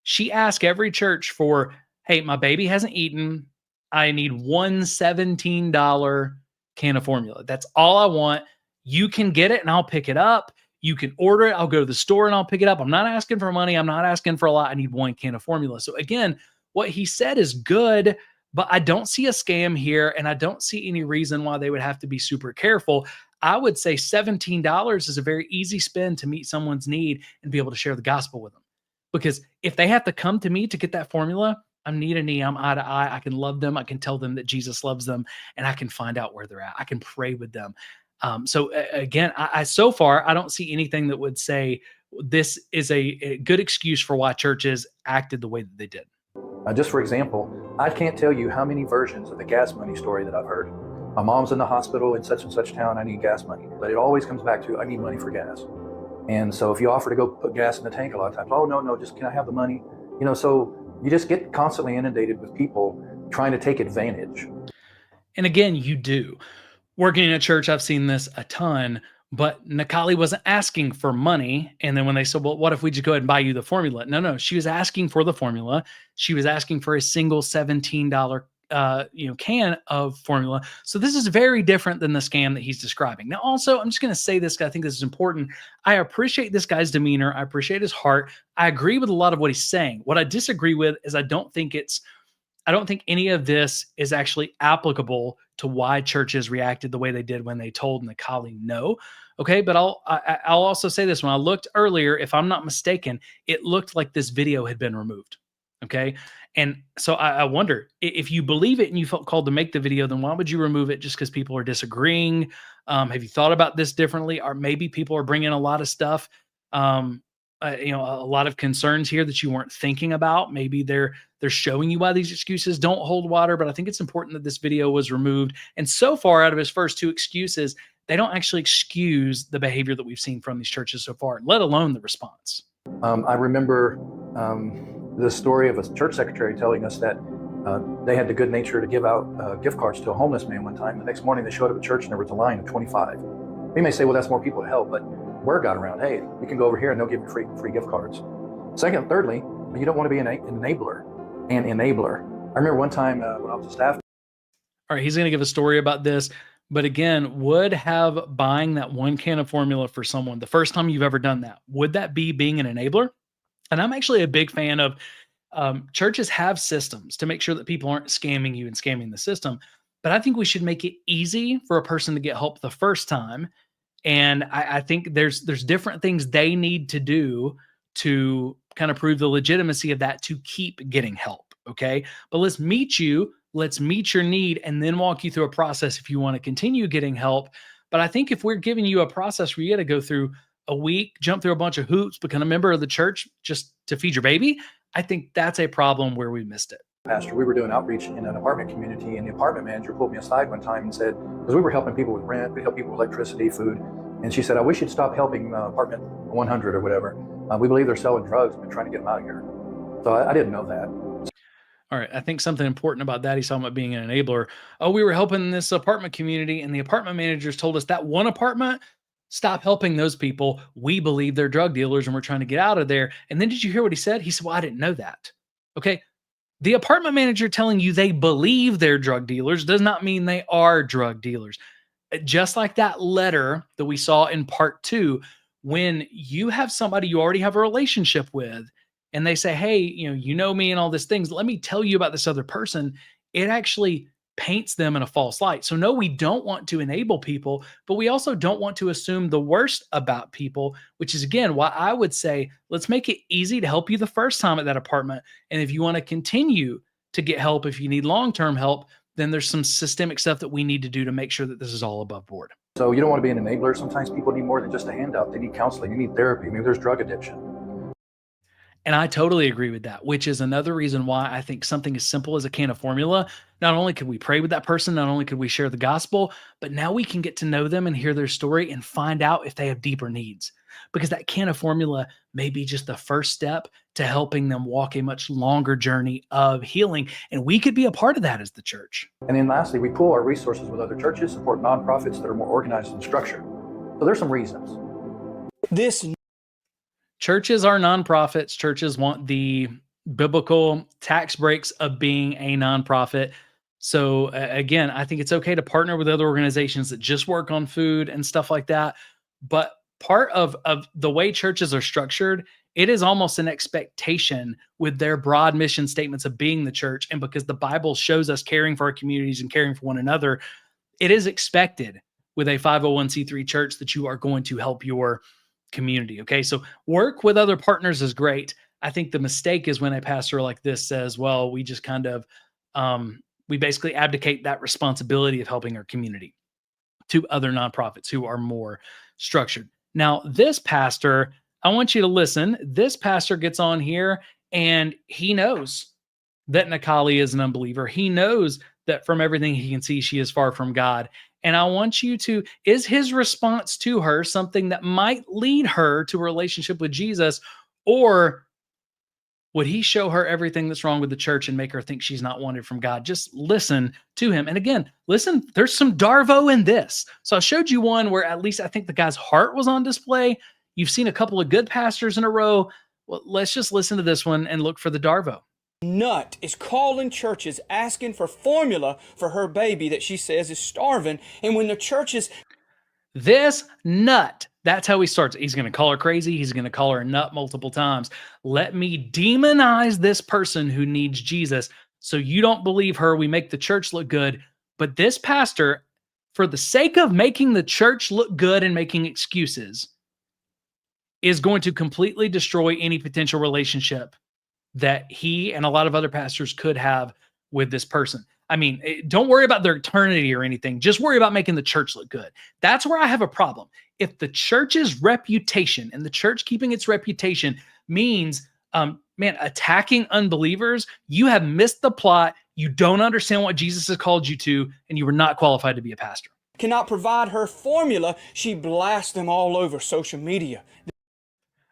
She asked every church for, hey, my baby hasn't eaten. I need one $17 can of formula. That's all I want. You can get it and I'll pick it up. You can order it. I'll go to the store and I'll pick it up. I'm not asking for money. I'm not asking for a lot. I need one can of formula. So again, what he said is good, but I don't see a scam here, and I don't see any reason why they would have to be super careful. I would say $17 is a very easy spend to meet someone's need and be able to share the gospel with them. Because if they have to come to me to get that formula, I'm knee to knee, I'm eye to eye. I can love them. I can tell them that Jesus loves them, and I can find out where they're at. I can pray with them. Again, I so far, I don't see anything that would say this is a good excuse for why churches acted the way that they did.
Just for example, I can't tell you how many versions of the gas money story that I've heard. My mom's in the hospital in such and such town, I need gas money. But it always comes back to, I need money for gas. And so if you offer to go put gas in the tank a lot of times, oh, no, just can I have the money? So you just get constantly inundated with people trying to take advantage.
And again, you do. Working in a church, I've seen this a ton, but Nikali wasn't asking for money. And then when they said, well, what if we just go ahead and buy you the formula? No, she was asking for the formula. She was asking for a single $17 can of formula. So this is very different than the scam that he's describing. Now, also, I'm just going to say this, 'cause I think this is important. I appreciate this guy's demeanor. I appreciate his heart. I agree with a lot of what he's saying. What I disagree with is I don't think any of this is actually applicable to why churches reacted the way they did when they told Nikali no. Okay, but I'll also say this. When I looked earlier, if I'm not mistaken, it looked like this video had been removed. Okay, and so I wonder, if you believe it and you felt called to make the video, then why would you remove it just because people are disagreeing? Have you thought about this differently? Or maybe people are bringing a lot of stuff, a lot of concerns here that you weren't thinking about. Maybe they're showing you why these excuses don't hold water, but I think it's important that this video was removed. And so far, out of his first two excuses, they don't actually excuse the behavior that we've seen from these churches so far, let alone the response.
I remember the story of a church secretary telling us that they had the good nature to give out gift cards to a homeless man one time. The next morning they showed up at church and there was a line of 25. We may say, well, that's more people to help, but word got around, hey, you can go over here and they'll give you free gift cards. Thirdly, you don't want to be an enabler. I remember one time when I was a staff.
All right, he's going to give a story about this, but again, would have buying that one can of formula for someone the first time you've ever done that, would that be being an enabler? And I'm actually a big fan of churches have systems to make sure that people aren't scamming you and scamming the system. But I think we should make it easy for a person to get help the first time. And I think there's different things they need to do to kind of prove the legitimacy of that to keep getting help. Okay. But let's meet your need and then walk you through a process if you want to continue getting help. But I think if we're giving you a process where you got to go through a week, jump through a bunch of hoops, become a member of the church just to feed your baby, I think that's a problem where we missed it.
Pastor, we were doing outreach in an apartment community, and the apartment manager pulled me aside one time and said, because we were helping people with rent, we help people with electricity, food, and she said, I wish you'd stop helping apartment 100 or whatever. We believe they're selling drugs. We're trying to get them out of here. So I didn't know that.
All right. I think something important about that, he's talking about being an enabler. Oh, we were helping this apartment community, and the apartment managers told us that one apartment, stop helping those people. We believe they're drug dealers and we're trying to get out of there. And then did you hear what he said? He said, well, I didn't know that. Okay. The apartment manager telling you they believe they're drug dealers does not mean they are drug dealers. Just like that letter that we saw in part 2, when you have somebody you already have a relationship with and they say, hey, you know me and all these things, let me tell you about this other person, it actually paints them in a false light. So no, we don't want to enable people, but we also don't want to assume the worst about people, which is again, why I would say, let's make it easy to help you the first time at that apartment. And if you want to continue to get help, if you need long-term help, then there's some systemic stuff that we need to do to make sure that this is all above board.
So you don't want to be an enabler. Sometimes people need more than just a handout. They need counseling. You need therapy. Maybe there's drug addiction.
And I totally agree with that, which is another reason why I think something as simple as a can of formula, not only could we pray with that person, not only could we share the gospel, but now we can get to know them and hear their story and find out if they have deeper needs. Because that can of formula may be just the first step to helping them walk a much longer journey of healing. And we could be a part of that as the church.
And then lastly, we pool our resources with other churches, support nonprofits that are more organized and structured. So there's some reasons.
Churches are nonprofits. Churches want the biblical tax breaks of being a nonprofit. So again, I think it's okay to partner with other organizations that just work on food and stuff like that. But part of the way churches are structured, it is almost an expectation with their broad mission statements of being the church. And because the Bible shows us caring for our communities and caring for one another, it is expected with a 501c3 church that you are going to help your community. Okay. So work with other partners is great. I think the mistake is when a pastor like this says, well, we just kind of, we basically abdicate that responsibility of helping our community to other nonprofits who are more structured. Now, this pastor, I want you to listen. This pastor gets on here and he knows that Nikali is an unbeliever. He knows that from everything he can see, she is far from God. And I want you to, is his response to her something that might lead her to a relationship with Jesus, or would he show her everything that's wrong with the church and make her think she's not wanted from God? Just listen to him. And again, listen, there's some Darvo in this. So I showed you one where at least I think the guy's heart was on display. You've seen a couple of good pastors in a row. Well, let's just listen to this one and look for the Darvo.
Nut is calling churches asking for formula for her baby that she says is starving. And when the churches...
This nut, that's how he starts. He's going to call her crazy. He's going to call her a nut multiple times. Let me demonize this person who needs Jesus so you don't believe her. We make the church look good. But this pastor, for the sake of making the church look good and making excuses, is going to completely destroy any potential relationship that he and a lot of other pastors could have with this person. I mean, don't worry about their eternity or anything. Just worry about making the church look good. That's where I have a problem. If the church's reputation and the church keeping its reputation means, attacking unbelievers, you have missed the plot. You don't understand what Jesus has called you to, and you were not qualified to be a pastor.
Cannot provide her formula. She blasts them all over social media.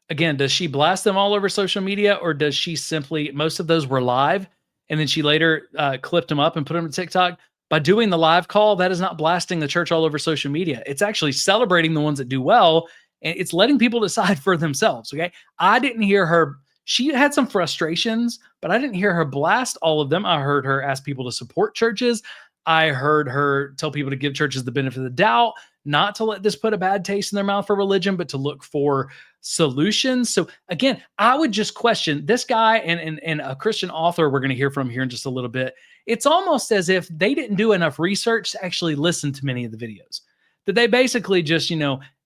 Again, does she blast them all over social media, or does she simply, most of those were live, and then she later clipped them up and put them to TikTok? By doing the live call, that is not blasting the church all over social media. It's actually celebrating the ones that do well, and it's letting people decide for themselves, okay? I didn't hear her. She had some frustrations, but I didn't hear her blast all of them. I heard her ask people to support churches. I heard her tell people to give churches the benefit of the doubt, not to let this put a bad taste in their mouth for religion, but to look for solutions. So again, I would just question this guy and a Christian author we're going to hear from here in just a little bit. It's almost as if they didn't do enough research to actually listen to many of the videos. That they basically just,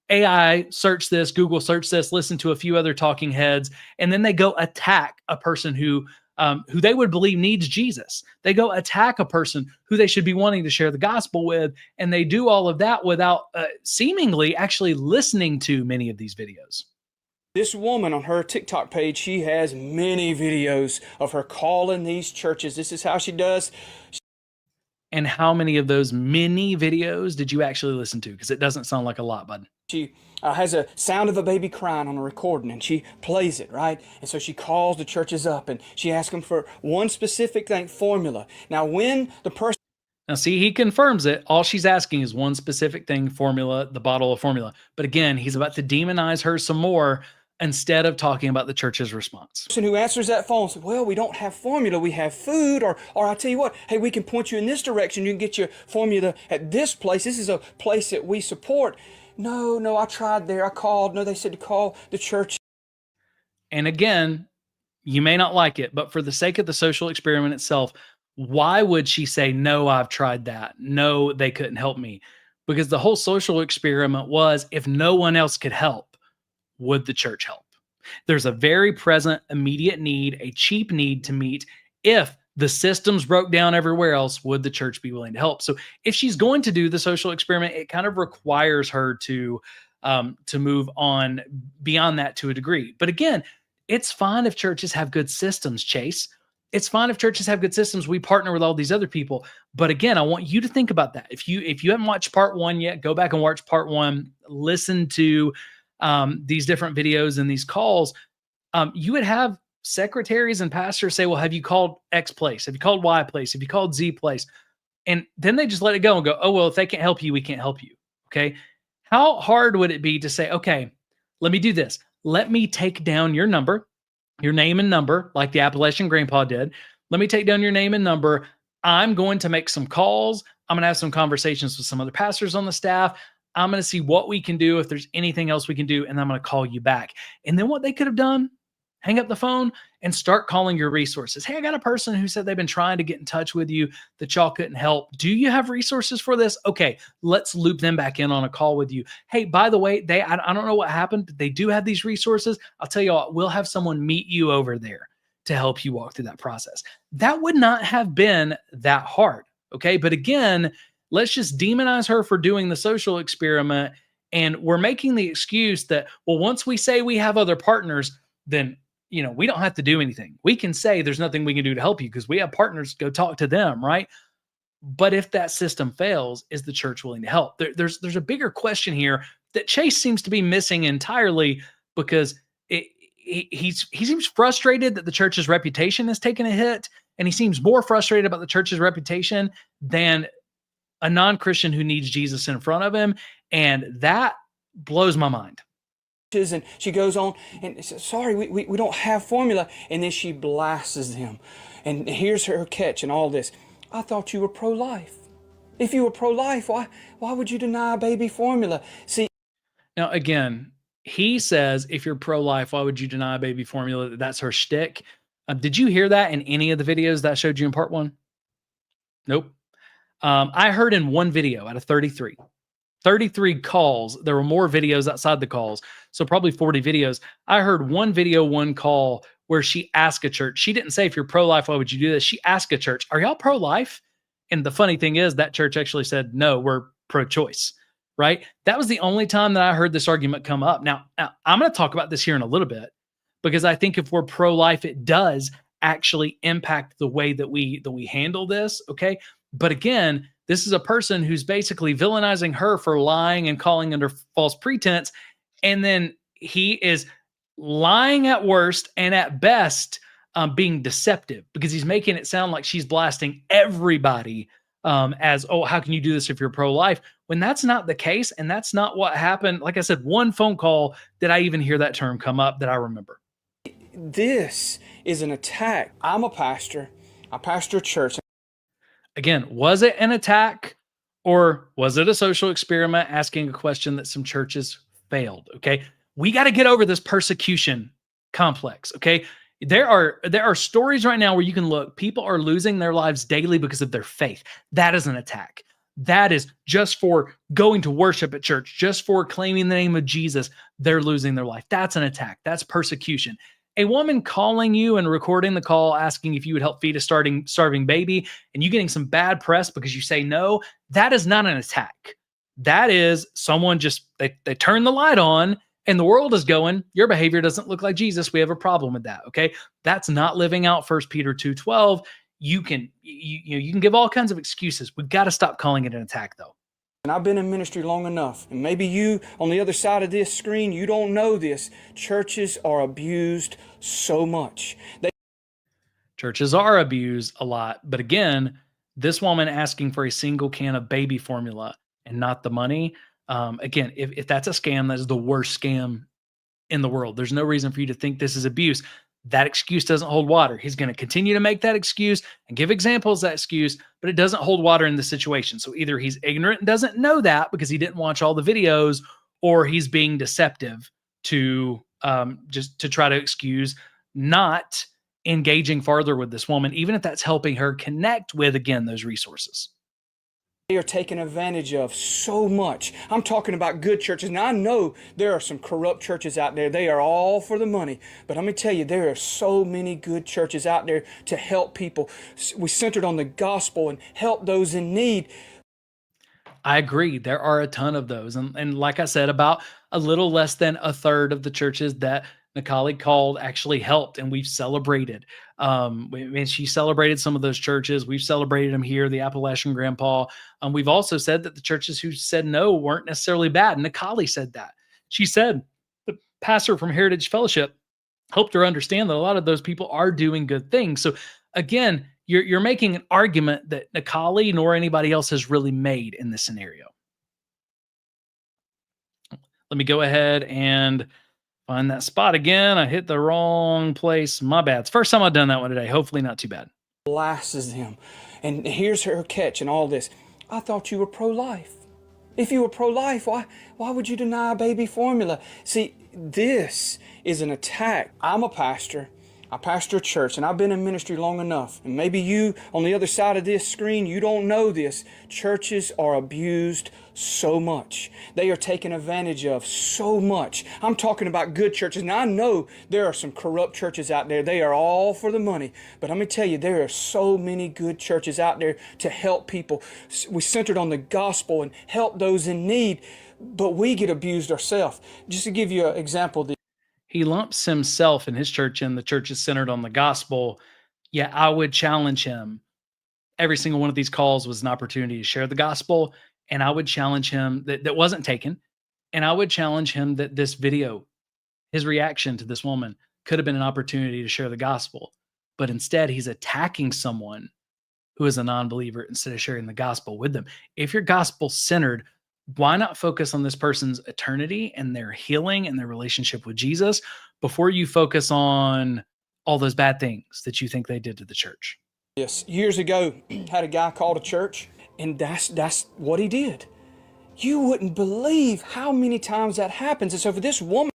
AI search this, Google search this, listen to a few other talking heads, and then they go attack a person who they would believe needs Jesus. They go attack a person who they should be wanting to share the gospel with, and they do all of that without seemingly actually listening to many of these videos.
This woman on her TikTok page, she has many videos of her calling these churches. This is how she does.
And how many of those mini videos did you actually listen to? Because it doesn't sound like a lot, bud.
She has a sound of a baby crying on a recording, and she plays it, right? And so she calls the churches up, and she asks them for one specific thing, formula. Now, when the person...
Now, see, he confirms it. All she's asking is one specific thing, formula, the bottle of formula. But again, he's about to demonize her some more instead of talking about the church's response.
Person who answers that phone says, well, we don't have formula, we have food, or I tell you what, hey, we can point you in this direction, you can get your formula at this place, this is a place that we support. No, I tried there, I called, no, they said to call the church.
And again, you may not like it, but for the sake of the social experiment itself, why would she say, no, I've tried that, no, they couldn't help me? Because the whole social experiment was, if no one else could help, would the church help? There's a very present, immediate need, a cheap need to meet. If the systems broke down everywhere else, would the church be willing to help? So if she's going to do the social experiment, it kind of requires her to move on beyond that to a degree. But again, it's fine if churches have good systems, Chase. It's fine if churches have good systems. We partner with all these other people. But again, I want you to think about that. If you haven't watched part one yet, go back and watch part one. Listen to these different videos and these calls. You would have secretaries and pastors say, well, have you called X place? Have you called Y place? Have you called Z place? And then they just let it go and go, oh, well, if they can't help you, we can't help you. Okay. How hard would it be to say, okay, let me do this. Let me take down your number, your name and number, like the Appalachian Grandpa did. Let me take down your name and number. I'm going to make some calls. I'm going to have some conversations with some other pastors on the staff. I'm going to see what we can do, if there's anything else we can do, and I'm going to call you back. And then what they could have done Hang up the phone and start calling your resources. Hey, I got a person who said they've been trying to get in touch with you that y'all couldn't help. Do you have resources for this? Okay, let's loop them back in on a call with you. Hey, by the way, I don't know what happened, but they do have these resources. I'll tell you what, we'll have someone meet you over there to help you walk through that process. That would not have been that hard, okay? But again, let's just demonize her for doing the social experiment, and we're making the excuse that, well, once we say we have other partners, then we don't have to do anything. We can say there's nothing we can do to help you because we have partners. Go talk to them, right? But if that system fails, is the church willing to help? There's a bigger question here that Chase seems to be missing entirely, because he seems frustrated that the church's reputation has taken a hit, and he seems more frustrated about the church's reputation than a non-Christian who needs Jesus in front of him, and that blows my mind.
And she goes on and says, sorry, we don't have formula. And then she blasts them. And here's her catch in all this. I thought you were pro-life. If you were pro-life, why would you deny baby formula? See,
now again, he says, if you're pro-life, why would you deny baby formula? That's her shtick. Did you hear that in any of the videos that I showed you in part 1? Nope. I heard in one video out of 33 calls. There were more videos outside the calls, so probably 40 videos. I heard one video, one call where she asked a church. She didn't say, if you're pro-life, why would you do this? She asked a church, are y'all pro-life? And the funny thing is that church actually said, no, we're pro-choice, right? That was the only time that I heard this argument come up. Now I'm going to talk about this here in a little bit, because I think if we're pro-life, it does actually impact the way that we handle this, okay? But again, this is a person who's basically villainizing her for lying and calling under false pretense. And then he is lying at worst and at best being deceptive, because he's making it sound like she's blasting everybody as, oh, how can you do this if you're pro-life? When that's not the case, and that's not what happened. Like I said, one phone call did I even hear that term come up that I remember.
This is an attack. I'm a pastor. I pastor a church.
Again, was it an attack, or was it a social experiment asking a question that some churches failed? Okay. We got to get over this persecution complex. Okay. There are stories right now where you can look, people are losing their lives daily because of their faith. That is an attack. That is just for going to worship at church, just for claiming the name of Jesus. They're losing their life. That's an attack. That's persecution. A woman calling you and recording the call asking if you would help feed a starving baby, and you getting some bad press because you say no, that is not an attack. That is someone just, they turn the light on and the world is going, your behavior doesn't look like Jesus. We have a problem with that, okay? That's not living out 1 Peter 2:12. You can give all kinds of excuses. We've got to stop calling it an attack, though.
And I've been in ministry long enough, and maybe you on the other side of this screen, you don't know this. Churches are abused so much.
Churches are abused a lot. But again, this woman asking for a single can of baby formula and not the money. Again, if that's a scam, that is the worst scam in the world. There's no reason for you to think this is abuse. That excuse doesn't hold water. He's going to continue to make that excuse and give examples of that excuse, but it doesn't hold water in the situation. So either he's ignorant and doesn't know that because he didn't watch all the videos, or he's being deceptive to just to try to excuse not engaging farther with this woman, even if that's helping her connect with, again, those resources.
They are taken advantage of so much. I'm talking about good churches. Now, I know there are some corrupt churches out there. They are all for the money. But let me tell you, there are so many good churches out there to help people. We centered on the gospel and help those in need.
I agree. There are a ton of those. And like I said, about a little less than a third of the churches that Nikali called actually helped, and we've celebrated. She celebrated some of those churches. We've celebrated them here, the Appalachian Grandpa. We've also said that the churches who said no weren't necessarily bad. Nikali said that. She said the pastor from Heritage Fellowship helped her understand that a lot of those people are doing good things. So again, you're making an argument that Nikali nor anybody else has really made in this scenario. Let me go ahead and find that spot again. I hit the wrong place. My bad. It's the first time I've done that one today. Hopefully not too bad.
Blasts them. And here's her catch in all this. I thought you were pro-life. If you were pro-life, why would you deny baby formula? See, This is an attack. I'm a pastor. I pastor a church, and I've been in ministry long enough. And maybe you, on the other side of this screen, you don't know this. Churches are abused so much. They are taken advantage of so much. I'm talking about good churches. Now, I know there are some corrupt churches out there. They are all for the money. But let me tell you, there are so many good churches out there to help people. We centered on the gospel and help those in need, but we get abused ourselves. Just to give you an example,
he lumps himself and his church in the church is centered on the gospel. Yeah, I would challenge him. Every single one of these calls was an opportunity to share the gospel. And I would challenge him that wasn't taken. And I would challenge him that this video, his reaction to this woman, could have been an opportunity to share the gospel. But instead, he's attacking someone who is a non-believer instead of sharing the gospel with them. If you're gospel centered, why not focus on this person's eternity and their healing and their relationship with Jesus before you focus on all those bad things that you think they did to the church?
Yes, years ago, had a guy called a church, and that's what he did. You wouldn't believe how many times that happens. And so for this woman,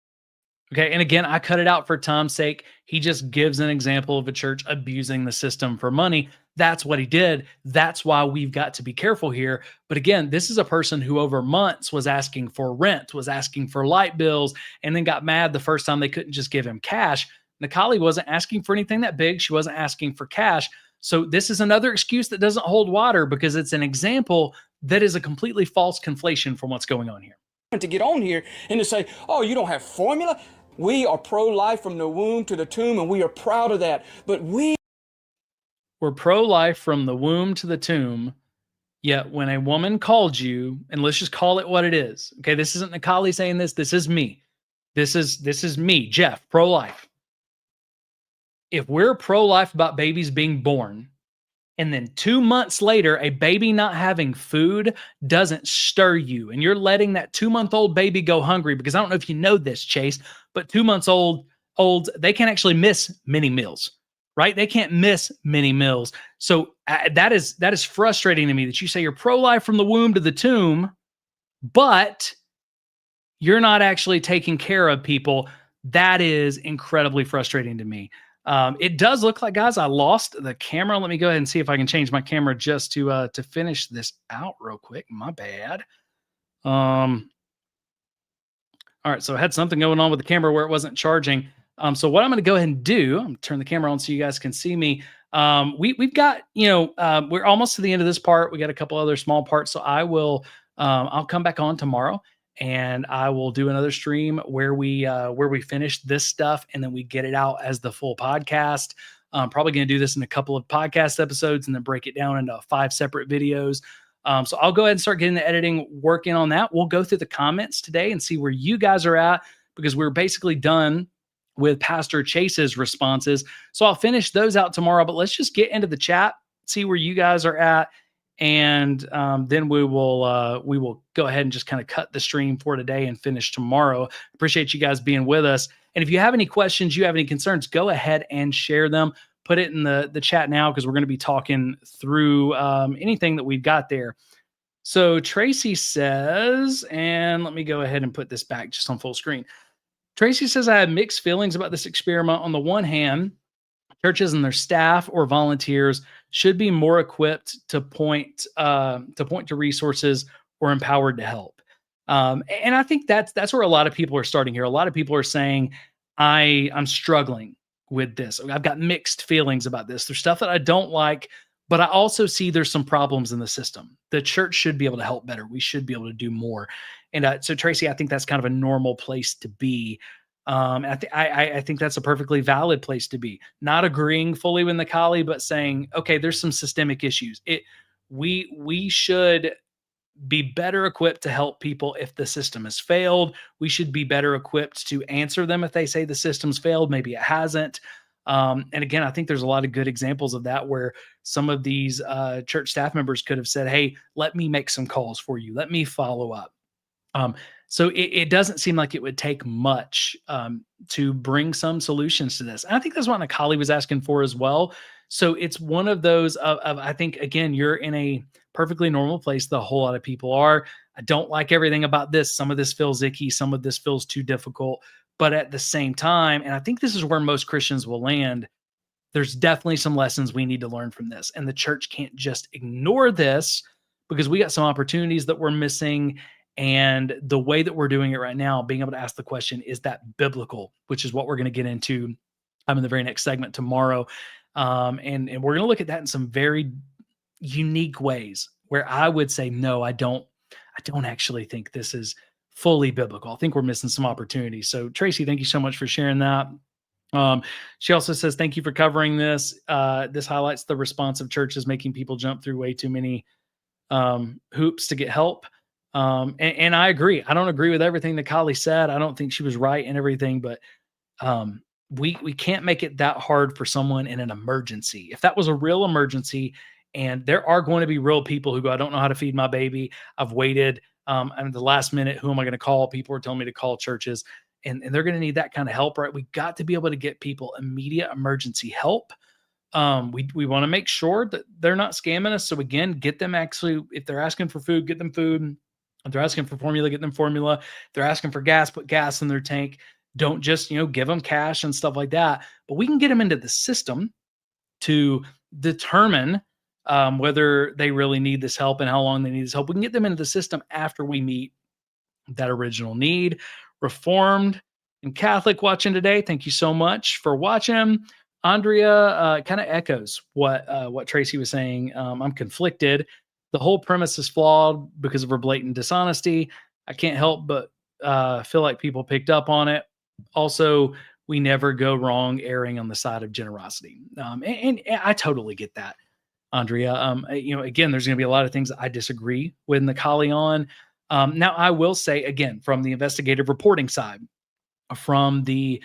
okay, and again, I cut it out for time's sake. He just gives an example of a church abusing the system for money. That's what he did. That's why we've got to be careful here. But again, this is a person who over months was asking for rent, was asking for light bills, and then got mad the first time they couldn't just give him cash. Nikali wasn't asking for anything that big. She wasn't asking for cash. So this is another excuse that doesn't hold water because it's an example that is a completely false conflation from what's going on here.
To get on here and to say, oh, you don't have formula? We are pro-life from the womb to the tomb, and we are proud of that. But
we're pro-life from the womb to the tomb, yet when a woman called you, and let's just call it what it is. Okay, this isn't Nikali saying this. This is me. This is me, Jeff, pro-life. If we're pro-life about babies being born, and then 2 months later, a baby not having food doesn't stir you, and you're letting that 2-month-old baby go hungry, because I don't know if you know this, Chase, but 2 months old, they can actually miss many meals, right? They can't miss many meals. So that is frustrating to me that you say you're pro-life from the womb to the tomb, but you're not actually taking care of people. That is incredibly frustrating to me. It does look like, guys, I lost the camera. Let me go ahead and see if I can change my camera just to finish this out real quick. My bad. All right, so I had something going on with the camera where it wasn't charging. So what I'm going to go ahead and do, I'm going to turn the camera on so you guys can see me. We've got, we're almost to the end of this part. We got a couple other small parts. So I will, I'll come back on tomorrow and I will do another stream where we finish this stuff and then we get it out as the full podcast. I'm probably going to do this in a couple of podcast episodes and then break it down into 5 separate videos. So I'll go ahead and start getting the editing working on that. We'll go through the comments today and see where you guys are at, because we're basically done with Pastor Chase's responses. So I'll finish those out tomorrow, but let's just get into the chat, see where you guys are at. And then we will go ahead and just kind of cut the stream for today and finish tomorrow. Appreciate you guys being with us. And if you have any questions, you have any concerns, go ahead and share them. Put it in the chat now, because we're going to be talking through anything that we've got there. So Tracy says, and let me go ahead and put this back just on full screen. Tracy says, I have mixed feelings about this experiment. On the one hand, churches and their staff or volunteers should be more equipped to point to resources or empowered to help. And I think that's where a lot of people are starting here. A lot of people are saying, I'm struggling with this. I've got mixed feelings about this. There's stuff that I don't like, but I also see there's some problems in the system. The church should be able to help better. We should be able to do more. And so Tracy, I think that's kind of a normal place to be. I think that's a perfectly valid place to be. Not agreeing fully with Nikali, but saying, okay, there's some systemic issues. We should be better equipped to help people if the system has failed. We should be better equipped to answer them if they say the system's failed. Maybe it hasn't. And again, I think there's a lot of good examples of that where some of these church staff members could have said, hey, let me make some calls for you. Let me follow up. So it doesn't seem like it would take much to bring some solutions to this. And I think that's what Nikali was asking for as well. So it's one of those of I think, again, you're in a perfectly normal place. The whole lot of people are. I don't like everything about this. Some of this feels icky. Some of this feels too difficult. But at the same time, and I think this is where most Christians will land, there's definitely some lessons we need to learn from this. And the church can't just ignore this because we got some opportunities that we're missing. And the way that we're doing it right now, being able to ask the question, is that biblical? Which is what we're going to get into in the very next segment tomorrow. And we're going to look at that in some very unique ways where I would say, no, I don't actually think this is fully biblical. I think we're missing some opportunities. So Tracy, thank you so much for sharing that. She also says, thank you for covering this. This highlights the response of churches making people jump through way too many hoops to get help. And I agree. I don't agree with everything that Kylie said. I don't think she was right and everything, but we can't make it that hard for someone in an emergency. If that was a real emergency, and there are going to be real people who go, I don't know how to feed my baby. I've waited. And the last minute, who am I going to call? People are telling me to call churches, and they're going to need that kind of help, right? We got to be able to get people immediate emergency help. We want to make sure that they're not scamming us. So again, get them actually, if they're asking for food, get them food. If they're asking for formula, get them formula. If they're asking for gas, put gas in their tank. Don't just, give them cash and stuff like that. But we can get them into the system to determine whether they really need this help and how long they need this help. We can get them into the system after we meet that original need. Reformed and Catholic watching today, thank you so much for watching. Andrea kind of echoes what Tracy was saying. I'm conflicted. The whole premise is flawed because of her blatant dishonesty. I can't help but feel like people picked up on it. Also, we never go wrong erring on the side of generosity. And I totally get that, Andrea. Again, there's going to be a lot of things that I disagree with Nikali on. Now, I will say, again, from the investigative reporting side, from the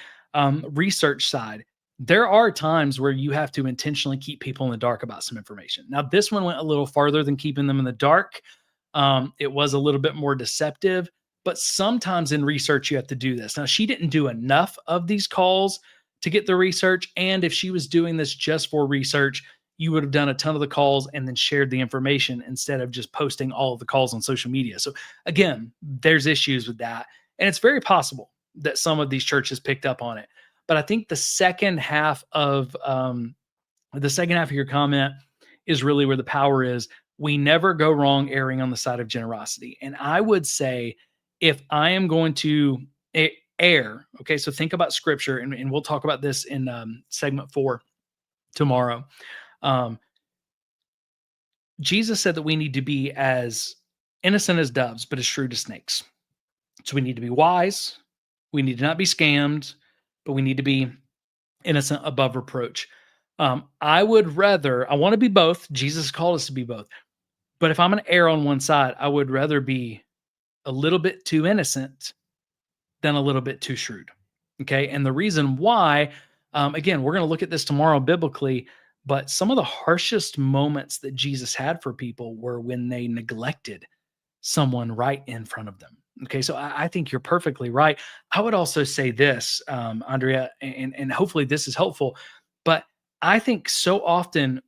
research side, there are times where you have to intentionally keep people in the dark about some information. Now, this one went a little farther than keeping them in the dark. It was a little bit more deceptive, but sometimes in research, you have to do this. Now, she didn't do enough of these calls to get the research. And if she was doing this just for research, you would have done a ton of the calls and then shared the information instead of just posting all of the calls on social media. So again, there's issues with that. And it's very possible that some of these churches picked up on it. But I think the second half of your comment is really where the power is. We never go wrong erring on the side of generosity. And I would say, if I am going to err, okay, so think about scripture, and we'll talk about this in segment 4 tomorrow. Jesus said that we need to be as innocent as doves, but as shrewd as snakes. So we need to be wise. We need to not be scammed, but we need to be innocent above reproach. I want to be both. Jesus called us to be both. But if I'm going to err on one side, I would rather be a little bit too innocent than a little bit too shrewd. Okay. And the reason why, again, we're going to look at this tomorrow biblically, but some of the harshest moments that Jesus had for people were when they neglected someone right in front of them. Okay, so I think you're perfectly right. I would also say this, Andrea, and hopefully this is helpful, but I think so often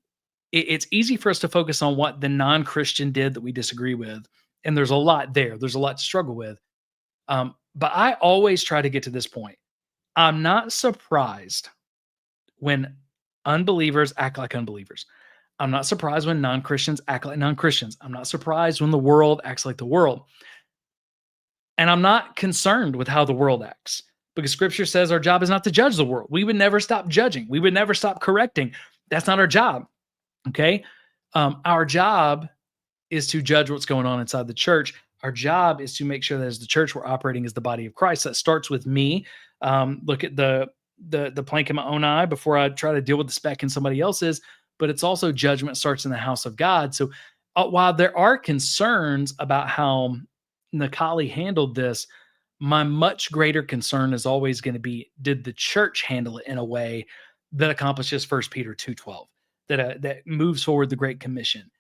it's easy for us to focus on what the non-Christian did that we disagree with, and there's a lot there. There's a lot to struggle with. But I always try to get to this point. I'm not surprised when unbelievers act like unbelievers. I'm not surprised when non-Christians act like non-Christians. I'm not surprised when the world acts like the world. And I'm not concerned with how the world acts, because scripture says our job is not to judge the world. We would never stop judging. We would never stop correcting. That's not our job. Okay. Our job is to judge what's going on inside the church. Our job is to make sure that as the church, we're operating as the body of Christ. That starts with me. Look at the plank in my own eye before I try to deal with the speck in somebody else's, but it's also judgment starts in the house of God. So while there are concerns about how Nikali handled this, my much greater concern is always going to be, did the church handle it in a way that accomplishes 1 Peter 2:12, that moves forward the Great Commission,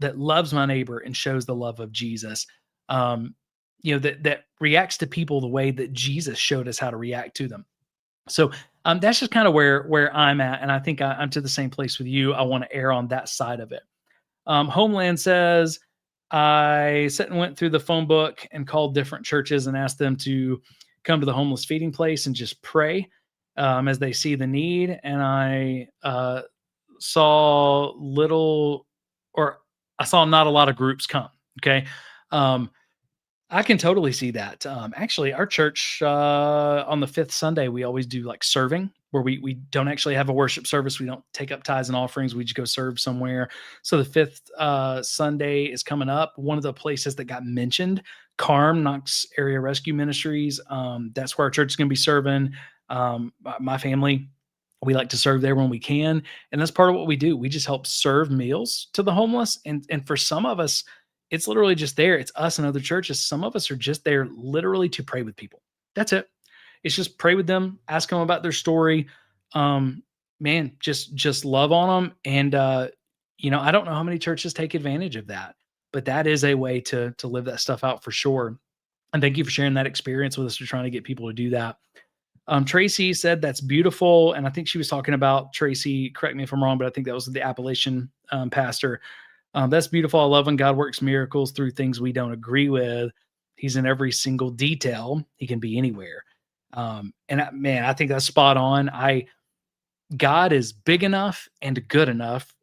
that loves my neighbor and shows the love of Jesus, that reacts to people the way that Jesus showed us how to react to them. So that's just kind of where I'm at, and I think I'm to the same place with you. I want to err on that side of it. Homeland says, I sat and went through the phone book and called different churches and asked them to come to the homeless feeding place and just pray as they see the need. And I saw little, or I saw not a lot of groups come. Okay. Um, I can totally see that. Actually, our church on the fifth Sunday, we always do like serving, where we don't actually have a worship service. We don't take up tithes and offerings. We just go serve somewhere. So the fifth Sunday is coming up. One of the places that got mentioned, CARM, Knox Area Rescue Ministries. That's where our church is going to be serving. My family, we like to serve there when we can, and that's part of what we do. We just help serve meals to the homeless, and for some of us, it's literally just there. It's us and other churches. Some of us are just there literally to pray with people. That's it. It's just pray with them, ask them about their story. Man, just love on them. And I don't know how many churches take advantage of that, but that is a way to live that stuff out for sure. And thank you for sharing that experience with us. We're trying to get people to do that. Tracy said that's beautiful. And I think she was talking about Tracy, correct me if I'm wrong, but I think that was the Appalachian pastor. That's beautiful. I love when God works miracles through things we don't agree with. He's in every single detail. He can be anywhere. Man, I think that's spot on. God is big enough and good enough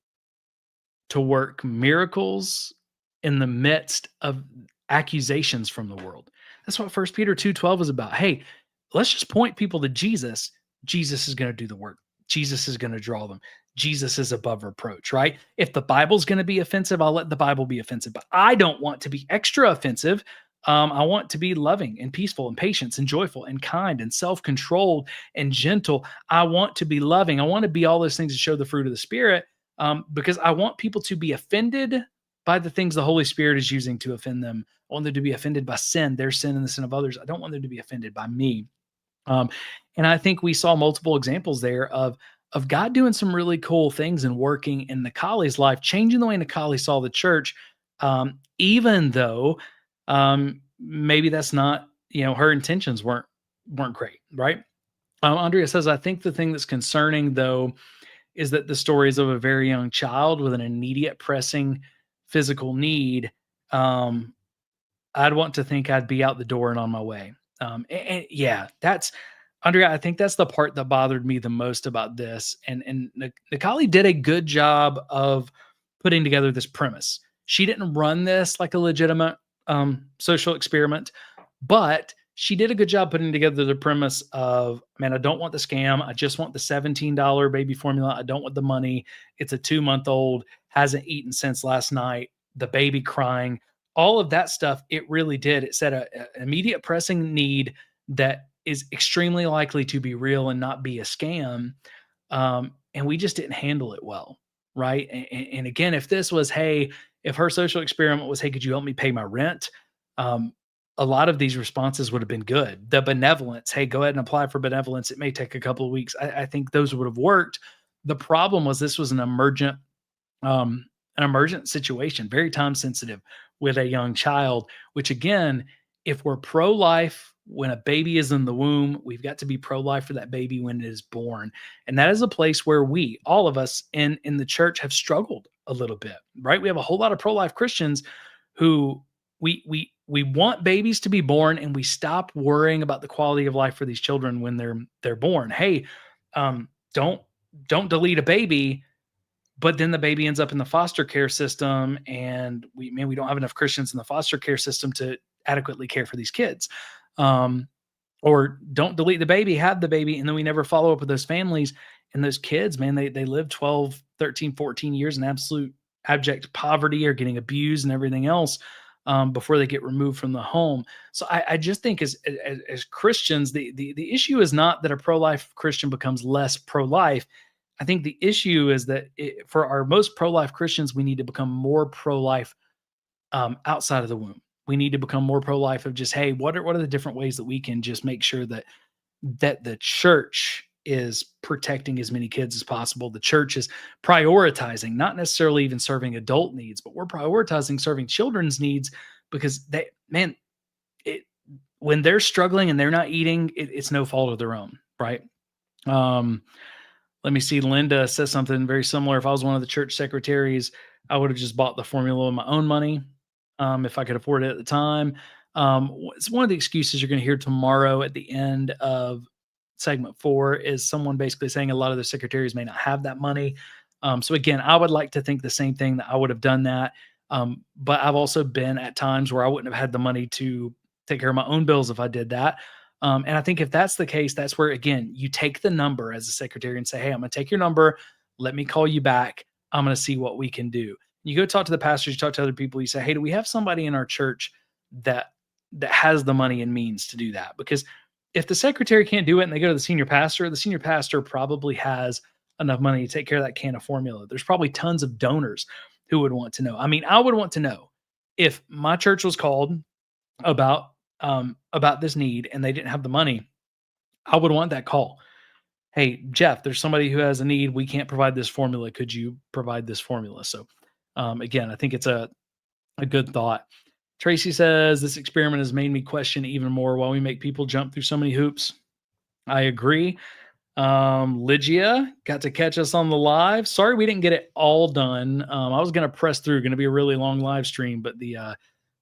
to work miracles in the midst of accusations from the world. That's what 1 Peter 2:12 is about. Hey, let's just point people to Jesus. Jesus is going to do the work. Jesus is going to draw them. Jesus is above reproach, right? If the Bible's going to be offensive, I'll let the Bible be offensive. But I don't want to be extra offensive. I want to be loving and peaceful and patient and joyful and kind and self-controlled and gentle. I want to be loving. I want to be all those things to show the fruit of the Spirit, because I want people to be offended by the things the Holy Spirit is using to offend them. I want them to be offended by sin, their sin and the sin of others. I don't want them to be offended by me. And I think we saw multiple examples there of God doing some really cool things and working in Nikali's life, changing the way Nikali saw the church, even though maybe that's not, her intentions weren't great, right? Andrea says, I think the thing that's concerning, though, is that the stories of a very young child with an immediate pressing physical need, I'd want to think I'd be out the door and on my way. And yeah, that's Andrea. I think that's the part that bothered me the most about this. And Nikali did a good job of putting together this premise. She didn't run this like a legitimate social experiment, but she did a good job putting together the premise of, man, I don't want the scam. I just want the $17 baby formula. I don't want the money. It's a 2-month-old, hasn't eaten since last night. The baby crying. All of that stuff, it really did. It said an immediate pressing need that is extremely likely to be real and not be a scam. And we just didn't handle it well, right? And again, if this was, hey, if her social experiment was, hey, could you help me pay my rent? A lot of these responses would have been good. The benevolence, hey, go ahead and apply for benevolence. It may take a couple of weeks. I think those would have worked. The problem was this was an emergent situation, very time sensitive with a young child, which again, if we're pro-life when a baby is in the womb, we've got to be pro-life for that baby when it is born. And that is a place where we, all of us in the church, have struggled a little bit, right? We have a whole lot of pro-life Christians who we want babies to be born, and we stop worrying about the quality of life for these children when they're born. Hey, don't delete a baby. But then the baby ends up in the foster care system, and we don't have enough Christians in the foster care system to adequately care for these kids. Or don't delete the baby, have the baby, and then we never follow up with those families. And those kids, man, they live 12, 13, 14 years in absolute abject poverty or getting abused and everything else before they get removed from the home. So I just think as Christians, the issue is not that a pro-life Christian becomes less pro-life. I think the issue is that for our most pro-life Christians, we need to become more pro-life outside of the womb. We need to become more pro-life of just, hey, what are the different ways that we can just make sure that the church is protecting as many kids as possible. The church is prioritizing, not necessarily even serving adult needs, but we're prioritizing serving children's needs, because when they're struggling and they're not eating, it's no fault of their own, right? Let me see. Linda says something very similar. If I was one of the church secretaries, I would have just bought the formula with my own money if I could afford it at the time. It's one of the excuses you're going to hear tomorrow at the end of segment 4 is someone basically saying a lot of the secretaries may not have that money. So again, I would like to think the same thing, that I would have done that. But I've also been at times where I wouldn't have had the money to take care of my own bills if I did that. And I think if that's the case, that's where, again, you take the number as a secretary and say, hey, I'm going to take your number. Let me call you back. I'm going to see what we can do. You go talk to the pastors, you talk to other people, you say, hey, do we have somebody in our church that has the money and means to do that? Because if the secretary can't do it and they go to the senior pastor probably has enough money to take care of that can of formula. There's probably tons of donors who would want to know. I mean, I would want to know if my church was called about this need and they didn't have the money. I would want that call. Hey, Jeff, there's somebody who has a need. We can't provide this formula. Could you provide this formula? So again, I think it's a good thought. Tracy says, this experiment has made me question even more why we make people jump through so many hoops. I agree. Lygia got to catch us on the live. Sorry we didn't get it all done. I was going to press through, going to be a really long live stream, but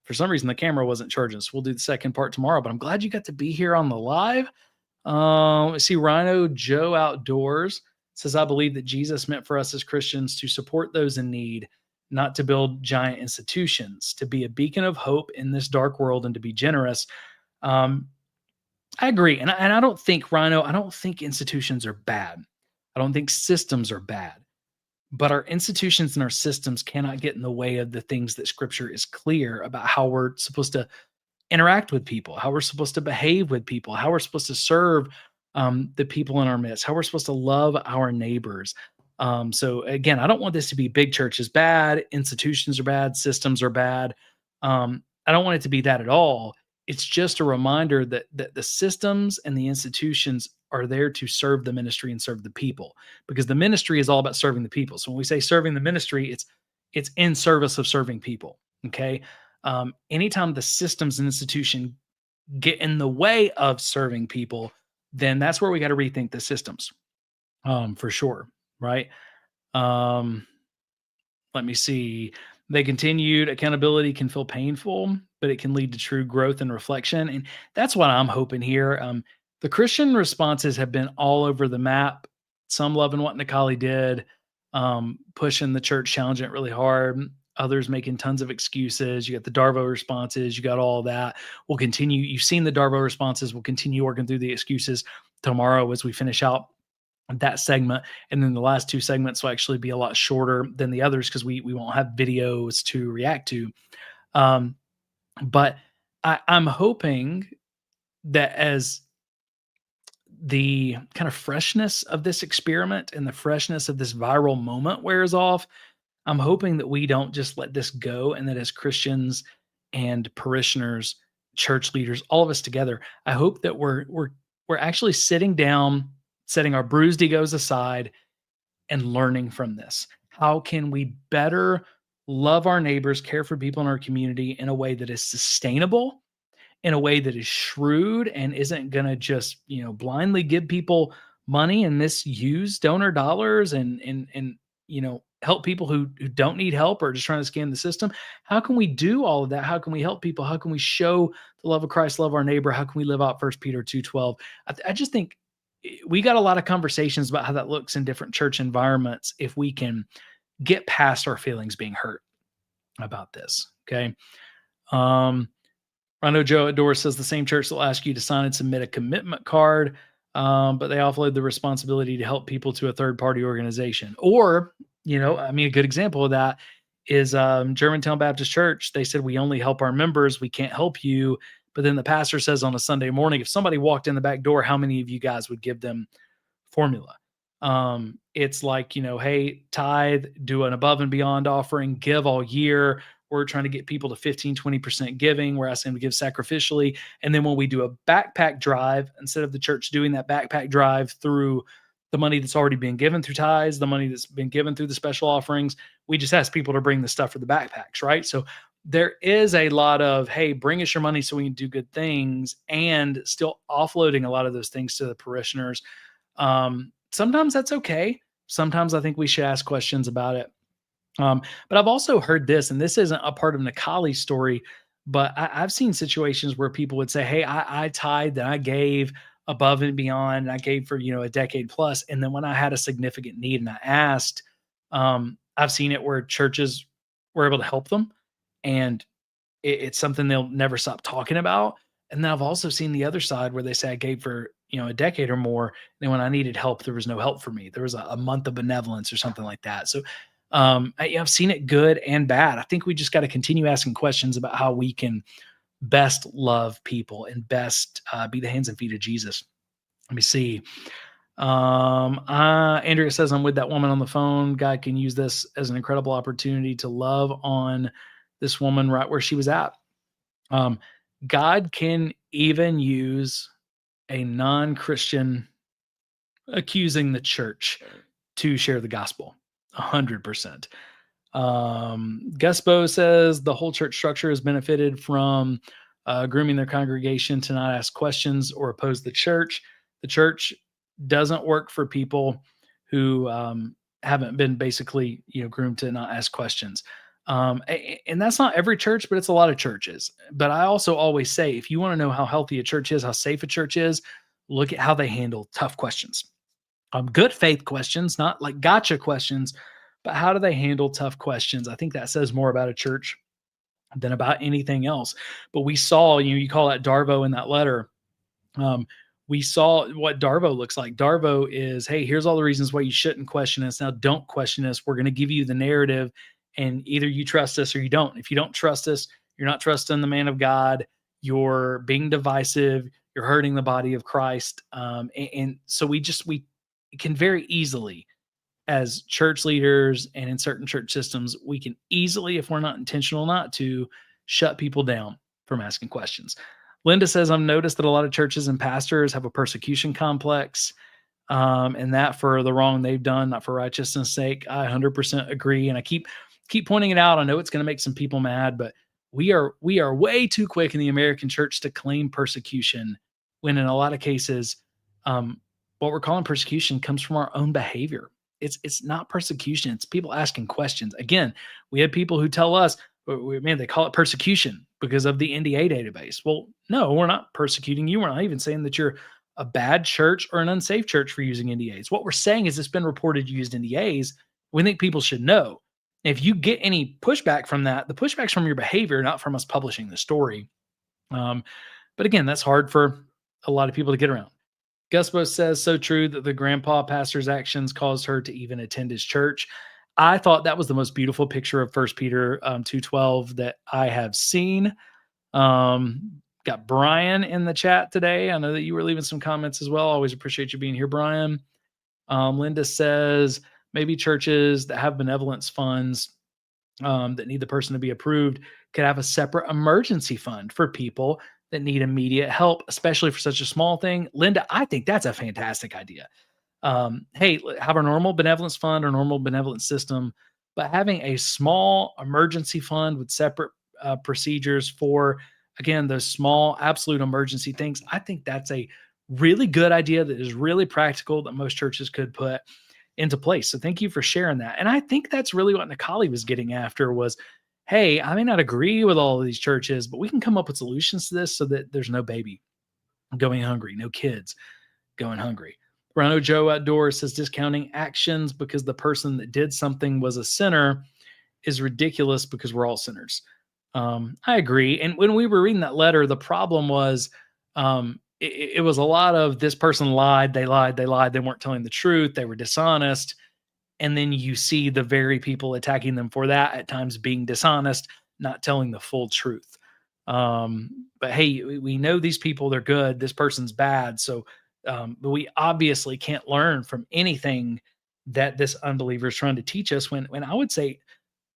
for some reason the camera wasn't charging. So we'll do the second part tomorrow, but I'm glad you got to be here on the live. Let's see. Rhino Joe Outdoors says, I believe that Jesus meant for us as Christians to support those in need, not to build giant institutions, to be a beacon of hope in this dark world and to be generous. I agree. And I don't think, Rhino, I don't think institutions are bad. I don't think systems are bad. But our institutions and our systems cannot get in the way of the things that Scripture is clear about how we're supposed to interact with people, how we're supposed to behave with people, how we're supposed to serve the people in our midst, how we're supposed to love our neighbors. So again, I don't want this to be big church is bad, institutions are bad, systems are bad. I don't want it to be that at all. It's just a reminder that the systems and the institutions are there to serve the ministry and serve the people, because the ministry is all about serving the people. So when we say serving the ministry, it's in service of serving people. Okay. Anytime the systems and institution get in the way of serving people, then that's where we got to rethink the systems, for sure. Right. Let me see. They continued, accountability can feel painful, but it can lead to true growth and reflection. And that's what I'm hoping here. The Christian responses have been all over the map. Some loving what Nikali did, pushing the church, challenging it really hard. Others making tons of excuses. You got the Darvo responses. You got all that. We'll continue. You've seen the Darvo responses. We'll continue working through the excuses tomorrow as we finish out that segment. And then the last two segments will actually be a lot shorter than the others because we won't have videos to react to. But I'm hoping that as the kind of freshness of this experiment and the freshness of this viral moment wears off, I'm hoping that we don't just let this go, and that as Christians and parishioners, church leaders, all of us together, I hope that we're actually sitting down, setting our bruised egos aside and learning from this. How can we better love our neighbors, care for people in our community in a way that is sustainable, in a way that is shrewd and isn't going to just, blindly give people money and misuse donor dollars and help people who don't need help or just trying to scam the system? How can we do all of that? How can we help people? How can we show the love of Christ, love our neighbor? How can we live out 1 Peter 2:12? I just think we got a lot of conversations about how that looks in different church environments if we can get past our feelings being hurt about this. Okay. I know Joe Adore says the same church will ask you to sign and submit a commitment card, but they offload the responsibility to help people to a third-party organization. Or, a good example of that is Germantown Baptist Church. They said, we only help our members. We can't help you. But then the pastor says on a Sunday morning, if somebody walked in the back door, how many of you guys would give them formula? It's like, hey, tithe, do an above and beyond offering, give all year. We're trying to get people to 15, 20% giving. We're asking them to give sacrificially. And then when we do a backpack drive, instead of the church doing that backpack drive through the money that's already been given through tithes, the money that's been given through the special offerings, we just ask people to bring the stuff for the backpacks, right? So there is a lot of, hey, bring us your money so we can do good things, and still offloading a lot of those things to the parishioners. Sometimes that's okay. Sometimes I think we should ask questions about it. But I've also heard this, and this isn't a part of Nikali's story, But I've seen situations where people would say, hey, I tithed and I gave above and beyond, and I gave for, a decade plus. And then when I had a significant need and I asked, I've seen it where churches were able to help them. And it's something they'll never stop talking about. And then I've also seen the other side where they say I gave for, a decade or more. And when I needed help, there was no help for me. There was a month of benevolence or something like that. So I've seen it good and bad. I think we just got to continue asking questions about how we can best love people and best be the hands and feet of Jesus. Let me see. Andrea says, I'm with that woman on the phone. God can use this as an incredible opportunity to love on this woman right where she was at. God can even use a non-Christian accusing the church to share the gospel. 100%. Gusbo says the whole church structure has benefited from grooming their congregation to not ask questions or oppose the church. The church doesn't work for people who haven't been basically, groomed to not ask questions. And that's not every church, but it's a lot of churches. But I also always say, if you want to know how healthy a church is, how safe a church is, look at how they handle tough questions. Good faith questions, not like gotcha questions, but how do they handle tough questions? I think that says more about a church than about anything else. But we saw, you call that Darvo in that letter. We saw what Darvo looks like. Darvo is, hey, here's all the reasons why you shouldn't question us. Now don't question us. We're going to give you the narrative, and either you trust us or you don't. If you don't trust us, you're not trusting the man of God. You're being divisive. You're hurting the body of Christ. And so we can very easily, as church leaders and in certain church systems, we can easily, if we're not intentional not to, shut people down from asking questions. Linda says, I've noticed that a lot of churches and pastors have a persecution complex, and that for the wrong they've done, not for righteousness' sake. I 100% agree. And I keep pointing it out. I know it's going to make some people mad, but we are way too quick in the American church to claim persecution, when in a lot of cases, what we're calling persecution comes from our own behavior. It's not persecution. It's people asking questions. Again, we had people who tell us, man, they call it persecution because of the NDA database. Well, no, we're not persecuting you. We're not even saying that you're a bad church or an unsafe church for using NDAs. What we're saying is it's been reported you used NDAs. We think people should know. If you get any pushback from that, the pushback's from your behavior, not from us publishing the story. But again, that's hard for a lot of people to get around. Gusbo says, so true that the grandpa pastor's actions caused her to even attend his church. I thought that was the most beautiful picture of 1 Peter 2:12 that I have seen. Got Brian in the chat today. I know that you were leaving some comments as well. Always appreciate you being here, Brian. Linda says, maybe churches that have benevolence funds that need the person to be approved could have a separate emergency fund for people that need immediate help, especially for such a small thing. Linda, I think that's a fantastic idea. Hey, have a normal benevolence fund or normal benevolence system, but having a small emergency fund with separate procedures for, again, those small absolute emergency things. I think that's a really good idea that is really practical that most churches could put into place. So thank you for sharing that. And I think that's really what Nikali was getting after was, hey, I may not agree with all of these churches, but we can come up with solutions to this so that there's no baby going hungry, no kids going hungry. Rhino Joe Outdoors says discounting actions because the person that did something was a sinner is ridiculous because we're all sinners. I agree. And when we were reading that letter, the problem was it was a lot of this person lied, they weren't telling the truth, they were dishonest. And then you see the very people attacking them for that at times being dishonest, not telling the full truth. But hey, we know these people, they're good. This person's bad. So, but we obviously can't learn from anything that this unbeliever is trying to teach us when I would say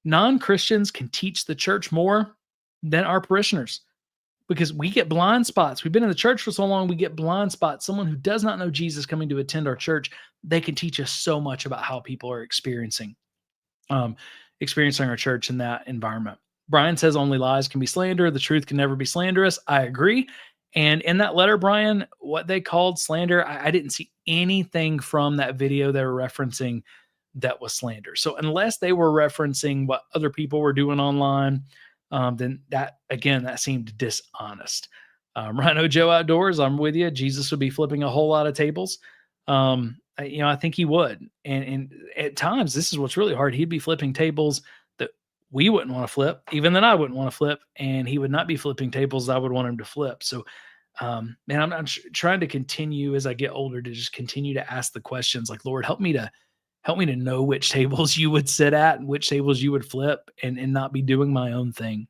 non-Christians can teach the church more than our parishioners because we get blind spots. We've been in the church for so long, we get blind spots. Someone who does not know Jesus coming to attend our church, they can teach us so much about how people are experiencing our church in that environment. Brian says only lies can be slander. The truth can never be slanderous. I agree. And in that letter, Brian, what they called slander, I didn't see anything from that video they were referencing that was slander. So unless they were referencing what other people were doing online, then that seemed dishonest. Rhino Joe Outdoors, I'm with you. Jesus would be flipping a whole lot of tables. I think he would. And at times, this is what's really hard. He'd be flipping tables that we wouldn't want to flip, even that I wouldn't want to flip. And he would not be flipping tables I would want him to flip. So, I'm trying to continue as I get older to just continue to ask the questions like, Lord, help me to know which tables you would sit at and which tables you would flip, and not be doing my own thing.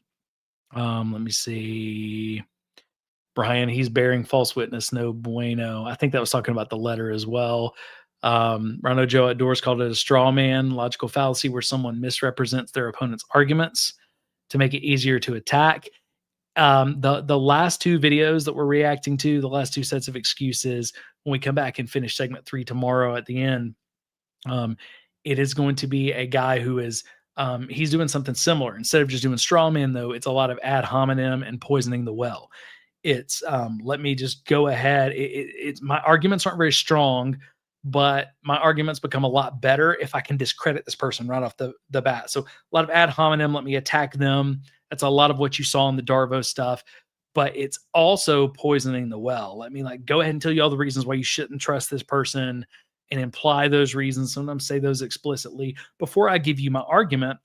Let me see. Brian, he's bearing false witness. No bueno. I think that was talking about the letter as well. Rhino Joe Outdoors called it a straw man, logical fallacy where someone misrepresents their opponent's arguments to make it easier to attack. The last two videos that we're reacting to, the last two sets of excuses, when we come back and finish segment 3 tomorrow at the end, it is going to be a guy who is he's doing something similar. Instead of just doing straw man, though, it's a lot of ad hominem and poisoning the well. It's let me just go ahead. It's my arguments aren't very strong, but my arguments become a lot better if I can discredit this person right off the bat. So a lot of ad hominem, let me attack them. That's a lot of what you saw in the Darvo stuff, but it's also poisoning the well. Let me go ahead and tell you all the reasons why you shouldn't trust this person and imply those reasons. Sometimes say those explicitly before I give you my argument.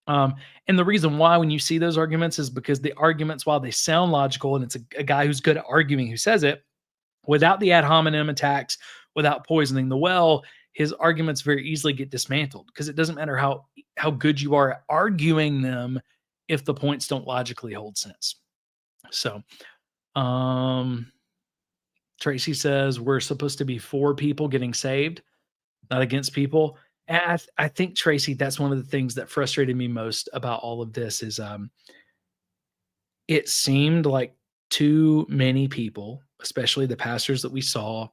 And the reason why when you see those arguments is because the arguments, while they sound logical, and it's a guy who's good at arguing who says it, without the ad hominem attacks, without poisoning the well, his arguments very easily get dismantled because it doesn't matter how good you are at arguing them if the points don't logically hold sense. So, Tracy says we're supposed to be for people getting saved, not against people. And I think, Tracy, that's one of the things that frustrated me most about all of this is it seemed like too many people, especially the pastors that we saw,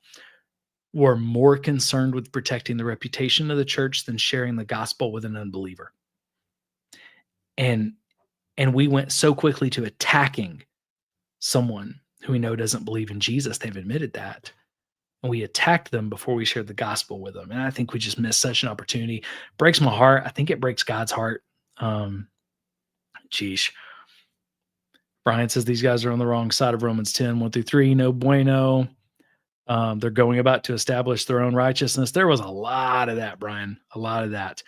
were more concerned with protecting the reputation of the church than sharing the gospel with an unbeliever. And we went so quickly to attacking someone who we know doesn't believe in Jesus. They've admitted that. And we attacked them before we shared the gospel with them. And I think we just missed such an opportunity. Breaks my heart. I think it breaks God's heart. Geesh. Brian says these guys are on the wrong side of Romans 10, 1-3. No bueno. They're going about to establish their own righteousness. There was a lot of that, Brian. A lot of that.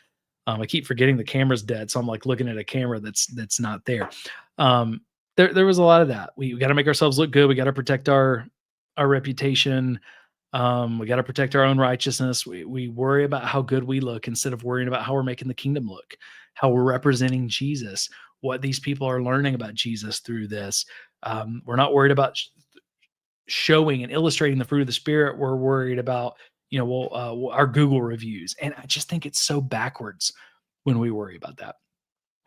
I keep forgetting the camera's dead, so I'm looking at a camera that's not there. There was a lot of that. We got to make ourselves look good. We got to protect our reputation. We got to protect our own righteousness. We worry about how good we look instead of worrying about how we're making the kingdom look, how we're representing Jesus, what these people are learning about Jesus through this. We're not worried about showing and illustrating the fruit of the Spirit. We're worried about, our Google reviews. And I just think it's so backwards when we worry about that.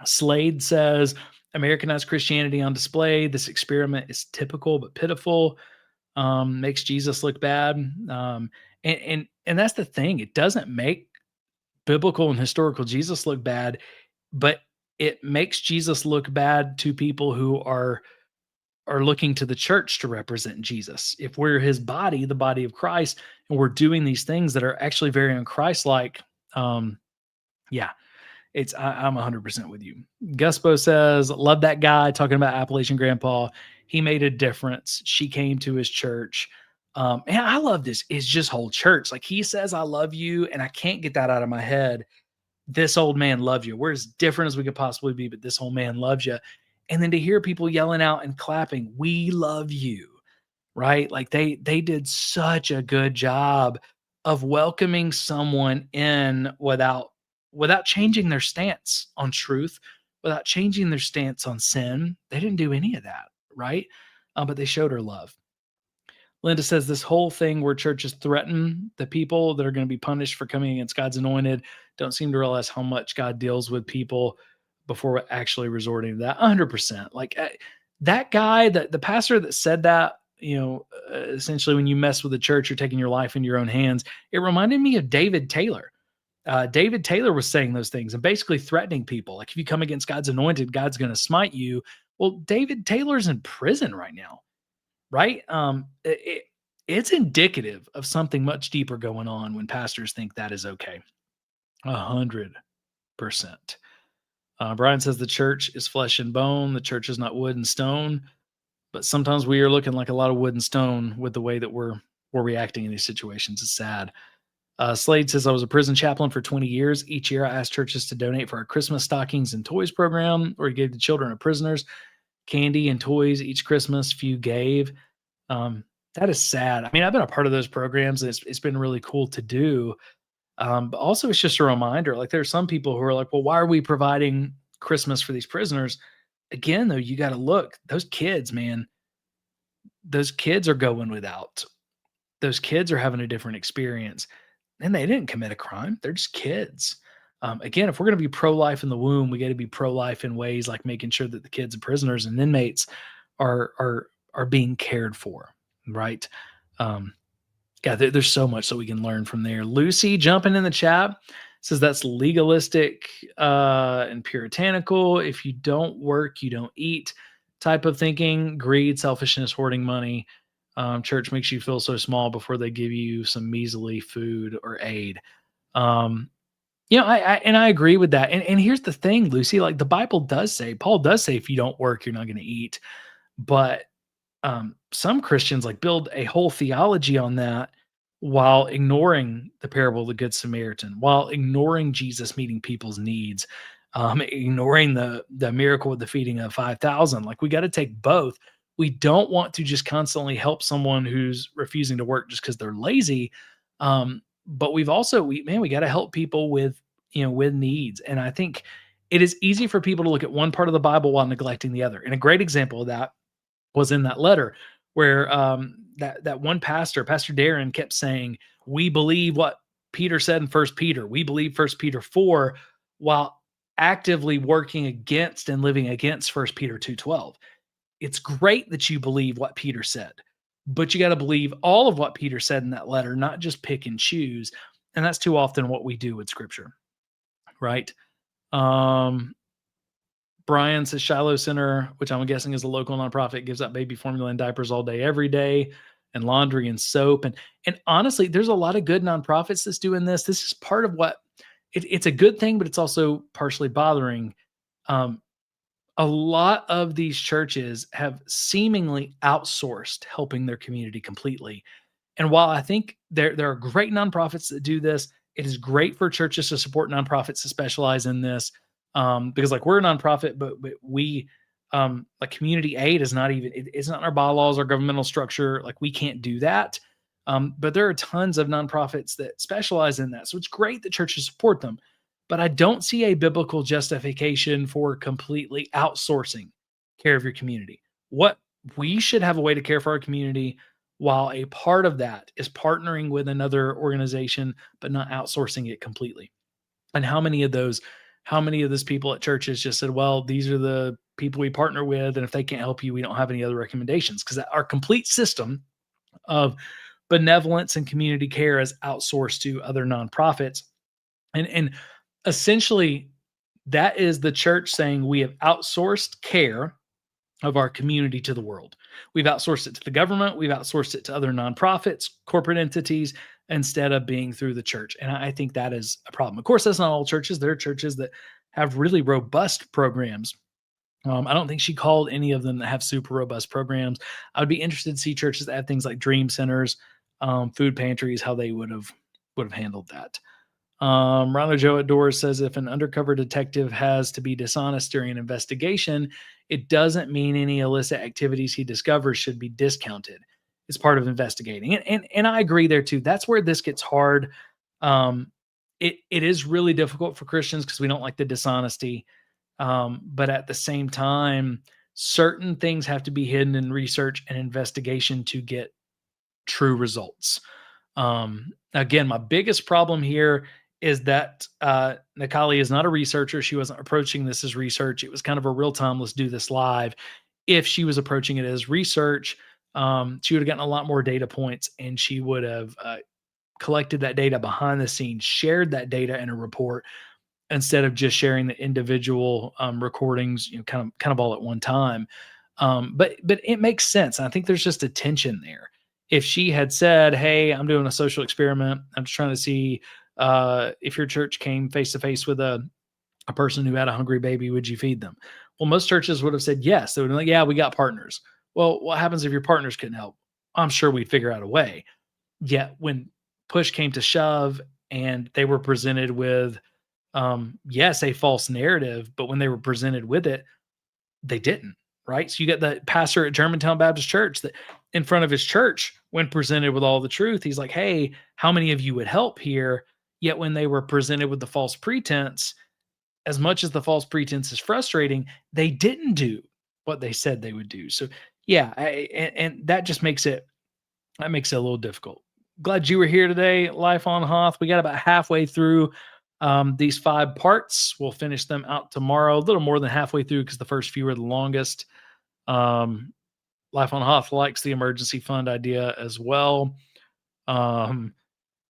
Slade says, Americanized Christianity on display. This experiment is typical but pitiful. Makes Jesus look bad. And that's the thing. It doesn't make biblical and historical Jesus look bad, but it makes Jesus look bad to people who are looking to the church to represent Jesus. If we're his body, the body of Christ, and we're doing these things that are actually very un-Christ-like, I'm 100% with you. Guspo says, love that guy talking about Appalachian Grandpa. He made a difference. She came to his church. And I love this. It's just whole church. Like he says, I love you. And I can't get that out of my head. This old man loves you. We're as different as we could possibly be, but this old man loves you. And then to hear people yelling out and clapping, we love you, right? Like they did such a good job of welcoming someone in without changing their stance on truth, without changing their stance on sin. They didn't do any of that, right? But they showed her love. Linda says this whole thing where churches threaten the people that are going to be punished for coming against God's anointed don't seem to realize how much God deals with people before actually resorting to that. 100%. Like that guy, the pastor that said that, essentially when you mess with the church, you're taking your life into your own hands. It reminded me of David Taylor. David Taylor was saying those things and basically threatening people. Like if you come against God's anointed, God's going to smite you. Well, David Taylor's in prison right now, right? It's indicative of something much deeper going on when pastors think that is okay. 100%. Brian says the church is flesh and bone. The church is not wood and stone, but sometimes we are looking like a lot of wood and stone with the way that we're reacting in these situations. It's sad. Slade says, I was a prison chaplain for 20 years. Each year I asked churches to donate for our Christmas stockings and toys program, or gave the children of prisoners candy and toys each Christmas. Few gave. That is sad. I mean, I've been a part of those programs, and it's been really cool to do. But also, it's just a reminder, like, there are some people who are like, well, why are we providing Christmas for these prisoners? Again, though, you got to look, those kids, man, those kids are going without. Those kids are having a different experience, and they didn't commit a crime. They're just kids. Again, if we're going to be pro-life in the womb, we got to be pro-life in ways like making sure that the kids and prisoners and inmates are being cared for, right? There's so much that we can learn from there. Lucy jumping in the chat says that's legalistic and puritanical. If you don't work, you don't eat type of thinking. Greed, selfishness, hoarding money. Church makes you feel so small before they give you some measly food or aid. I agree with that. And here's the thing, Lucy, like the Bible does say, Paul does say, if you don't work, you're not going to eat. But some Christians like build a whole theology on that while ignoring the parable of the Good Samaritan, while ignoring Jesus meeting people's needs, ignoring the miracle of the feeding of 5,000. Like, we got to take both. We don't want to just constantly help someone who's refusing to work just because they're lazy. But we got to help people with needs. And I think it is easy for people to look at one part of the Bible while neglecting the other. And a great example of that was in that letter where that one pastor, Pastor Darren, kept saying, we believe what Peter said in 1 Peter. We believe 1 Peter 4, while actively working against and living against 1 Peter 2:12. It's great that you believe what Peter said, but you got to believe all of what Peter said in that letter, not just pick and choose. And that's too often what we do with scripture, right? Brian says Shiloh Center, which I'm guessing is a local nonprofit, gives out baby formula and diapers all day, every day, and laundry and soap. And honestly, there's a lot of good nonprofits that's doing this. This is part of what it's a good thing, but it's also partially bothering. A lot of these churches have seemingly outsourced helping their community completely. And while I think there are great nonprofits that do this, it is great for churches to support nonprofits to specialize in this. Because like, we're a nonprofit, but we, like, community aid is not even, it's not in our bylaws, our governmental structure. Like, we can't do that. But there are tons of nonprofits that specialize in that. So it's great that churches support them, but I don't see a biblical justification for completely outsourcing care of your community. What we should have a way to care for our community, while a part of that is partnering with another organization, but not outsourcing it completely. And how many of those people at churches just said, well, these are the people we partner with, and if they can't help you, we don't have any other recommendations? Because our complete system of benevolence and community care is outsourced to other nonprofits. And essentially, that is the church saying we have outsourced care of our community to the world. We've outsourced it to the government. We've outsourced it to other nonprofits, corporate entities, instead of being through the church. And I think that is a problem. Of course, that's not all churches. There are churches that have really robust programs. I don't think she called any of them that have super robust programs. I would be interested to see churches that have things like dream centers, food pantries, how they would have handled that. Ronald Joe at Doors says, if an undercover detective has to be dishonest during an investigation, it doesn't mean any illicit activities he discovers should be discounted. It's part of investigating. And I agree there too. That's where this gets hard. It is really difficult for Christians because we don't like the dishonesty. But at the same time, certain things have to be hidden in research and investigation to get true results. Again, my biggest problem here is that Nikali is not a researcher. She wasn't approaching this as research. It was kind of a real time, let's do this live. If she was approaching it as research, she would have gotten a lot more data points, and she would have collected that data behind the scenes, shared that data in a report, instead of just sharing the individual recordings, kind of all at one time. But it makes sense. And I think there's just a tension there. If she had said, hey, I'm doing a social experiment, I'm just trying to see if your church came face to face with a a person who had a hungry baby, would you feed them? Well, most churches would have said yes. They would be like, yeah, we got partners. Well, what happens if your partners couldn't help? I'm sure we'd figure out a way. Yet when push came to shove and they were presented with, yes, a false narrative, but when they were presented with it, they didn't, right? So you get the pastor at Germantown Baptist Church that in front of his church, when presented with all the truth, he's like, hey, how many of you would help here? Yet when they were presented with the false pretense, as much as the false pretense is frustrating, they didn't do what they said they would do. So yeah, and that just makes it a little difficult. Glad you were here today, Life on Hoth. We got about halfway through these 5 parts. We'll finish them out tomorrow, a little more than halfway through because the first few are the longest. Life on Hoth likes the emergency fund idea as well.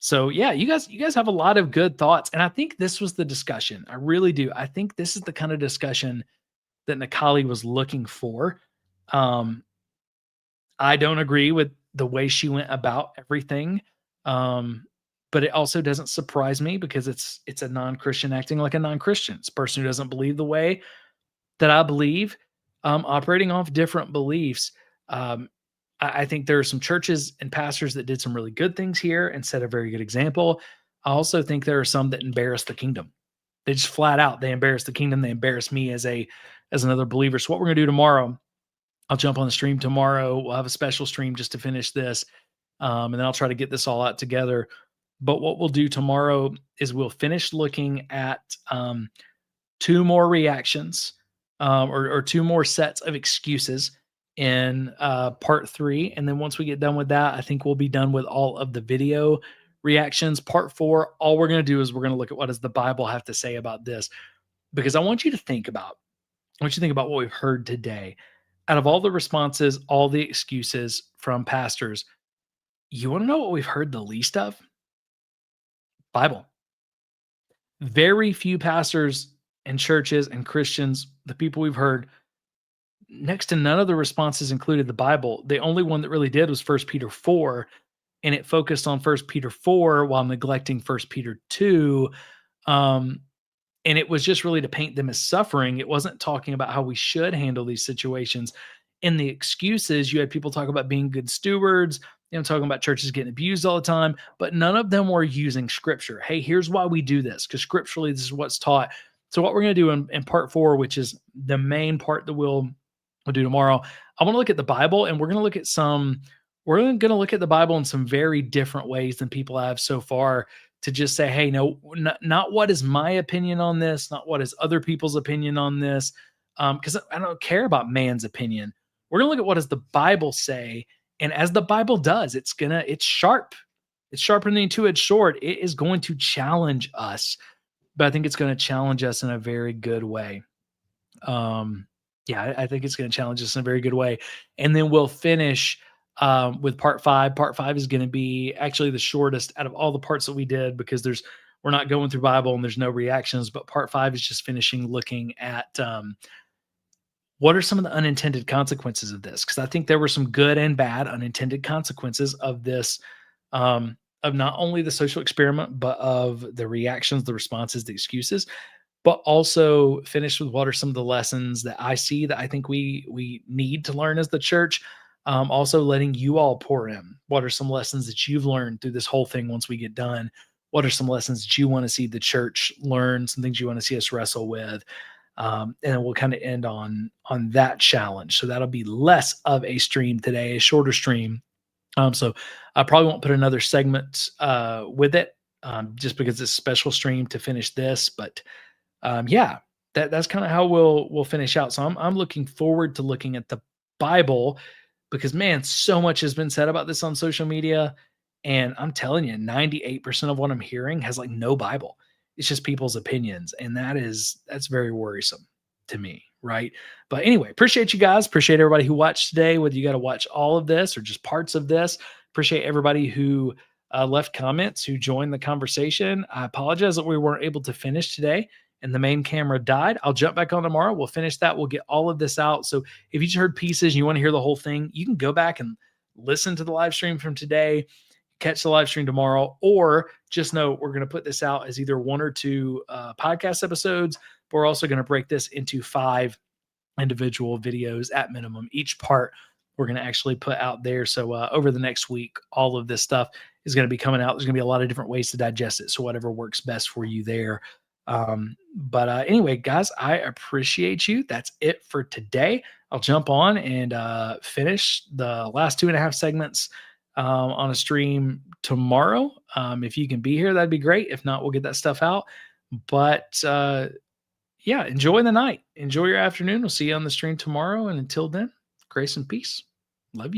So yeah, you guys have a lot of good thoughts, and I think this was the discussion. I really do. I think this is the kind of discussion that Nikali was looking for. I don't agree with the way she went about everything, but it also doesn't surprise me because it's a non-Christian acting like a non-Christian. It's a person who doesn't believe the way that I believe, operating off different beliefs. I think there are some churches and pastors that did some really good things here and set a very good example. I also think there are some that embarrass the kingdom. They just flat out, they embarrass the kingdom. They embarrass me as another believer. So what we're going to do tomorrow, I'll jump on the stream tomorrow. We'll have a special stream just to finish this. And then I'll try to get this all out together. But what we'll do tomorrow is we'll finish looking at 2 more reactions or 2 more sets of excuses in part 3. And then once we get done with that, I think we'll be done with all of the video reactions. Part 4, all we're going to do is we're going to look at what does the Bible have to say about this, because I want you to think about what we've heard today. Out of all the responses, all the excuses from pastors, you want to know what we've heard the least of? Bible. Very few pastors and churches and Christians, the people we've heard, next to none of the responses included the Bible. The only one that really did was 1 Peter 4, and it focused on 1 Peter 4 while neglecting 1 Peter 2. And it was just really to paint them as suffering. It wasn't talking about how we should handle these situations. In the excuses, you had people talk about being good stewards, talking about churches getting abused all the time, but none of them were using scripture. Hey, here's why we do this, because scripturally, this is what's taught. So what we're going to do in part 4, which is the main part that we'll do tomorrow, I want to look at the Bible, and we're going to look at the Bible in some very different ways than people have so far, to just say, hey, no, not what is my opinion on this, not what is other people's opinion on this, because I don't care about man's opinion. We're going to look at what does the Bible say, and as the Bible does, it's sharp. It's sharper than a 2-edged sword. It is going to challenge us, but I think it's going to challenge us in a very good way. I think it's going to challenge us in a very good way. And then we'll finish with part 5. Part 5 is going to be actually the shortest out of all the parts that we did, because we're not going through Bible and there's no reactions, but part 5 is just finishing looking at what are some of the unintended consequences of this? Because I think there were some good and bad unintended consequences of this, of not only the social experiment, but of the reactions, the responses, the excuses, but also finish with what are some of the lessons that I see that I think we need to learn as the church. Also letting you all pour in. What are some lessons that you've learned through this whole thing once we get done? What are some lessons that you want to see the church learn, some things you want to see us wrestle with? And then we'll kind of end on that challenge. So that'll be less of a stream today, a shorter stream. So I probably won't put another segment with it, just because it's a special stream to finish this. But that's kind of how we'll finish out. So I'm looking forward to looking at the Bible, because man, so much has been said about this on social media. And I'm telling you, 98% of what I'm hearing has like no Bible. It's just people's opinions. And that's very worrisome to me. Right. But anyway, appreciate you guys. Appreciate everybody who watched today, whether you got to watch all of this or just parts of this. Appreciate everybody who left comments, who joined the conversation. I apologize that we weren't able to finish today and the main camera died. I'll jump back on tomorrow. We'll finish that. We'll get all of this out. So if you just heard pieces and you want to hear the whole thing, you can go back and listen to the live stream from today. catch the live stream tomorrow, or just know we're going to put this out as either 1 or 2 podcast episodes, but we're also going to break this into 5 individual videos at minimum. Each part we're going to actually put out there. So over the next week, all of this stuff is going to be coming out. There's going to be a lot of different ways to digest it. So whatever works best for you there. But anyway, guys, I appreciate you. That's it for today. I'll jump on and finish the last 2.5 segments on a stream tomorrow. If you can be here, that'd be great. If not, we'll get that stuff out. But yeah, enjoy the night. Enjoy your afternoon. We'll see you on the stream tomorrow. And until then, grace and peace. Love you.